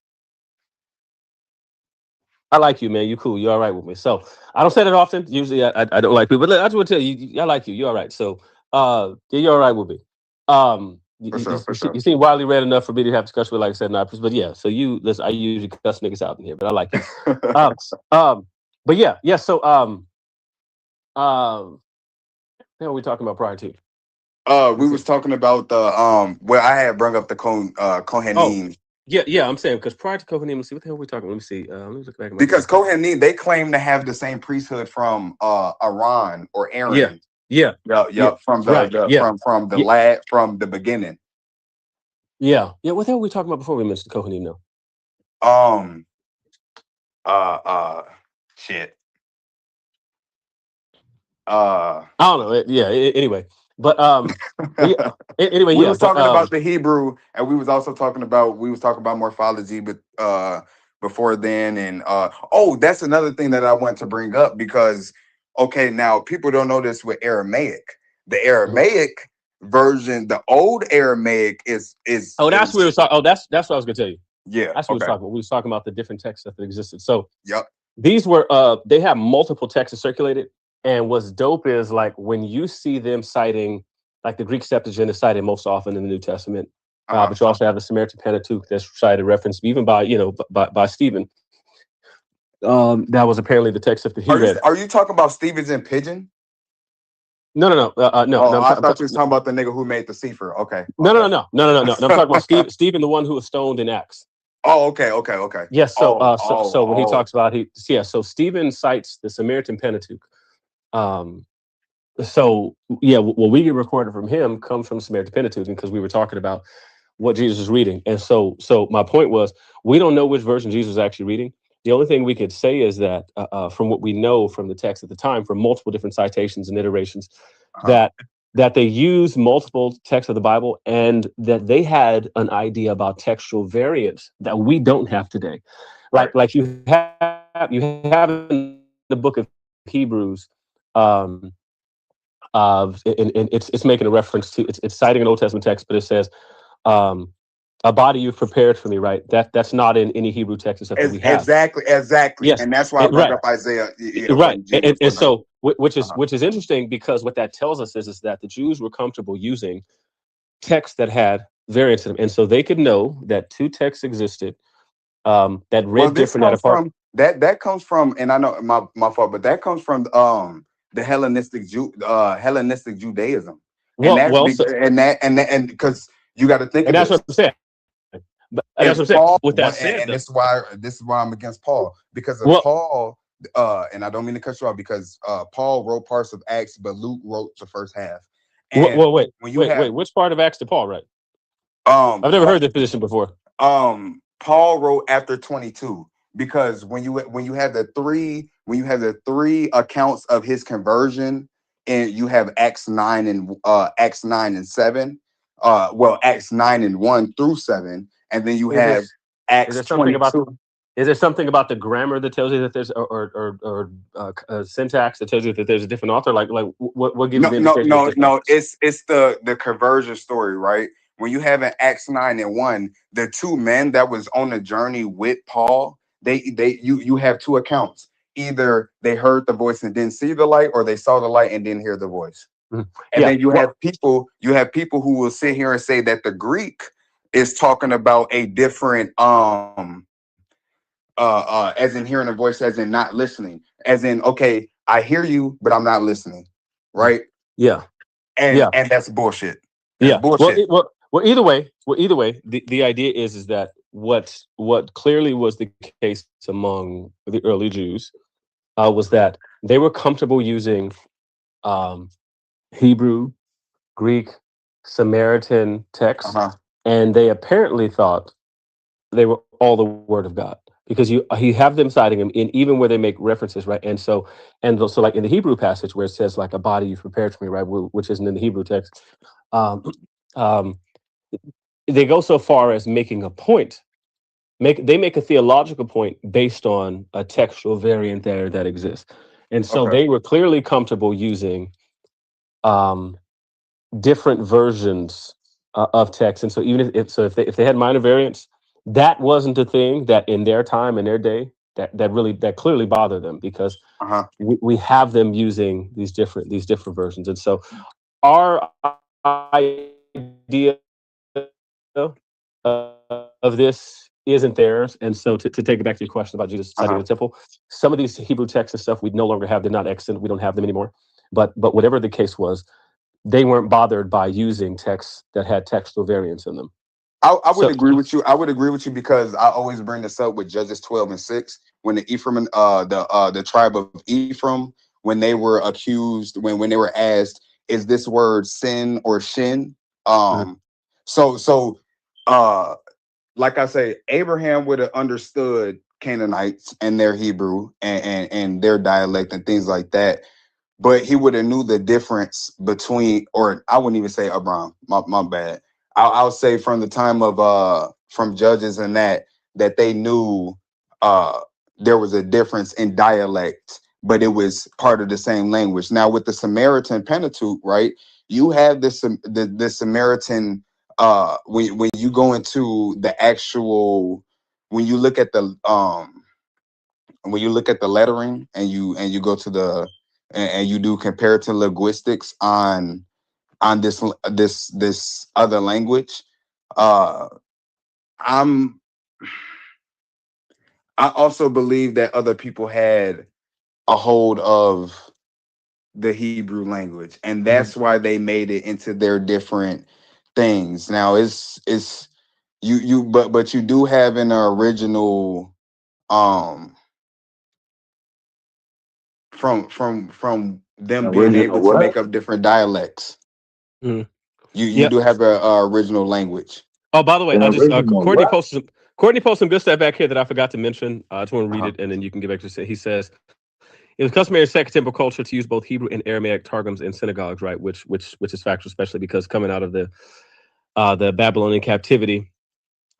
I like you, man. You cool. You all right with me. So I don't say that often. Usually I don't like people, but I just want to tell you, I like you. You all right. So you're all right with me. You seem widely read enough for me to have discussion with, like I said, but yeah. So listen. I usually cuss niggas out in here, but I like you. But yeah. So what are we talking about prior to? We was talking about the where I had brought up the Kohanim. Yeah. I'm saying because prior to Kohanim, let's see what the hell we talking. Let me see. Let me look back. Because Kohanim, they claim to have the same priesthood from Aaron or Aaron. From the lad from the beginning. Yeah. What the hell were we talking about before we mentioned Kohanim now? Shit. I don't know. Anyway, but anyway, we was talking about the Hebrew, and we was talking about morphology, but before then, and that's another thing that I want to bring up because. Okay, now people don't know this with Aramaic. The Aramaic version, the old Aramaic is. That's what we were talking. That's what I was gonna tell you. Yeah, that's what we were talking about. We was talking about the different texts that existed. So yep, these were they have multiple texts circulated, and what's dope is like when you see them citing like the Greek Septuagint is cited most often in the New Testament, but you also have the Samaritan Pentateuch that's cited, referenced even by by Stephen. That was apparently the text of the Hebrew. Are you talking about Stevens and Pigeon? No. No, I thought you was talking about the nigga who made the Sefer. Okay. No. I'm talking about Stephen, the one who was stoned in Acts. Oh, okay. Yes. So when he talks about so Stephen cites the Samaritan Pentateuch. What we get recorded from him comes from Samaritan Pentateuch because we were talking about what Jesus is reading, and so my point was we don't know which version Jesus is actually reading. The only thing we could say is that from what we know from the text at the time, from multiple different citations and iterations, that they used multiple texts of the Bible and that they had an idea about textual variants that we don't have today. Like you have in the book of Hebrews, and it's making a reference to it's citing an Old Testament text, but it says. A body you've prepared for me, right? That's not in any Hebrew text except that we have. Exactly. Yes. And that's why I brought up Isaiah. Right. And so, which is interesting because what that tells us is that the Jews were comfortable using texts that had variants in them, and so they could know that two texts existed that read different. That comes from, and I know my fault, but that comes from the Hellenistic Judaism. And because you got to think. And that's what I'm saying. But that's what I'm saying. With that said, and this is why I'm against Paul because of Paul. And I don't mean to cut you off because Paul wrote parts of Acts, but Luke wrote the first half. And wait. Which part of Acts did Paul write? I've never heard this position before. Paul wrote after 22 because when you have the three accounts of his conversion, and you have Acts 9 and 7. Acts 9 and 1 through 7, and then you have Acts 22. Is there something about the grammar that tells you that there's or syntax that tells you that there's a different author? Like what gives you the indication? No. It's the conversion story, right? When you have in Acts 9 and 1, the two men that was on the journey with Paul, you have two accounts. either they heard the voice and didn't see the light, or they saw the light and didn't hear the voice. Mhm. And Yeah. then you have people who will sit here and say that the Greek is talking about a different as in hearing a voice, as in not listening, as in, okay, I hear you, but I'm not listening, right? Yeah. And Yeah. and that's bullshit. That's Yeah. bullshit. Well, either way, the idea is that what clearly was the case among the early Jews was that they were comfortable using Hebrew, Greek, Samaritan texts, and they apparently thought they were all the word of God, because you have them citing them in even where they make references, right? And so like in the Hebrew passage where it says like a body you've prepared for me, right, which isn't in the Hebrew text, they go so far as making a point. They make a theological point based on a textual variant there that exists, and so they were clearly comfortable using different versions of text. And so even if they had minor variants, that wasn't a thing that in their time, in their day, that clearly bothered them, because we have them using these different versions. And so our idea of this isn't theirs. And so to take it back to your question about Jesus citing the temple, some of these Hebrew texts and stuff we no longer have. They're not extant. We don't have them anymore. But whatever the case was, they weren't bothered by using texts that had textual variants in them. I would agree with you. I would agree with you, because I always bring this up with Judges 12:6, when the Ephraim, the tribe of Ephraim, when they were accused, when they were asked, is this word sin or shin? So like I say, Abraham would have understood Canaanites and their Hebrew and their dialect and things like that. But he would have knew the difference between, or I wouldn't even say Abraham, my bad. I'll say from the time of from Judges and that they knew there was a difference in dialect, but it was part of the same language. Now with the Samaritan Pentateuch, right? You have the Samaritan when you go into the actual, when you look at the lettering and you go to the and you do comparative linguistics on this other language, I also believe that other people had a hold of the Hebrew language, and that's why they made it into their different things. Now it's you but you do have an original from them being able to make up different dialects. You do have a original language. Oh, by the way, I just Courtney posted some good stuff back here that I forgot to mention. I just want to read it, and then you can get back to it. He says, it was customary in Second Temple culture to use both Hebrew and Aramaic targums in synagogues, right? Which is factual, especially because coming out of the Babylonian captivity,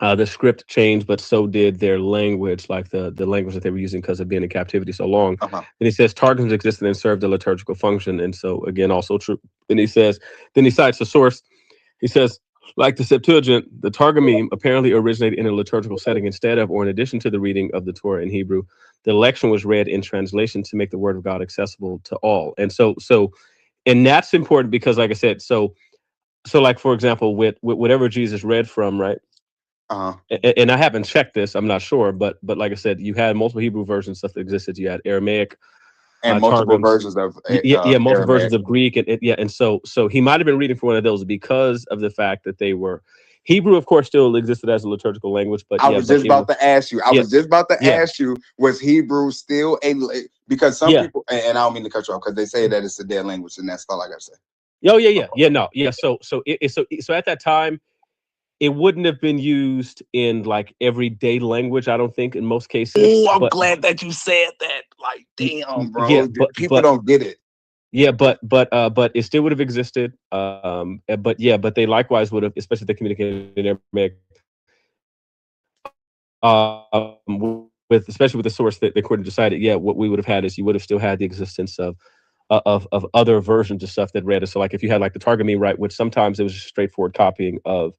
the script changed, but so did their language, like the language that they were using because of being in captivity so long. And he says targums existed and served a liturgical function, and so again, also true. And he says, then he cites the source. He says, like the Septuagint, the Targumim apparently originated in a liturgical setting instead of, or in addition to, the reading of the Torah in Hebrew. The lection was read in translation to make the word of God accessible to all. And so, and that's important because, like I said, so like, for example, with whatever Jesus read from, right? And I haven't checked this, I'm not sure, but like I said, you had multiple Hebrew versions stuff that existed. You had Aramaic, and multiple versions of multiple Aramaic. versions of Greek, and so he might have been reading from one of those because of the fact that they were Hebrew. Of course, still existed as a liturgical language, but I was just about to ask you. Ask you, was Hebrew still because some people, and I don't mean to cut you off, because they say that it's a dead language, and that's all I gotta say. So at that time, it wouldn't have been used in like everyday language, I don't think, in most cases. Oh, I'm glad that you said that. Like, damn, bro. Yeah, people don't get it. Yeah, but it still would have existed. But they likewise would have, especially if they communicated in Aramaic, especially with the source that the court decided. Yeah, what we would have had is you would have still had the existence of other versions of stuff that read it. So like if you had like the Targumim, right, which sometimes it was just straightforward copying of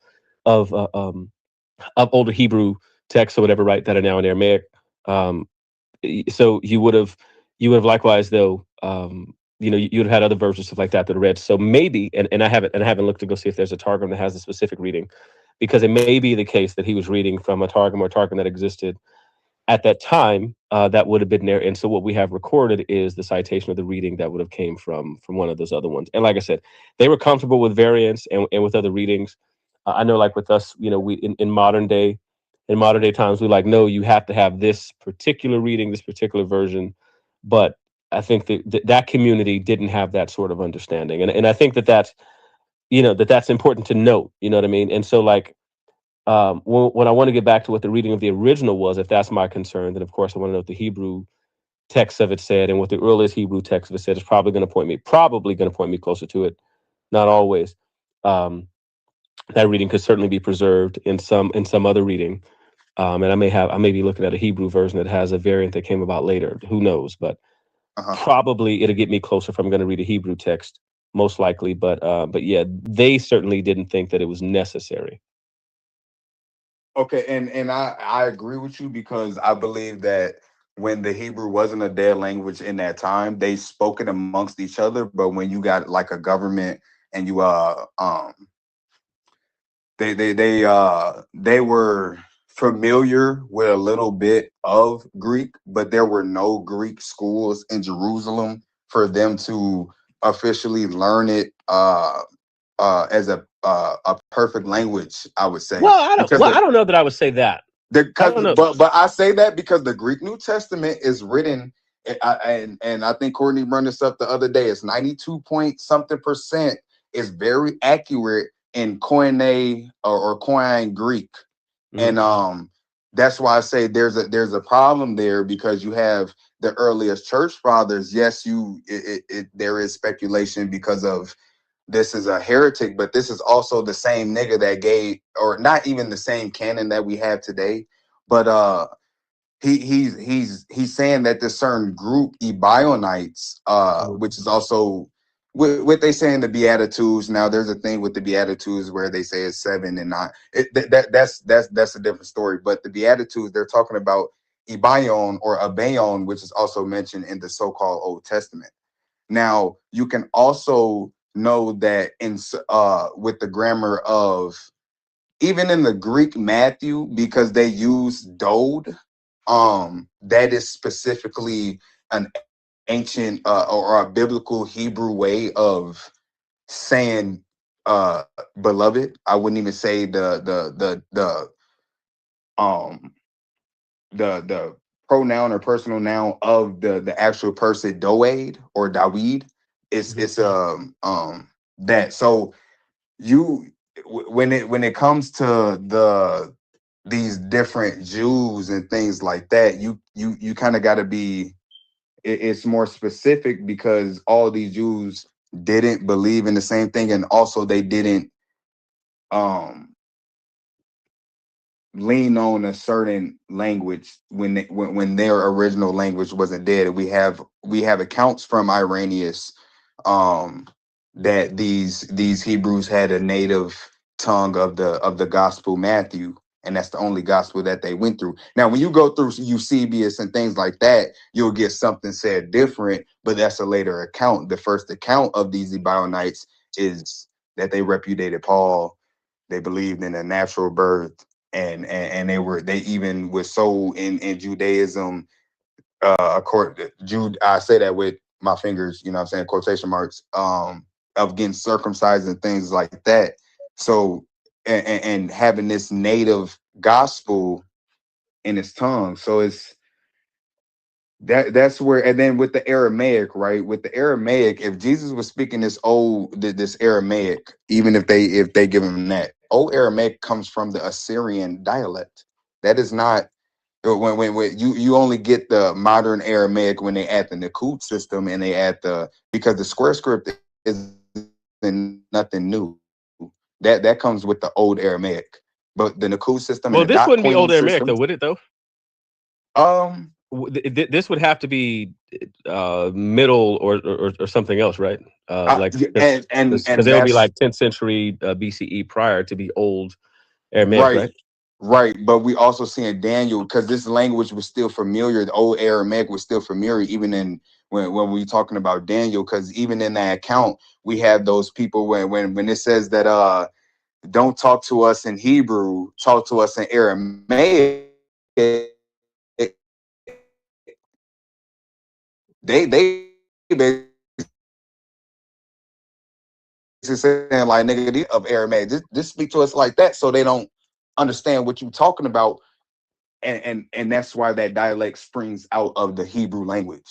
older Hebrew texts or whatever, right, that are now in Aramaic. so you would have likewise though, you know, you would have had other versions stuff like that that are read. So maybe, and I haven't looked to go see if there's a Targum that has a specific reading, because it may be the case that he was reading from a Targum or Targum that existed at that time, that would have been there. And so what we have recorded is the citation of the reading that would have came from one of those other ones. And like I said, they were comfortable with variants and with other readings. I know, like with us, you know, we in modern day times, we like, no, you have to have this particular reading, this particular version. But I think that community didn't have that sort of understanding, and I think that's, you know, that's important to note. You know what I mean? And so, like, when I want to get back to what the reading of the original was, if that's my concern, then of course I want to know what the Hebrew text of it said, and what the earliest Hebrew text of it said is probably going to point me closer to it. Not always. That reading could certainly be preserved in some other reading. And I may be looking at a Hebrew version that has a variant that came about later. Who knows? But probably it'll get me closer if I'm going to read a Hebrew text, most likely. But yeah, they certainly didn't think that it was necessary. Okay, and I agree with you, because I believe that when the Hebrew wasn't a dead language in that time, they spoke it amongst each other. But when you got like a government and you they were familiar with a little bit of Greek, but there were no Greek schools in Jerusalem for them to officially learn it as a perfect language, I would say. Well, I don't know that I would say that. But I say that because the Greek New Testament is written, and I think Courtney brought this up the other day. It's 92 point something% is very accurate in Koine or Koine Greek. And that's why I say there's a problem there, because you have the earliest church fathers. Yes, there is speculation because of this is a heretic, but this is also the same nigga that gave, or not even the same canon that we have today, but he's saying that this certain group Ebionites, which is also what they say in the Beatitudes. Now there's a thing with the Beatitudes where they say it's 7 and 9. That's a different story. But the Beatitudes, they're talking about Ebion or Abayon, which is also mentioned in the so-called Old Testament. Now you can also know that with the grammar of, even in the Greek Matthew, because they use dode, that is specifically an ancient or a biblical Hebrew way of saying beloved. I wouldn't even say the pronoun or personal noun of the actual person, doed or Dawid. It's that. So when it comes to these different Jews and things like that, you kind of got to be, it's more specific, because all these Jews didn't believe in the same thing, and also they didn't lean on a certain language when their original language wasn't dead. We have accounts from Irenaeus that these Hebrews had a native tongue of the Gospel Matthew, and that's the only gospel that they went through. Now, when you go through Eusebius and things like that, you'll get something said different, but that's a later account. The first account of these Ebionites is that they repudiated Paul. They believed in a natural birth, and they even were so in Judaism. Jude, I say that with my fingers, you know what I'm saying, quotation marks, of getting circumcised and things like that. So, and having this native gospel in his tongue. So it's that's where, and then with the Aramaic, right? With the Aramaic, if Jesus was speaking this Aramaic, even if they give him that, old Aramaic comes from the Assyrian dialect. That is not, when you only get the modern Aramaic when they add the Nakud system, and they add because the square script is nothing new. That comes with the old Aramaic, but the Nakud system. Well, this wouldn't be old Aramaic though, would it though? This would have to be middle or something else, right? Because there would be like 10th century BCE prior to be old Aramaic, right? Right, but we also see in Daniel, because this language was still familiar, the old Aramaic was still familiar, even in when we talking about Daniel, because even in that account, we have those people when it says that don't talk to us in Hebrew, talk to us in Aramaic. They basically saying like, nigga, of Aramaic, just speak to us like that, so they don't understand what you're talking about, and that's why that dialect springs out of the Hebrew language.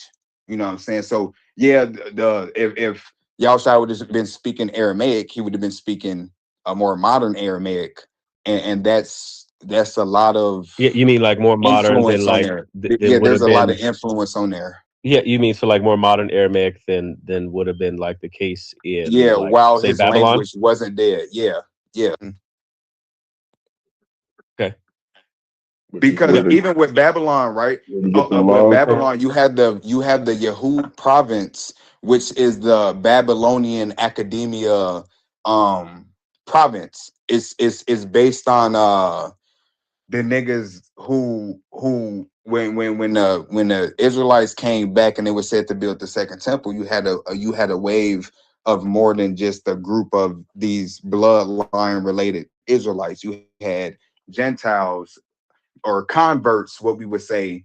You know what I'm saying? So yeah, if Yahushua would have been speaking Aramaic, he would have been speaking a more modern Aramaic, and that's a lot of Yeah, you mean like more modern than influence on like there. than Yeah, would there's have a lot of been. influence on there. Yeah, you mean so like more modern Aramaic than would have been like the case in Yeah, like while say his Babylon? language wasn't dead. Yeah. Okay. Because Yeah. even with Babylon, right? With Babylon, you had the Yehud province, which is the Babylonian academia province. It's based on the niggas who when the Israelites came back and they were said to build the second temple, you had a wave of more than just a group of these bloodline related Israelites. You had Gentiles or converts, what we would say,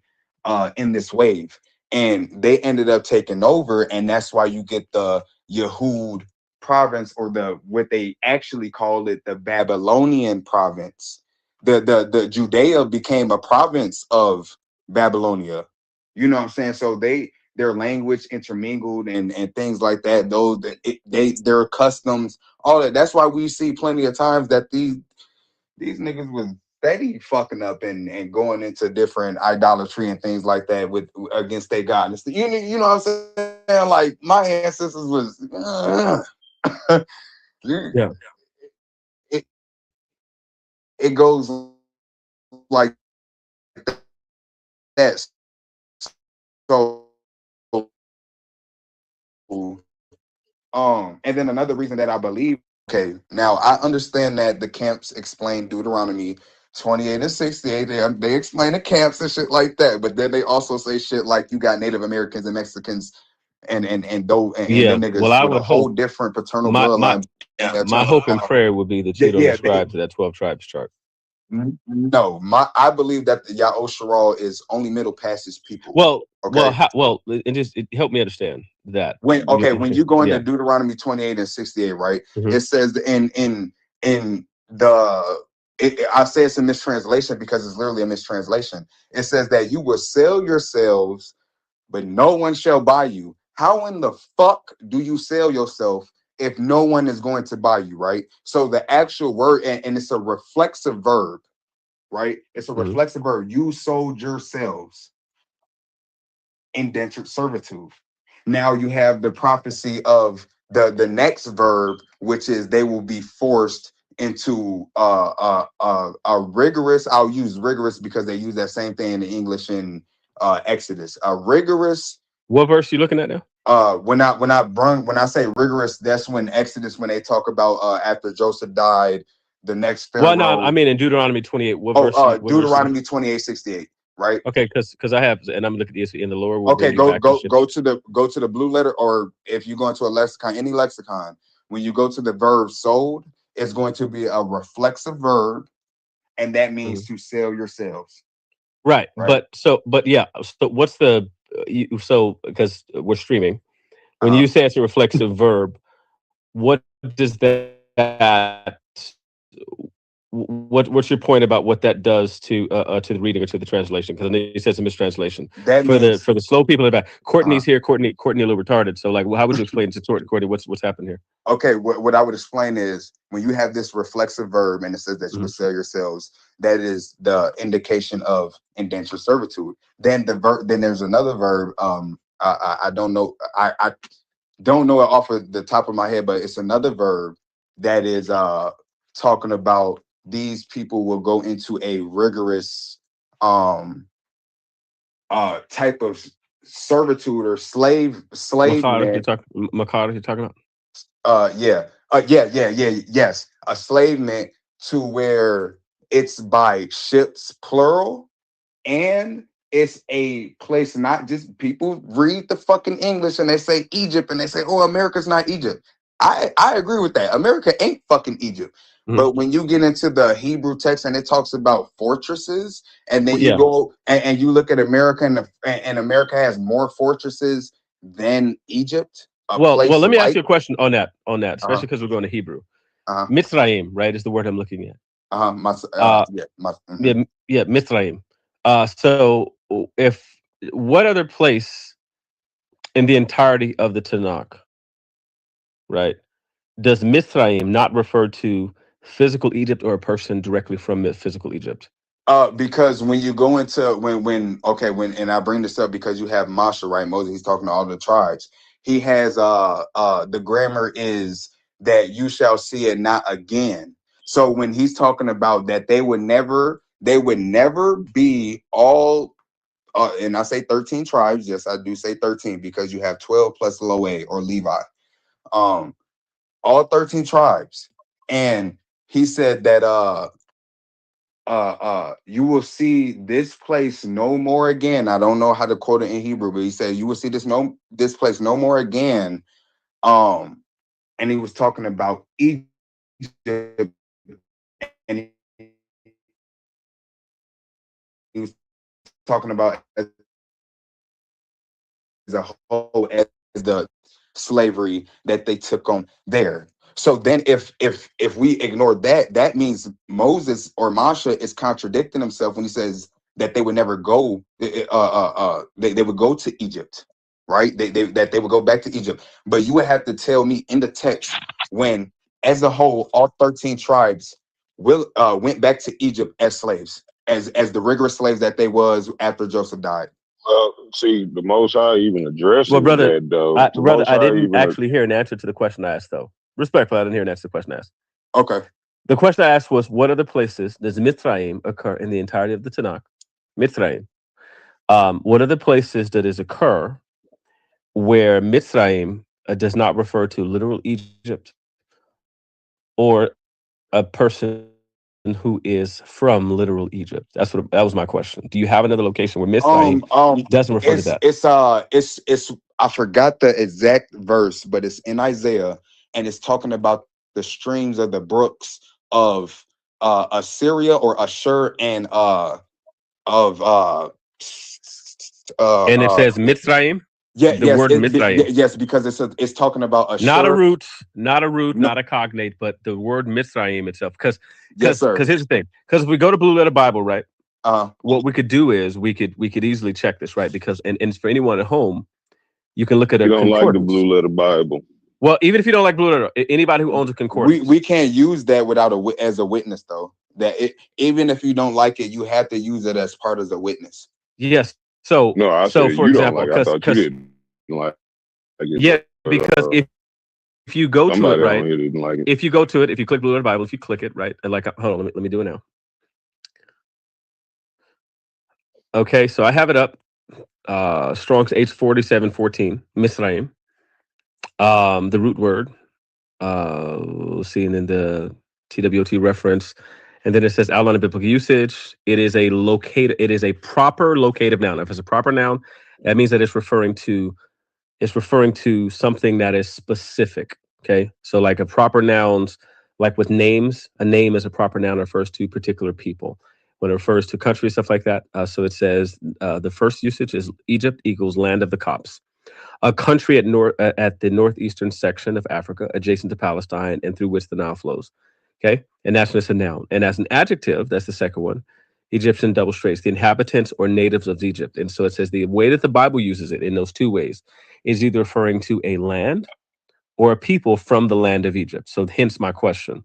in this wave, and they ended up taking over, and that's why you get the Yehud province, or what they actually called it, the Babylonian province. The Judea became a province of Babylonia. You know what I'm saying? So their language intermingled and things like that. Their customs, all that. That's why we see plenty of times that these niggas was steady fucking up and going into different idolatry and things like that against their God. You know what I'm saying? Like my ancestors was Yeah. It goes like that. So and then another reason that I believe, okay, now I understand that the camps explain Deuteronomy 28 and 68. They explain the camps and shit like that, but then they also say shit like you got Native Americans and Mexicans and them Well, niggas I with a would whole hope different paternal my bloodline. my hope and prayer would be that you don't ascribe to that 12 tribes chart. No, I believe that the Ya'osharal is only Middle Passage people. Well, okay. And just help me understand that. When you go into Deuteronomy 28 and 68, right? Mm-hmm. It says in the I say it's a mistranslation because it's literally a mistranslation. It says that you will sell yourselves, but no one shall buy you. How in the fuck do you sell yourself if no one is going to buy you, right? So the actual word, and it's a reflexive verb, right? It's a reflexive verb. You sold yourselves. Indentured servitude. Now you have the prophecy of the next verb, which is they will be forced into a rigorous. I'll use rigorous because they use that same thing in the English in Exodus. A rigorous. What verse are you looking at now? When I say rigorous, that's when Exodus, when they talk about after Joseph died, the next Pharaoh. Well, no, I mean in Deuteronomy 28. What verse? Deuteronomy 28:68. Right. Okay, because I have, and I'm looking at this in the Lord. Okay, go to the blue letter, or if you go into a lexicon, any lexicon, when you go to the verb sold, it's going to be a reflexive verb, and that means to sell yourselves. Right. But yeah. So what's the because we're streaming, when you say it's a reflexive verb, what does that? What's your point about what that does to the reading or to the translation? Because it says a mistranslation. That for means, the slow people in the back. Courtney's here. Courtney a little retarded. So like, how would you explain to Courtney what's happened here? Okay, what I would explain is when you have this reflexive verb and it says that you will sell yourselves, that is the indication of indentured servitude. Then then there's another verb. I don't know. I don't know it off of the top of my head, but it's another verb that is talking about these people will go into a rigorous type of servitude or slave. Makar, you're talking about? Yes, a slavement to where it's by ships plural, and it's a place not just people read the fucking English and they say Egypt and they say, oh, America's not Egypt. I agree with that. America ain't fucking Egypt. But when you get into the Hebrew text and it talks about fortresses, and then you go and you look at America, and America has more fortresses than Egypt. Well, let me ask you a question on that, especially because we're going to Hebrew. Mitzrayim, right, is the word I'm looking at. Mitzrayim. So what other place in the entirety of the Tanakh, right, does Mitzrayim not refer to physical Egypt or a person directly from physical Egypt? Because when you go into when and I bring this up because you have Moshe, right? Moses, he's talking to all the tribes. He has the grammar is that you shall see it not again. So when he's talking about that, they would never be all. And I say 13 tribes. Yes, I do say 13 because you have 12 plus Loe or Levi. All 13 tribes. And he said that you will see this place no more again. I don't know how to quote it in Hebrew, but he said you will see this place no more again. And he was talking about Egypt, and he was talking about as a whole as the slavery that they took on there. So then if we ignore that, that means Moses or Moshe is contradicting himself when he says that they would never go, they would go to Egypt, right? That they would go back to Egypt. But you would have to tell me in the text when, as a whole, all 13 tribes went back to Egypt as slaves, as the rigorous slaves that they was after Joseph died. Well, see, the Most High even addressed that, though. Brother, I didn't actually hear an answer to the question I asked, though. Respectfully, I didn't hear an answer to the question I asked. Okay. The question I asked was, what other places does Mitzrayim occur in the entirety of the Tanakh? Mitzrayim. What are the places that is occur where Mitzrayim does not refer to literal Egypt or a person who is from literal Egypt? That was my question. Do you have another location where Mitzrayim doesn't refer to that? It's I forgot the exact verse, but it's in Isaiah, and it's talking about the streams of the brooks of Assyria or Ashur and and it says Mitzrayim. Yeah, the word Mitzrayim. Yes, because it's talking about Ashur. Not a root, not a cognate, but the word Mitzrayim itself. Because here's the thing. Because if we go to Blue Letter Bible, right? What we could do is we could easily check this, right? Because and for anyone at home, you can look at a concordance. Don't like the Blue Letter Bible. Well, even if you don't like Blue Letter, anybody who owns a concordance, we can't use that without as a witness, though. Even if you don't like it, you have to use it as part of the witness. Yes. So no, for example, I thought you didn't like it. Yeah, because if you go to it, right? If you go to it, if you click Blue Letter Bible, if you click it, right, and hold on, let me do it now. Okay, so I have it up. Strong's H4714, Mitzrayim. The root word. Seeing in the TWOT reference, and then it says outline of biblical usage. It is a proper locative noun. If it's a proper noun, that means that it's referring to something that is specific. Okay, so like a proper nouns, like with names, a name is a proper noun, refers to particular people. When it refers to country, stuff like that. So it says the first usage is Egypt equals land of the Copts, a country at the northeastern section of Africa, adjacent to Palestine, and through which the Nile flows. Okay, and that's just a noun. And as an adjective, that's the second one, Egyptian double straights, the inhabitants or natives of Egypt. And so it says the way that the Bible uses it in those two ways is either referring to a land or a people from the land of Egypt. So hence my question.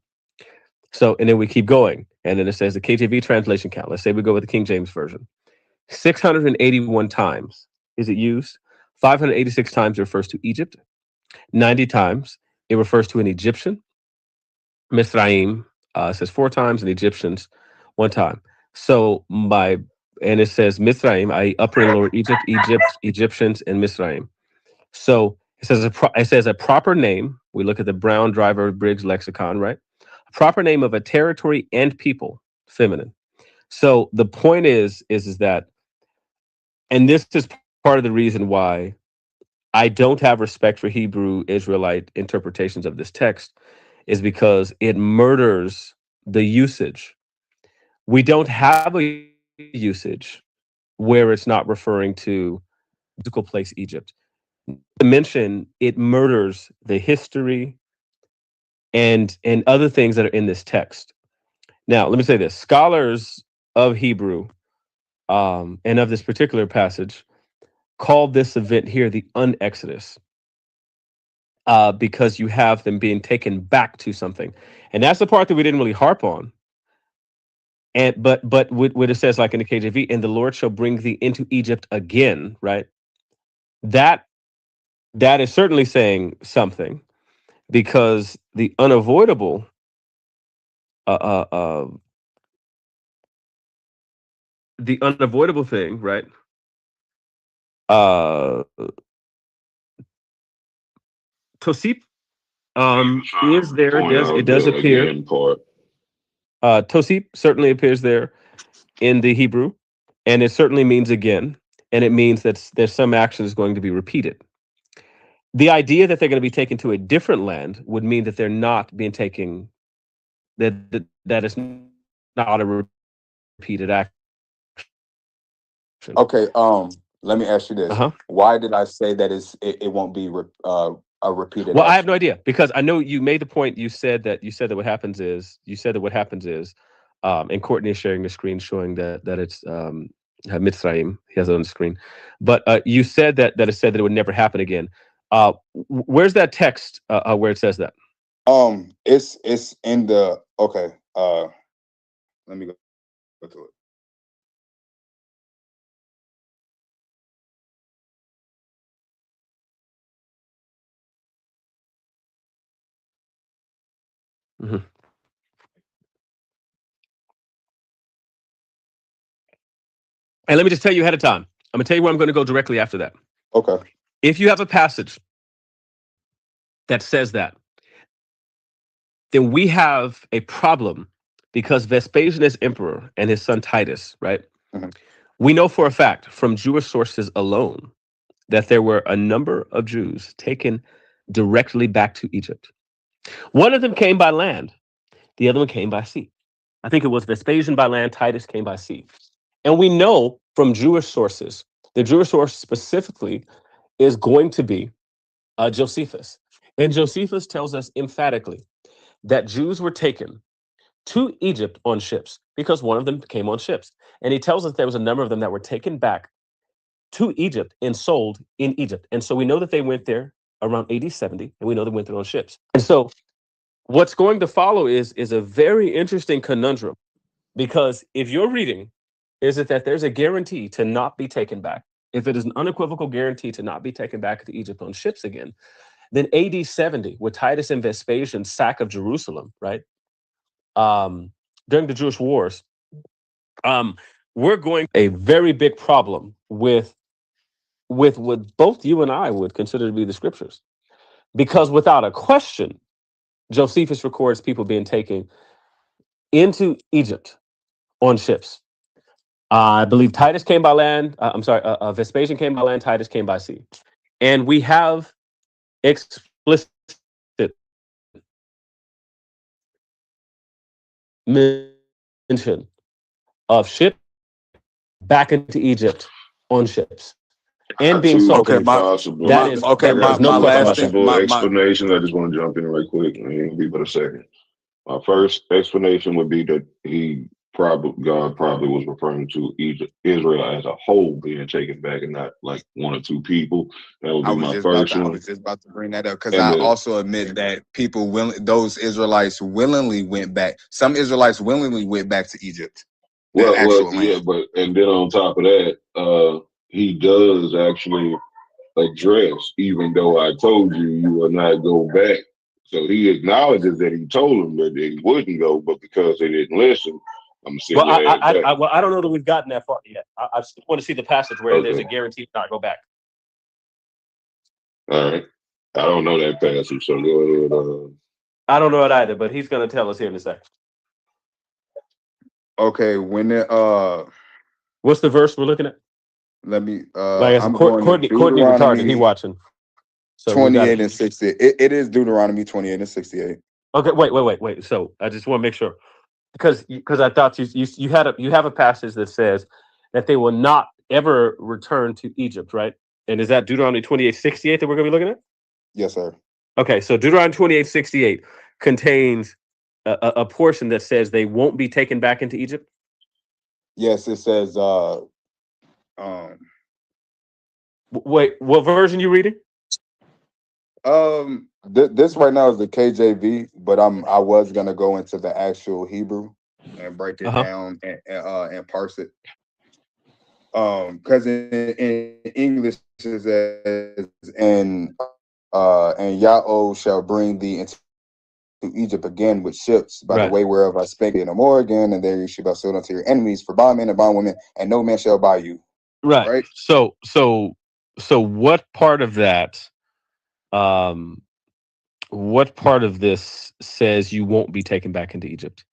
So, and then we keep going. And then it says the KJV translation count. Let's say we go with the King James Version. 681 times is it used. 586 times it refers to Egypt. 90 times it refers to an Egyptian. Mitzrayim says 4 times, and Egyptians 1 time. So and it says Mitzrayim, i.e. upper and lower Egypt, Egyptians, and Mitzrayim. So it says a proper name. We look at the Brown Driver Briggs lexicon, right? A proper name of a territory and people feminine. So the point is that, and this is part of the reason why I don't have respect for Hebrew Israelite interpretations of this text, is because it murders the usage. We don't have a usage where it's not referring to physical place Egypt. To mention, it murders the history and other things that are in this text. Now, let me say this: scholars of Hebrew and of this particular passage called this event here the unexodus, because you have them being taken back to something, and that's the part that we didn't really harp on. And but what it says, like in the KJV, and the Lord shall bring thee into Egypt again, right? That is certainly saying something, because the unavoidable thing, right? Tosip is there. It does appear. Tosip certainly appears there in the Hebrew, and it certainly means again, and it means that there's some action is going to be repeated. The idea that they're going to be taken to a different land would mean that they're not being taken, that is not a repeated action. Okay, let me ask you this. Why did I say that it won't be a repeated Well, action? I have no idea, because I know you made the point. You said that what happens is, and Courtney is sharing the screen showing that it's Mitzrayim. He has it on the screen, but you said that it said that it would never happen again. Where's that text where it says that? It's in the let me go to it. Mm-hmm. And let me just tell you ahead of time, I'm gonna tell you where I'm going to go directly after that. Okay. If you have a passage that says that, then we have a problem, because Vespasian is emperor and his son Titus, right? Mm-hmm. We know for a fact from Jewish sources alone that there were a number of Jews taken directly back to Egypt. One of them came by land, the other one came by sea. I think it was Vespasian by land, Titus came by sea. And we know from Jewish sources, the Jewish source specifically is going to be Josephus. And Josephus tells us emphatically that Jews were taken to Egypt on ships, because one of them came on ships. And he tells us there was a number of them that were taken back to Egypt and sold in Egypt. And so we know that they went there around AD 70, and we know they went there on ships. And so what's going to follow is a very interesting conundrum, because if you're reading, is it that there's a guarantee to not be taken back? If it is an unequivocal guarantee to not be taken back to Egypt on ships again, then AD 70, with Titus and Vespasian's sack of Jerusalem, right? During the Jewish wars, we're going a very big problem with what both you and I would consider to be the scriptures, because without a question, Josephus records people being taken into Egypt on ships. I believe Titus came by land. Vespasian came by land. Titus came by sea, and we have explicit mention of ship back into Egypt on ships and being sold. Okay, my last explanation. I just want to jump in right quick. It ain't be but a second. My first explanation would be that God probably was referring to Israel as a whole being taken back, and not like one or two people. That would be my first one. I was just about to bring that up, because I also admit that those Israelites willingly went back. Some Israelites willingly went back to Egypt. But and then on top of that, he does actually address, even though I told you will not go back. So he acknowledges that he told them that he wouldn't go, but because they didn't listen, I'm saying. Well, I don't know that we've gotten that far yet. I just want to see the passage where there's a guarantee to not go back. All right. I don't know that passage, so go ahead. I don't know it either, but he's going to tell us here in a second. Okay, when it What's the verse we're looking at? let me Like as I'm going to Courtney retarded. He Deuteronomy watching. So we got 28 and 60. It is Deuteronomy 28 and 68. Okay, wait. So I just want to make sure because I thought you have a passage that says that they will not ever return to Egypt, right? And is that Deuteronomy 28:68 that we're going to be looking at? Yes, sir. Okay, so Deuteronomy 28:68 contains a portion that says they won't be taken back into Egypt. Yes, it says Wait, what version you reading? This right now is the KJV, but I was gonna go into the actual Hebrew and break it down and parse it. Because in English it says and Yahweh shall bring thee into Egypt again with ships by the way whereof I spake it no more again, and there you shall be sold unto your enemies for bondmen and bondwomen, and no man shall buy you. Right. So what part of that? What part of this says you won't be taken back into Egypt?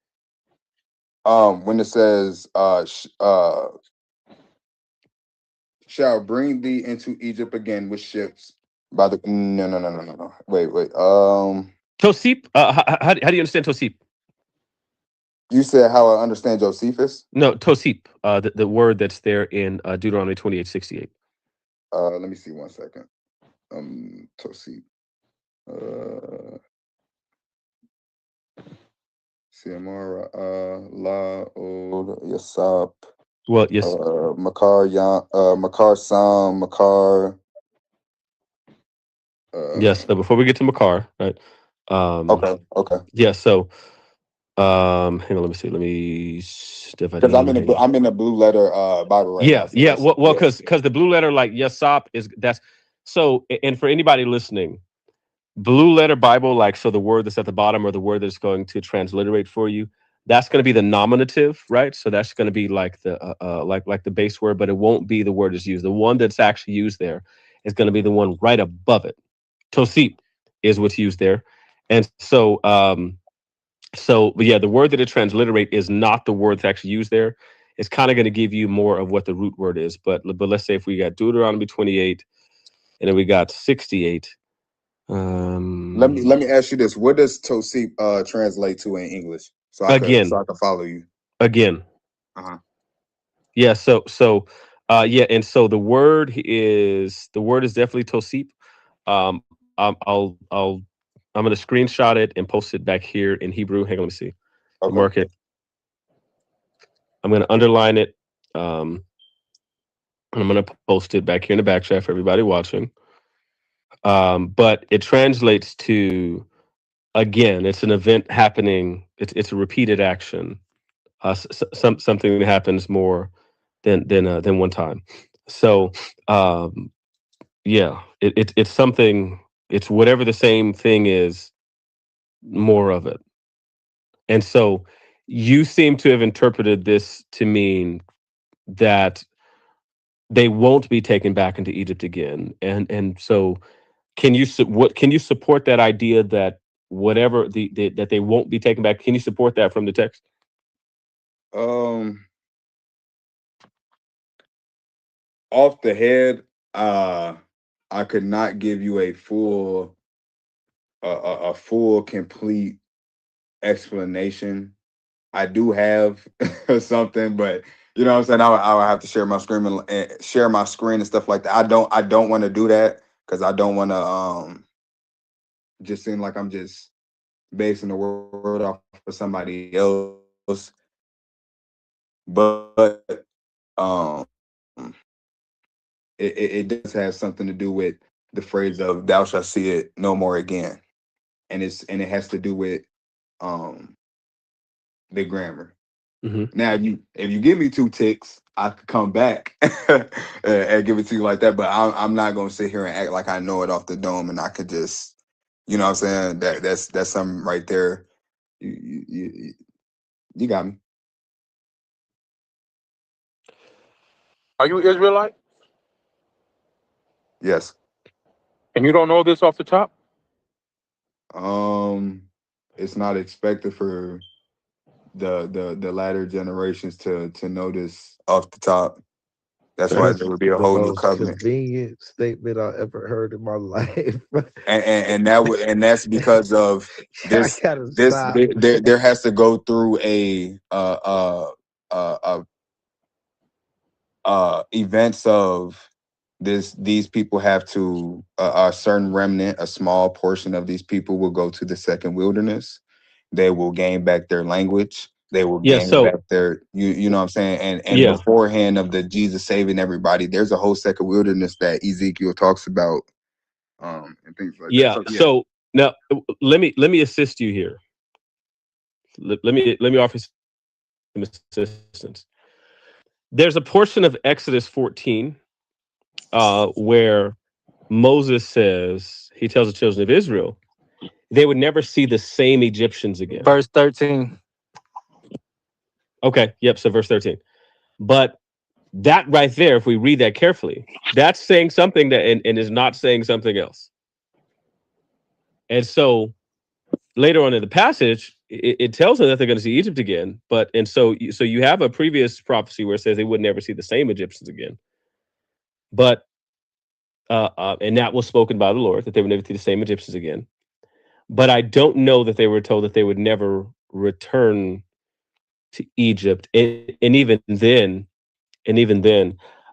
When it says shall bring thee into Egypt again with ships by the no. Wait. Tosip. How do you understand Tosip? You said how I understand Josephus? No, Tosip. The word that's there in Deuteronomy 28:68. Let me see 1 second. Tosip. Siamara, La Od Yasap. Well, yes. Makar Sam, Makar. Yes. So before we get to Makar, right? Okay. Yeah. So, hang on. Let me see. Let me. Because I'm in a blue letter Bible right now. Yeah. Well, because the blue letter like Yasap that's so. And for anybody listening, blue letter Bible, like so the word that's at the bottom or the word that's going to transliterate for you, that's going to be the nominative, right? So that's going to be like the like the base word, but it won't be the word that's used. The one that's actually used there is going to be the one right above it. Tosip is what's used there, and so but yeah, the word that it transliterate is not the word that's actually used there. It's kind of going to give you more of what the root word is. But let's say if we got Deuteronomy 28, and then we got 68. Let me ask you this: what does Tosip translate to in English? So I can follow you. Again. Yeah. So and so the word is definitely Tosip. I'm gonna screenshot it and post it back here in Hebrew. Hang on, let me see. Okay. Mark it. I'm gonna underline it. I'm gonna post it back here in the back chat for everybody watching. But it translates to, again, it's an event happening. It's a repeated action. Something that happens more than one time. So yeah, it's something. It's whatever the same thing is, more of it. And so you seem to have interpreted this to mean that they won't be taken back into Egypt again. And so can you support that idea that whatever that they won't be taken back? Can you support that from the text? Off the head, I could not give you a full complete explanation. I do have something, but you know what I'm saying. I would have to share my screen and stuff like that. I don't want to do that because I don't want to just seem like I'm just basing the word off of somebody else. But it does have something to do with the phrase of "Thou shalt see it no more again," and it has to do with the grammar. Now, if you give me 2 ticks, I could come back and give it to you like that. But I'm not gonna sit here and act like I know it off the dome, and I could just, you know what I'm saying? That's something right there. You got me. Are you Israelite? Yes. And you don't know this off the top? It's not expected for the latter generations to know this off the top. That's why That's there would be a the whole new most covenant. convenient statement I ever heard in my life. And that's because of I gotta stop. there has to go through events of these people have to a certain remnant, a small portion of these people will go to the second wilderness. They will gain back their language. They will gain back their you know what I'm saying? And beforehand of the Jesus saving everybody, there's a whole second wilderness that Ezekiel talks about. And things like that. So now let me assist you here. Let me offer some assistance. There's a portion of Exodus 14 where Moses says, he tells the children of Israel, they would never see the same Egyptians again. Verse 13. Okay, yep, so verse 13. But that right there, if we read that carefully, that's saying something that and is not saying something else. And so later on in the passage, it tells them that they're going to see Egypt again. So you have a previous prophecy where it says they would never see the same Egyptians again. But and that was spoken by the Lord, that they would never see the same Egyptians again. But I don't know that they were told that they would never return to Egypt. And even then,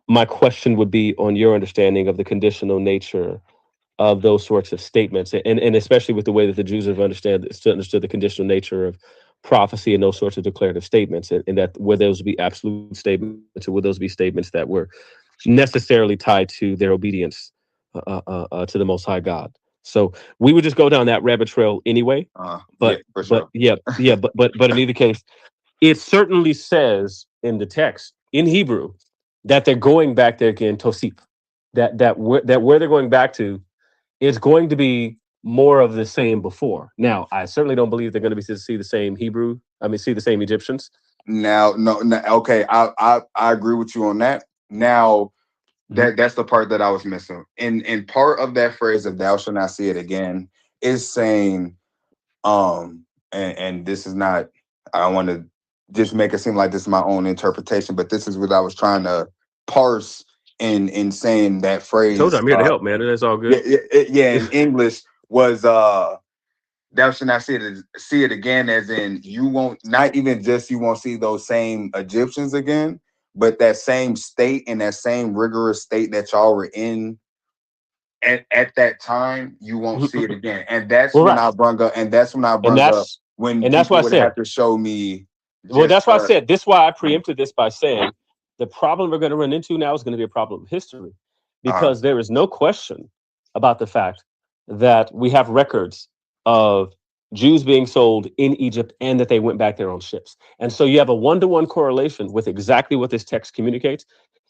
my question would be on your understanding of the conditional nature of those sorts of statements, and especially with the way that the Jews have understood the conditional nature of prophecy and those sorts of declarative statements, and that where those be absolute statements or would those be statements that were necessarily tied to their obedience to the Most High God. So we would just go down that rabbit trail anyway. But in either case, it certainly says in the text in Hebrew that they're going back there again, Tosif, that where they're going back to is going to be more of the same before. Now, I certainly don't believe they're going to see the same see the same Egyptians. No, okay, I agree with you on that. Now, that's the part that I was missing. In part of that phrase of "thou shalt not see it again" is saying, and this is not. I don't want to just make it seem like this is my own interpretation, but this is what I was trying to parse in saying that phrase. Told you I'm here to help, man. That's all good. Yeah. In English was "thou shalt not see it again," as in you won't, not even just you won't see those same Egyptians again, but that same state and that same rigorous state that y'all were in at that time, you won't see it again. And that's when I brung up, and that's why I said have to show me. Well, that's why I said this. Why I preempted this by saying the problem we're going to run into now is going to be a problem of history, because there is no question about the fact that we have records of Jews being sold in Egypt and that they went back there on ships. And so you have a one-to-one correlation with exactly what this text communicates,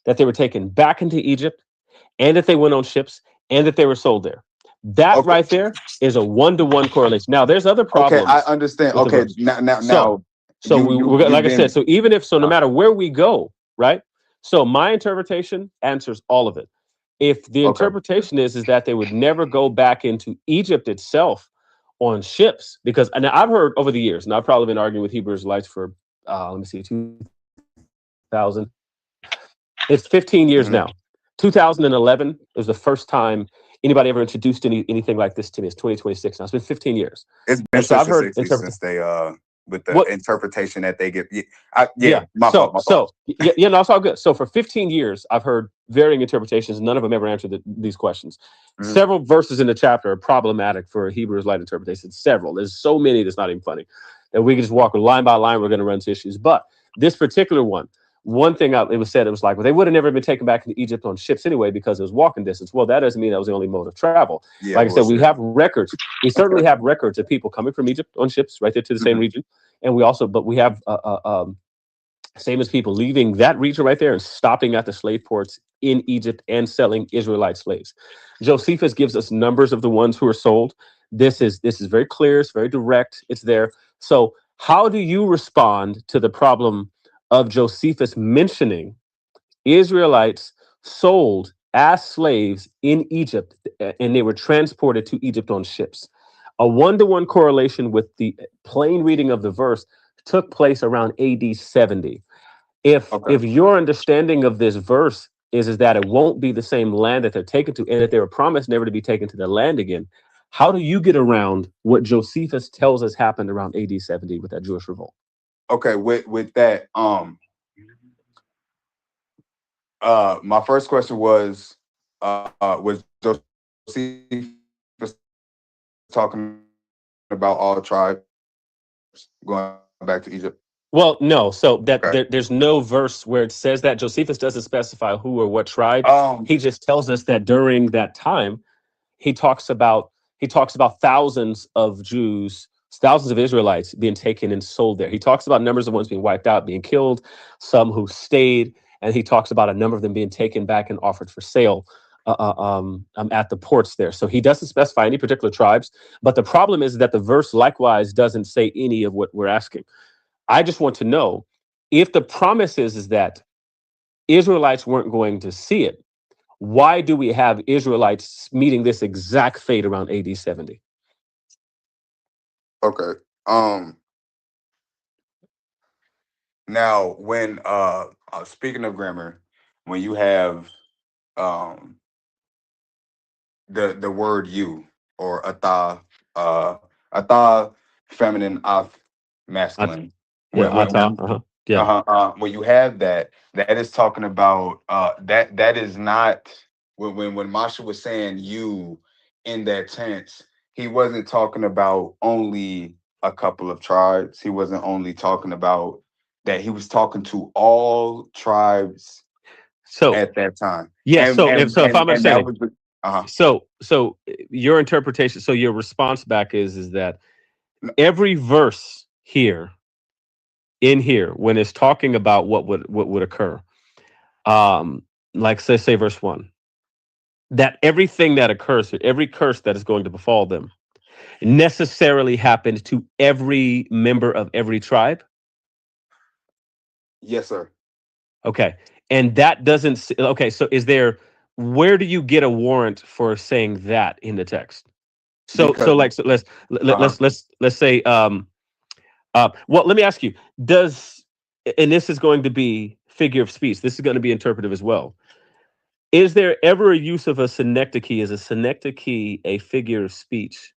that they were taken back into Egypt and that they went on ships and that they were sold there. That right there is a one-to-one correlation. Now, there's other problems. Okay, I understand. Okay, now. So like I said, so even if, no matter where we go, right? So my interpretation answers all of it. If the interpretation is that they would never go back into Egypt itself on ships, because and I've heard over the years, and I've probably been arguing with Hebrew Israelites for 2000. It's 15 years now. 2011 was the first time anybody ever introduced anything like this to me. It's 2026 now. It's been 15 years. It's been since the 60s since they with the interpretation that they give. My fault. No, it's all good. So for 15 years, I've heard varying interpretations. None of them ever answered these questions. Several verses in the chapter are problematic for a Hebrew Israelite interpretation. Several. There's so many that's not even funny. And we can just walk line by line. We're going to run into issues. But this particular one thing it was like, well, they would have never been taken back into Egypt on ships anyway because it was walking distance. Well, that doesn't mean that was the only mode of travel. Like I said, we have records. We certainly have records of people coming from Egypt on ships right there to the same region. And we have same as people leaving that region right there and stopping at the slave ports in Egypt and selling Israelite slaves. Josephus gives us numbers of the ones who are sold. This is very clear. It's very direct. It's there. So how do you respond to the problem of Josephus mentioning Israelites sold as slaves in Egypt and they were transported to Egypt on ships? A one-to-one correlation with the plain reading of the verse took place around AD 70. If your understanding of this verse is that it won't be the same land that they're taken to, and that they were promised never to be taken to the land again, how do you get around what Josephus tells us happened around AD 70 with that Jewish revolt? Okay, with that, my first question was Josephus talking about all tribes going back to Egypt? Well, no. So there's no verse where it says that. Josephus doesn't specify who or what tribe. He just tells us that during that time, he talks about thousands of Jews, thousands of Israelites being taken and sold there. He talks about numbers of ones being wiped out, being killed, some who stayed, and he talks about a number of them being taken back and offered for sale at the ports there. So he doesn't specify any particular tribes, but the problem is that the verse likewise doesn't say any of what we're asking. I just want to know if the promise is that Israelites weren't going to see it, why do we have Israelites meeting this exact fate around AD 70? Okay. Now, when speaking of grammar, when you have the word you or atha feminine, ath masculine. When you have that is talking about that is not when Masha was saying you in that tense, he wasn't talking about only a couple of tribes. He wasn't only talking about that, he was talking to all tribes at that time. Yeah, if I'm understanding, so your interpretation, so your response back is that every verse here in here, when it's talking about what would occur, like say verse 1, that everything that occurs, every curse that is going to befall them, necessarily happened to every member of every tribe? Yes, sir. Okay. And that doesn't, okay, so where do you get a warrant for saying that in the text? Let's say, well, let me ask you, and this is going to be figure of speech, this is going to be interpretive as well. Is there ever a use of a synecdoche? Is a synecdoche a figure of speech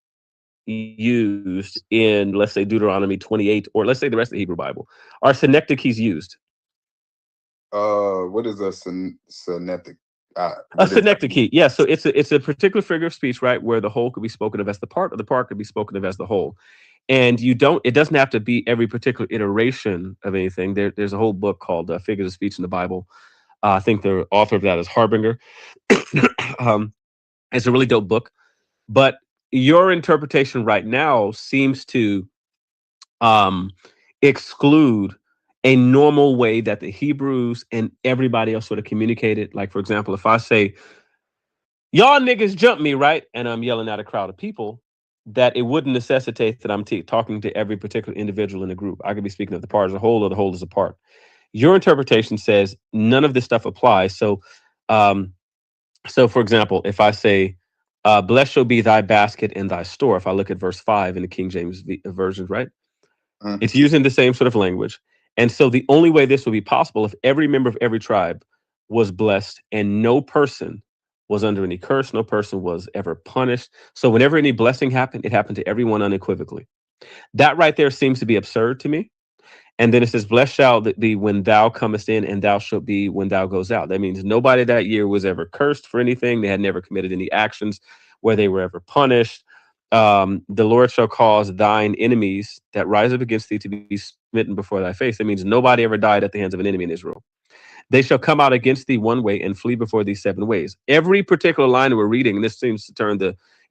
used in, let's say, Deuteronomy 28, or let's say the rest of the Hebrew Bible? Are synecdoches used? What is a synecdoche? A synecdoche, yeah. So it's a particular figure of speech, right, where the whole could be spoken of as the part, or the part could be spoken of as the whole. And it doesn't have to be every particular iteration of anything. There's a whole book called Figures of Speech in the Bible. I think the author of that is Harbinger. It's a really dope book. But your interpretation right now seems to exclude a normal way that the Hebrews and everybody else sort of communicated. Like, for example, if I say, y'all niggas jump me, right? And I'm yelling at a crowd of people, that it wouldn't necessitate that I'm talking to every particular individual in the group. I could be speaking of the part as a whole, or the whole as a part. Your interpretation says none of this stuff applies. So, for example, if I say, blessed shall be thy basket and thy store, if I look at verse 5 in the King James version, right? It's using the same sort of language. And so the only way this would be possible if every member of every tribe was blessed and no person was under any curse, no person was ever punished. So whenever any blessing happened, it happened to everyone unequivocally. That right there seems to be absurd to me. And then it says, blessed shall be when thou comest in, and thou shalt be when thou goes out. That means nobody that year was ever cursed for anything. They had never committed any actions where they were ever punished. The Lord shall cause thine enemies that rise up against thee to be smitten before thy face. That means nobody ever died at the hands of an enemy in Israel. They shall come out against thee one way and flee before thee 7 ways. Every particular line that we're reading, and this seems to turn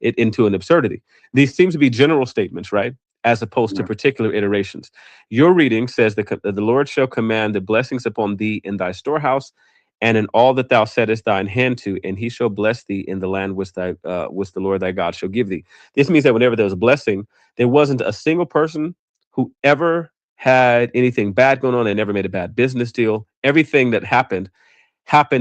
it into an absurdity. These seem to be general statements, right? As opposed to particular iterations. Your reading says that the Lord shall command the blessings upon thee in thy storehouse, and in all that thou settest thine hand to, and he shall bless thee in the land which the Lord thy God shall give thee. This means that whenever there was a blessing, there wasn't a single person who ever had anything bad going on. They never made a bad business deal. Everything that happened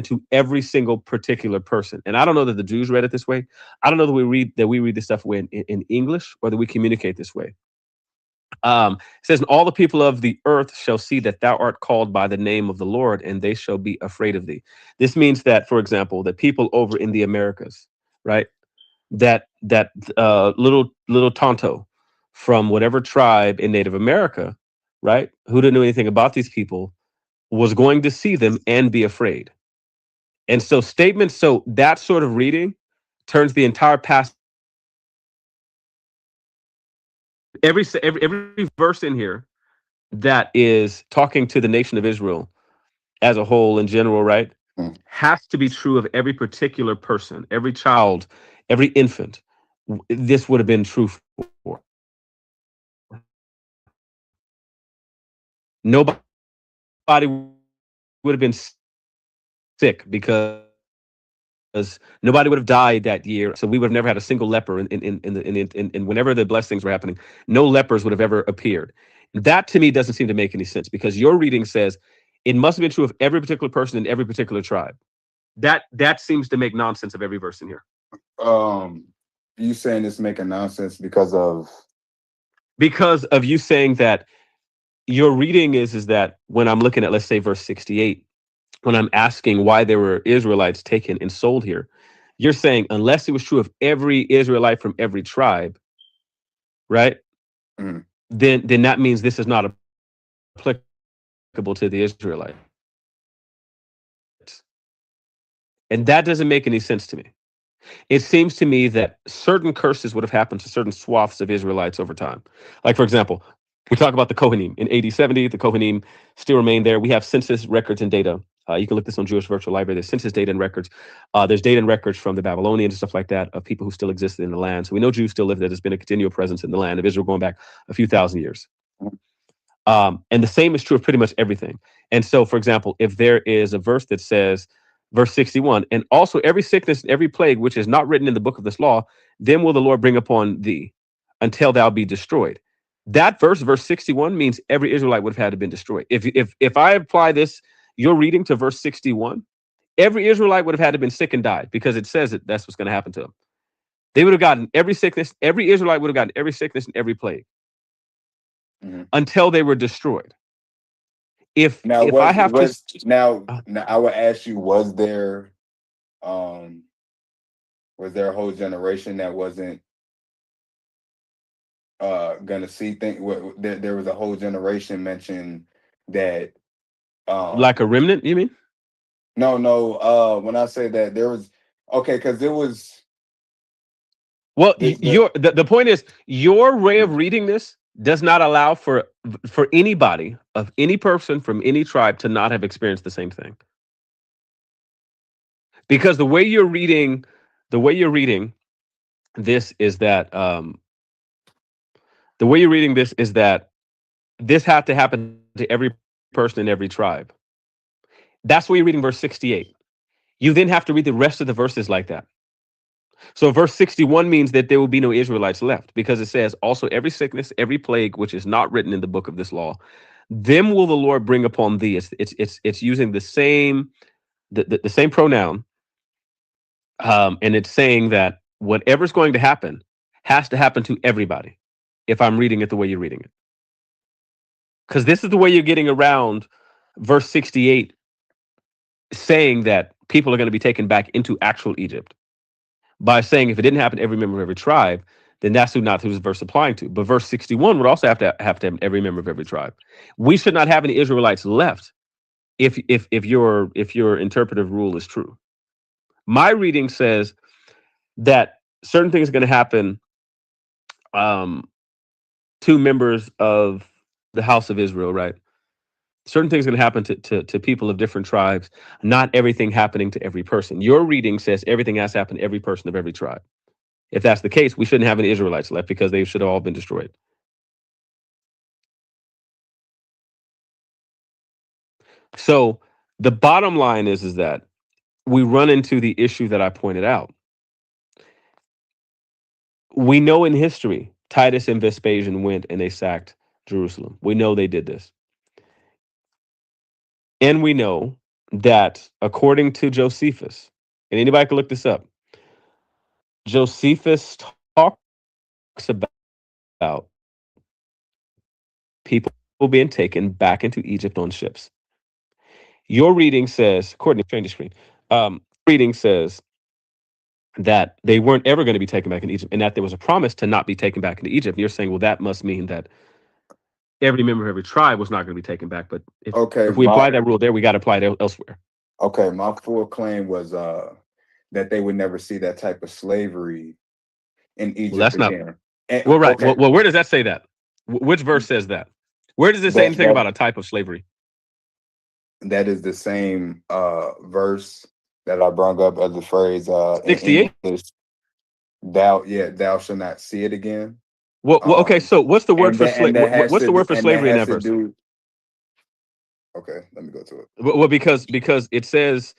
to every single particular person. And I don't know that the Jews read it this way. I don't know that we read this stuff in English, or that we communicate this way. It says, and all the people of the earth shall see that thou art called by the name of the Lord, and they shall be afraid of thee. This means that, for example, the people over in the Americas, right? That little Tonto from whatever tribe in Native America, right? Who didn't know anything about these people, was going to see them and be afraid. And so that sort of reading turns the entire passage. Every verse in here that is talking to the nation of Israel as a whole in general, right, has to be true of every particular person, every child, every infant. This would have been true for. Nobody would have been sick because nobody would have died that year. So we would have never had a single leper in whenever the blessings were happening. No lepers would have ever appeared. That to me doesn't seem to make any sense, because your reading says it must have been true of every particular person in every particular tribe. That seems to make nonsense of every verse in here. You saying it's making nonsense because of you saying that your reading is that when I'm looking at, let's say, verse 68, when I'm asking why there were Israelites taken and sold here, you're saying unless it was true of every Israelite from every tribe, right? Mm. Then that means this is not applicable to the Israelites. And that doesn't make any sense to me. It seems to me that certain curses would have happened to certain swaths of Israelites over time. Like, for example, we talk about the Kohanim. In AD 70, the Kohanim still remain there. We have census records and data. You can look this on Jewish Virtual Library. There's census data and records. There's data and records from the Babylonians and stuff like that of people who still existed in the land. So we know Jews still live there. There's been a continual presence in the land of Israel going back a few thousand years. And the same is true of pretty much everything. And so, for example, if there is a verse that says, verse 61, and also every sickness and every plague which is not written in the book of this law, then will the Lord bring upon thee until thou be destroyed. That verse 61, means every Israelite would have had to been destroyed. If I apply this, your reading to verse 61, every Israelite would have had to been sick and died, because it says that that's what's going to happen to them. They would have gotten every sickness, every Israelite would have gotten every sickness and every plague until they were destroyed. Now, I would ask you, was there a whole generation that wasn't gonna see things? There was a whole generation mentioned that like a remnant, you mean? No. When I say that, there was because it was. Well, the point is, your way of reading this does not allow for anybody of any person from any tribe to not have experienced the same thing. Because the way you're reading this is that this had to happen to every person in every tribe. That's why you're reading verse 68. You then have to read the rest of the verses like that. So verse 61 means that there will be no Israelites left, because it says also every sickness, every plague, which is not written in the book of this law, them will the Lord bring upon thee. It's using the same pronoun. And it's saying that whatever's going to happen has to happen to everybody, if I'm reading it the way you're reading it. Because this is the way you're getting around verse 68, saying that people are going to be taken back into actual Egypt, by saying if it didn't happen to every member of every tribe, then that's not who this verse applying to. But verse 61 would also have to have every member of every tribe. We should not have any Israelites left if your interpretive rule is true. My reading says that certain things are going to happen to members of the house of Israel, right? Certain things are going to happen to people of different tribes, not everything happening to every person. Your reading says everything has to happen to every person of every tribe. If that's the case, we shouldn't have any Israelites left, because they should have all been destroyed. So the bottom line is that we run into the issue that I pointed out. We know in history, Titus and Vespasian went and they sacked Jerusalem. We know they did this. And we know that according to Josephus, and anybody can look this up, Josephus talks about people being taken back into Egypt on ships. Your reading says, according to change the screen, reading says that they weren't ever going to be taken back in Egypt, and that there was a promise to not be taken back into Egypt. And you're saying, well, that must mean that every member of every tribe was not going to be taken back. But if we apply that rule there, we got to apply it elsewhere. Okay, my full claim was that they would never see that type of slavery in Egypt that's again. Not. Well, right. Okay. Well, where does that say that? Which verse says that? Where does it say anything about a type of slavery? That is the same verse that I brought up as the phrase 68. Thou shalt not see it again. Well, okay. So what's the word for slavery? What's the word for slavery in that verse? Okay, let me go to it. Well, because it says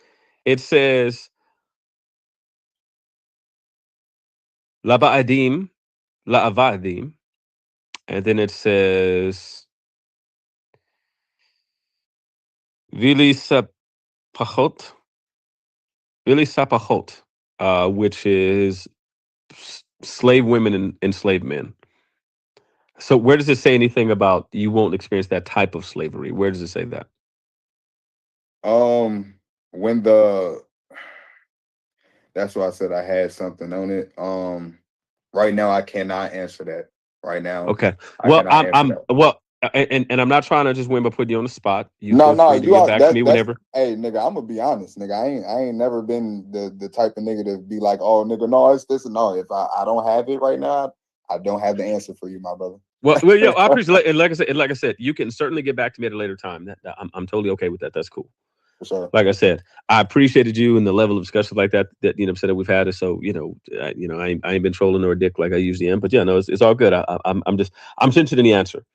la ba'adim, la avadim, and then it says vili sapachot, which is slave women and enslaved men. So where does it say anything about you won't experience that type of slavery? Where does it say that? That's why I said I had something on it. Right now I cannot answer that. Right now. Okay. Well, I'm I'm not trying to just win by putting you on the spot. You no, you get back to me whenever. Hey, nigga, I'm gonna be honest, nigga. I ain't never been the type of nigga to be like, oh, nigga, no, it's this and no. If I don't have it right now, I don't have the answer for you, my brother. Well, yeah, I appreciate it. And like I said, you can certainly get back to me at a later time. I'm totally okay with that. That's cool. For sure. Like I said, I appreciated you and the level of discussion like that said that we've had. And so, I ain't been trolling or a dick like I usually am. But yeah, no, it's all good. I'm interested in the answer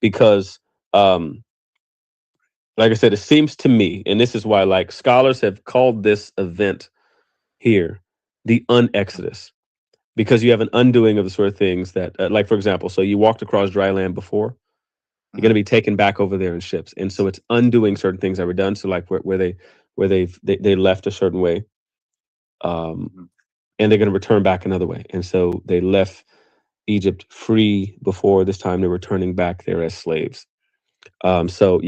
because, like I said, it seems to me, and this is why like scholars have called this event here the unexodus. Because you have an undoing of the sort of things that, like, for example, so you walked across dry land before, you're going to be taken back over there in ships. And so it's undoing certain things that were done. So like where they left a certain way, and they're going to return back another way. And so they left Egypt free before this time they're returning back there as slaves. So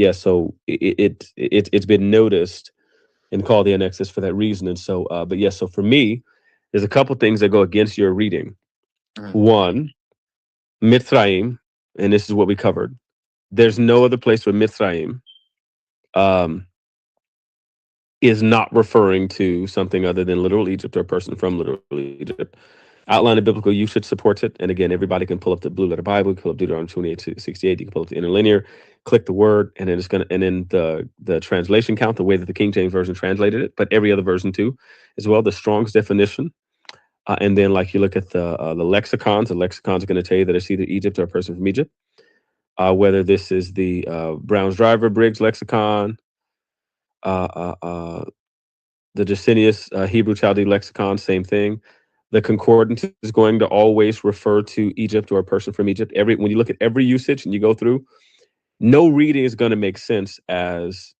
it's been noticed and called the unexodus for that reason. And so, but yeah, so for me, there's a couple things that go against your reading. One, Mitzrayim, and this is what we covered. There's no other place where Mitzrayim is not referring to something other than literal Egypt or a person from literal Egypt. Outline of biblical usage supports it. And again, everybody can pull up the Blue Letter Bible, pull up Deuteronomy 28:68. You can pull up the interlinear, click the word, and then the translation count, the way that the King James Version translated it, but every other version too, as well. The Strong's definition. And then like you look at the lexicons, the lexicons are going to tell you that it's either Egypt or a person from Egypt. Whether this is the Brown's Driver Briggs lexicon, the Jacinius Hebrew Chaldee lexicon, same thing. The concordance is going to always refer to Egypt or a person from Egypt. When you look at every usage and you go through, no reading is going to make sense as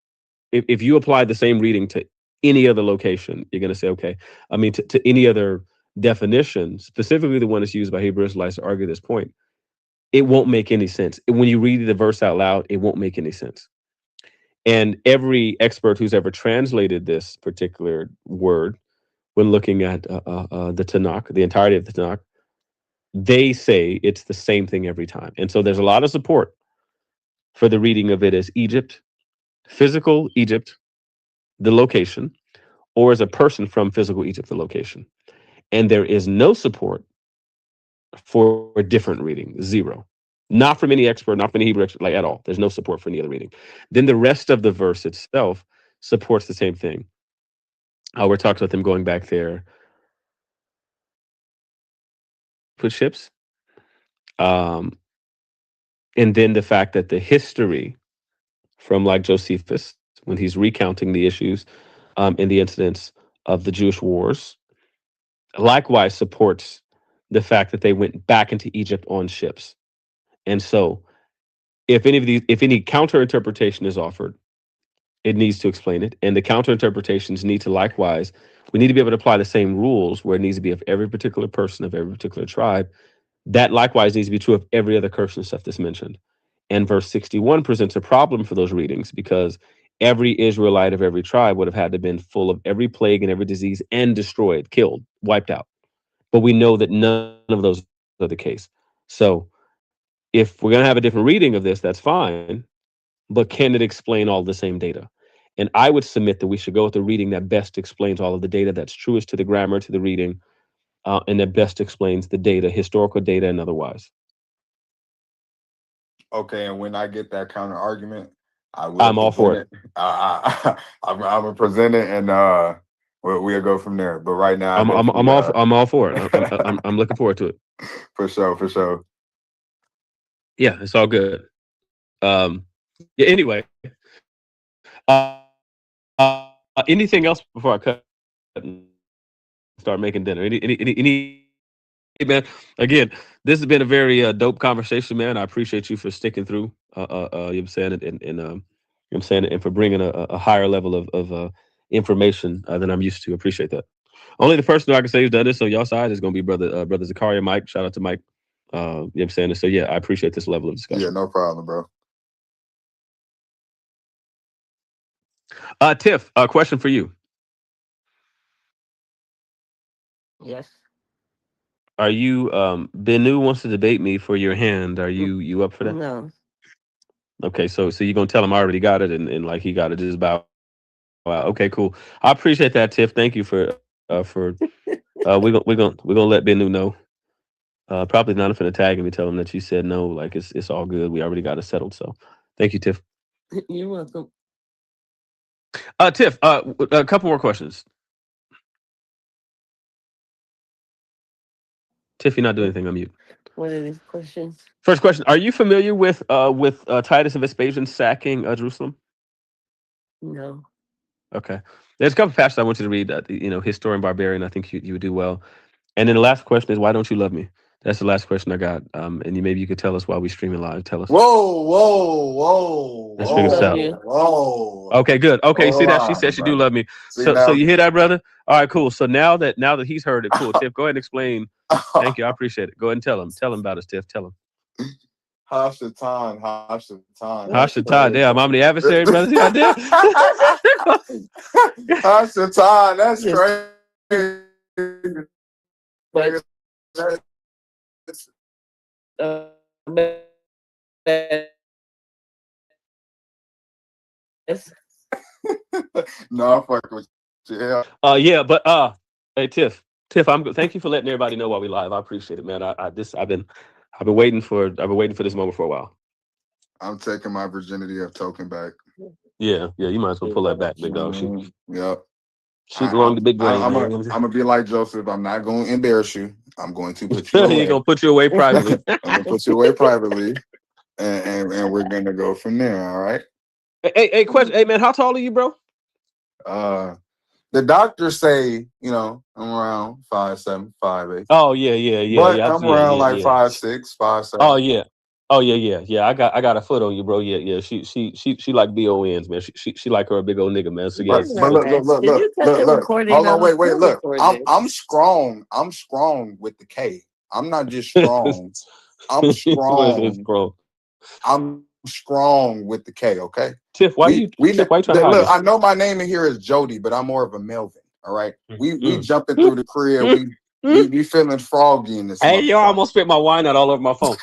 if you apply the same reading to any other location, you're going to say, okay, I mean, to any other definition, specifically the one that's used by Hebrew Israelites to argue this point, it won't make any sense. When you read the verse out loud, it won't make any sense. And every expert who's ever translated this particular word, when looking at the Tanakh, the entirety of the Tanakh, they say it's the same thing every time. And so there's a lot of support for the reading of it as Egypt, physical Egypt, the location, or as a person from physical Egypt, the location. And there is no support for a different reading, zero. Not from any expert, not from any Hebrew expert, like at all. There's no support for any other reading. Then the rest of the verse itself supports the same thing. We're talking about them going back there, put ships. And then the fact that the history from like Josephus, when he's recounting the issues and the incidents of the Jewish wars, likewise supports the fact that they went back into Egypt on ships. And so if any counter interpretation is offered, it needs to explain it. And the counter interpretations need to likewise, we need to be able to apply the same rules where it needs to be of every particular person of every particular tribe. That likewise needs to be true of every other curse and stuff that's mentioned. And verse 61 presents a problem for those readings because every Israelite of every tribe would have had to have been full of every plague and every disease and destroyed, killed, wiped out. But we know that none of those are the case. So if we're going to have a different reading of this, that's fine. But can it explain all the same data? And I would submit that we should go with the reading that best explains all of the data, that's truest to the grammar, to the reading, and that best explains the data, historical data and otherwise. Okay, and when I get that counter argument, I will. I'm all for it. I'm gonna present it, and we'll go from there. But right now, I'm all for it. I'm looking forward to it. For sure. Yeah, it's all good. Yeah. Anyway, anything else before I cut and start making dinner? Any man? Again, this has been a very dope conversation, man. I appreciate you for sticking through. You know what I'm saying, and you know what I'm saying, and for bringing a higher level of information than I'm used to. Appreciate that. Only the person who I can say who's done this on y'all side is going to be brother Zakaria Mike. Shout out to Mike. You know what I'm saying? So yeah, I appreciate this level of discussion. Yeah, no problem, bro. Tiff, a question for you. Yes. Are you Benu wants to debate me for your hand? Are you up for that? No. Okay, so you're gonna tell him I already got it and like he got it just about. Wow. Okay, cool. I appreciate that, Tiff. Thank you for we're gonna let Benu know. Probably not finna tag him and tell him that you said no. Like it's all good. We already got it settled. So thank you, Tiff. You're welcome. Tiff, a couple more questions. Tiff, you're not doing anything on mute. What are these questions? First question: are you familiar with Titus and Vespasian sacking Jerusalem? No. Okay. There's a couple passages I want you to read. Historian Barbarian. I think you would do well. And then the last question is, why don't you love me? That's the last question I got. And maybe you could tell us while we streaming live. Tell us. Whoa. Let's figure this out. Whoa. Okay, good. Okay, Hold see that? on, She said she bro. do love me. See, So now- you hear that, brother? All right, cool. So now that he's heard it, cool. Tiff, go ahead and explain. Thank you. I appreciate it. Go ahead and tell him. Tell him about us, Tiff. Tell him. Hashatan. Hashatan. Damn, I'm the adversary, brother. God damn. Hashatan. That's crazy. But No, I fuck with you. Yeah. Yeah, but hey, Tiff, thank you for letting everybody know while we live. I appreciate it, man. I've been waiting for this moment for a while. I'm taking my virginity of token back. Yeah, you might as well pull that back, big dog. Yep. She belong to Big Brain. I'm gonna be like Joseph. I'm not going to embarrass you. I'm going to put you away. He's gonna put you away privately. I'm gonna put you away privately, and we're gonna go from there. All right. Hey, question. Hey, man, how tall are you, bro? The doctors say, I'm around 5'7", 5'8". Oh yeah. But I'm around 5'6", 5'7". Oh yeah. I got a foot on you, bro. Yeah. She like BONs, man. She like her a big old nigga, man. So yeah. But look. Hold on, wait. Look, I'm strong. I'm strong with the K. I'm not just strong. I'm strong. I'm strong with the K. Okay. Tiff, why you trying to look? I know my name in here is Jody, but I'm more of a Melvin. All right. We jumping through the crib. We feeling froggy in this. Hey, yo, I almost spit my wine out all over my phone.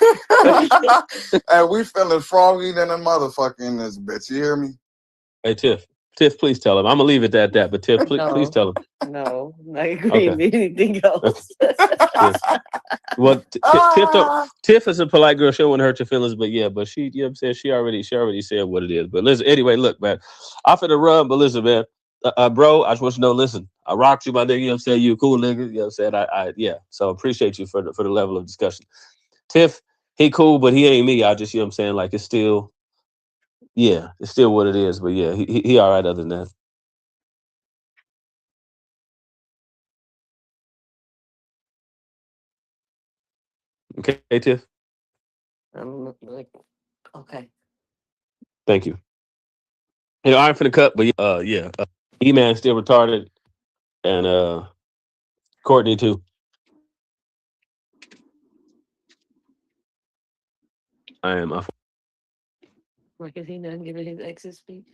And we feeling froggy than a motherfucker in this bitch. You hear me? Hey, Tiff, please tell him. I'm gonna leave it at that. But Tiff, please tell him. No, I agree with anything else. Well, Tiff is a polite girl. She don't want to hurt your feelings, but yeah, but she, you know what I'm saying, she already said what it is. But listen, anyway, look, man, I'm finna run, but listen, man, bro, I just want you to know, listen, I rocked you, my nigga. You know what I'm saying? You a cool nigga. You know what I'm saying? Yeah. So appreciate you for the level of discussion. Tiff, he cool, but he ain't me. I just, you know what I'm saying? Like it's still what it is. But yeah, he all right other than that. Okay, hey, Tiff. I'm like, okay. Thank you. I'm finna cut, but E-Man still retarded, and Courtney too. I am. Like, is he not giving his exit speech?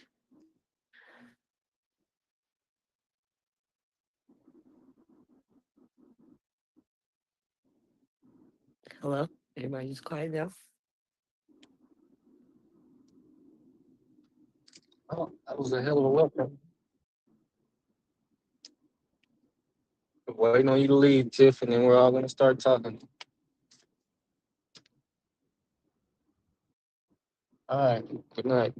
Hello? Everybody just quiet now? Oh, that was a hell of a welcome. Waiting on you to leave, Tiff, and then we're all gonna start talking. All right. Good night.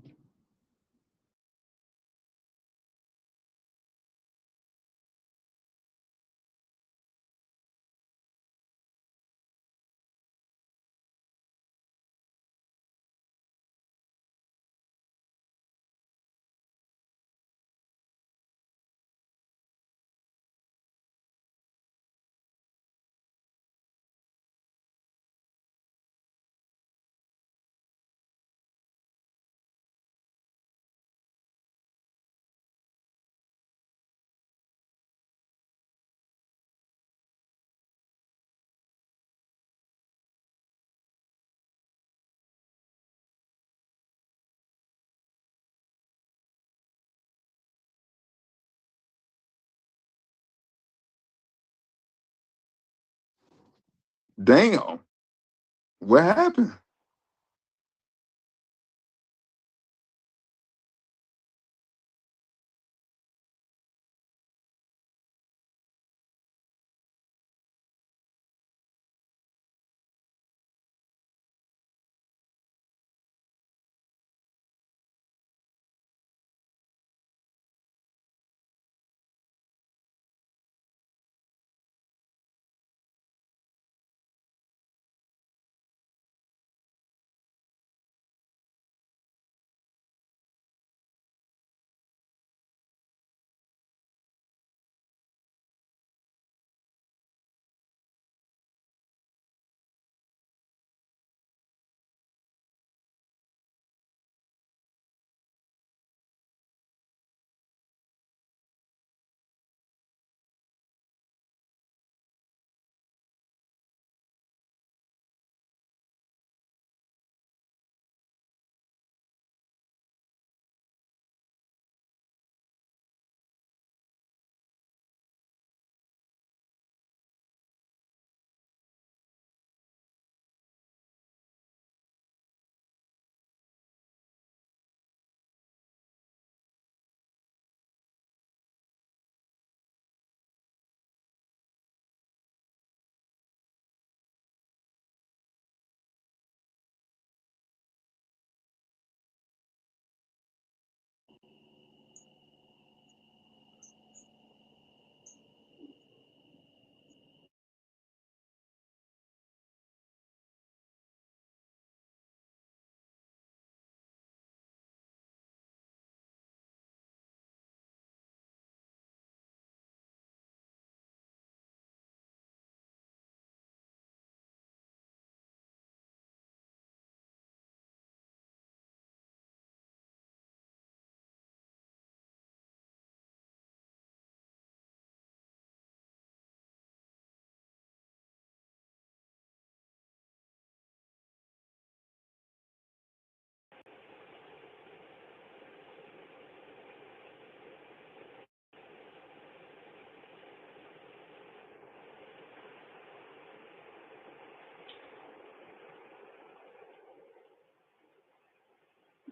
Damn. What happened?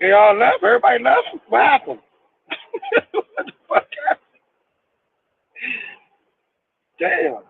They all left. Everybody left. What happened? What the fuck happened? Damn.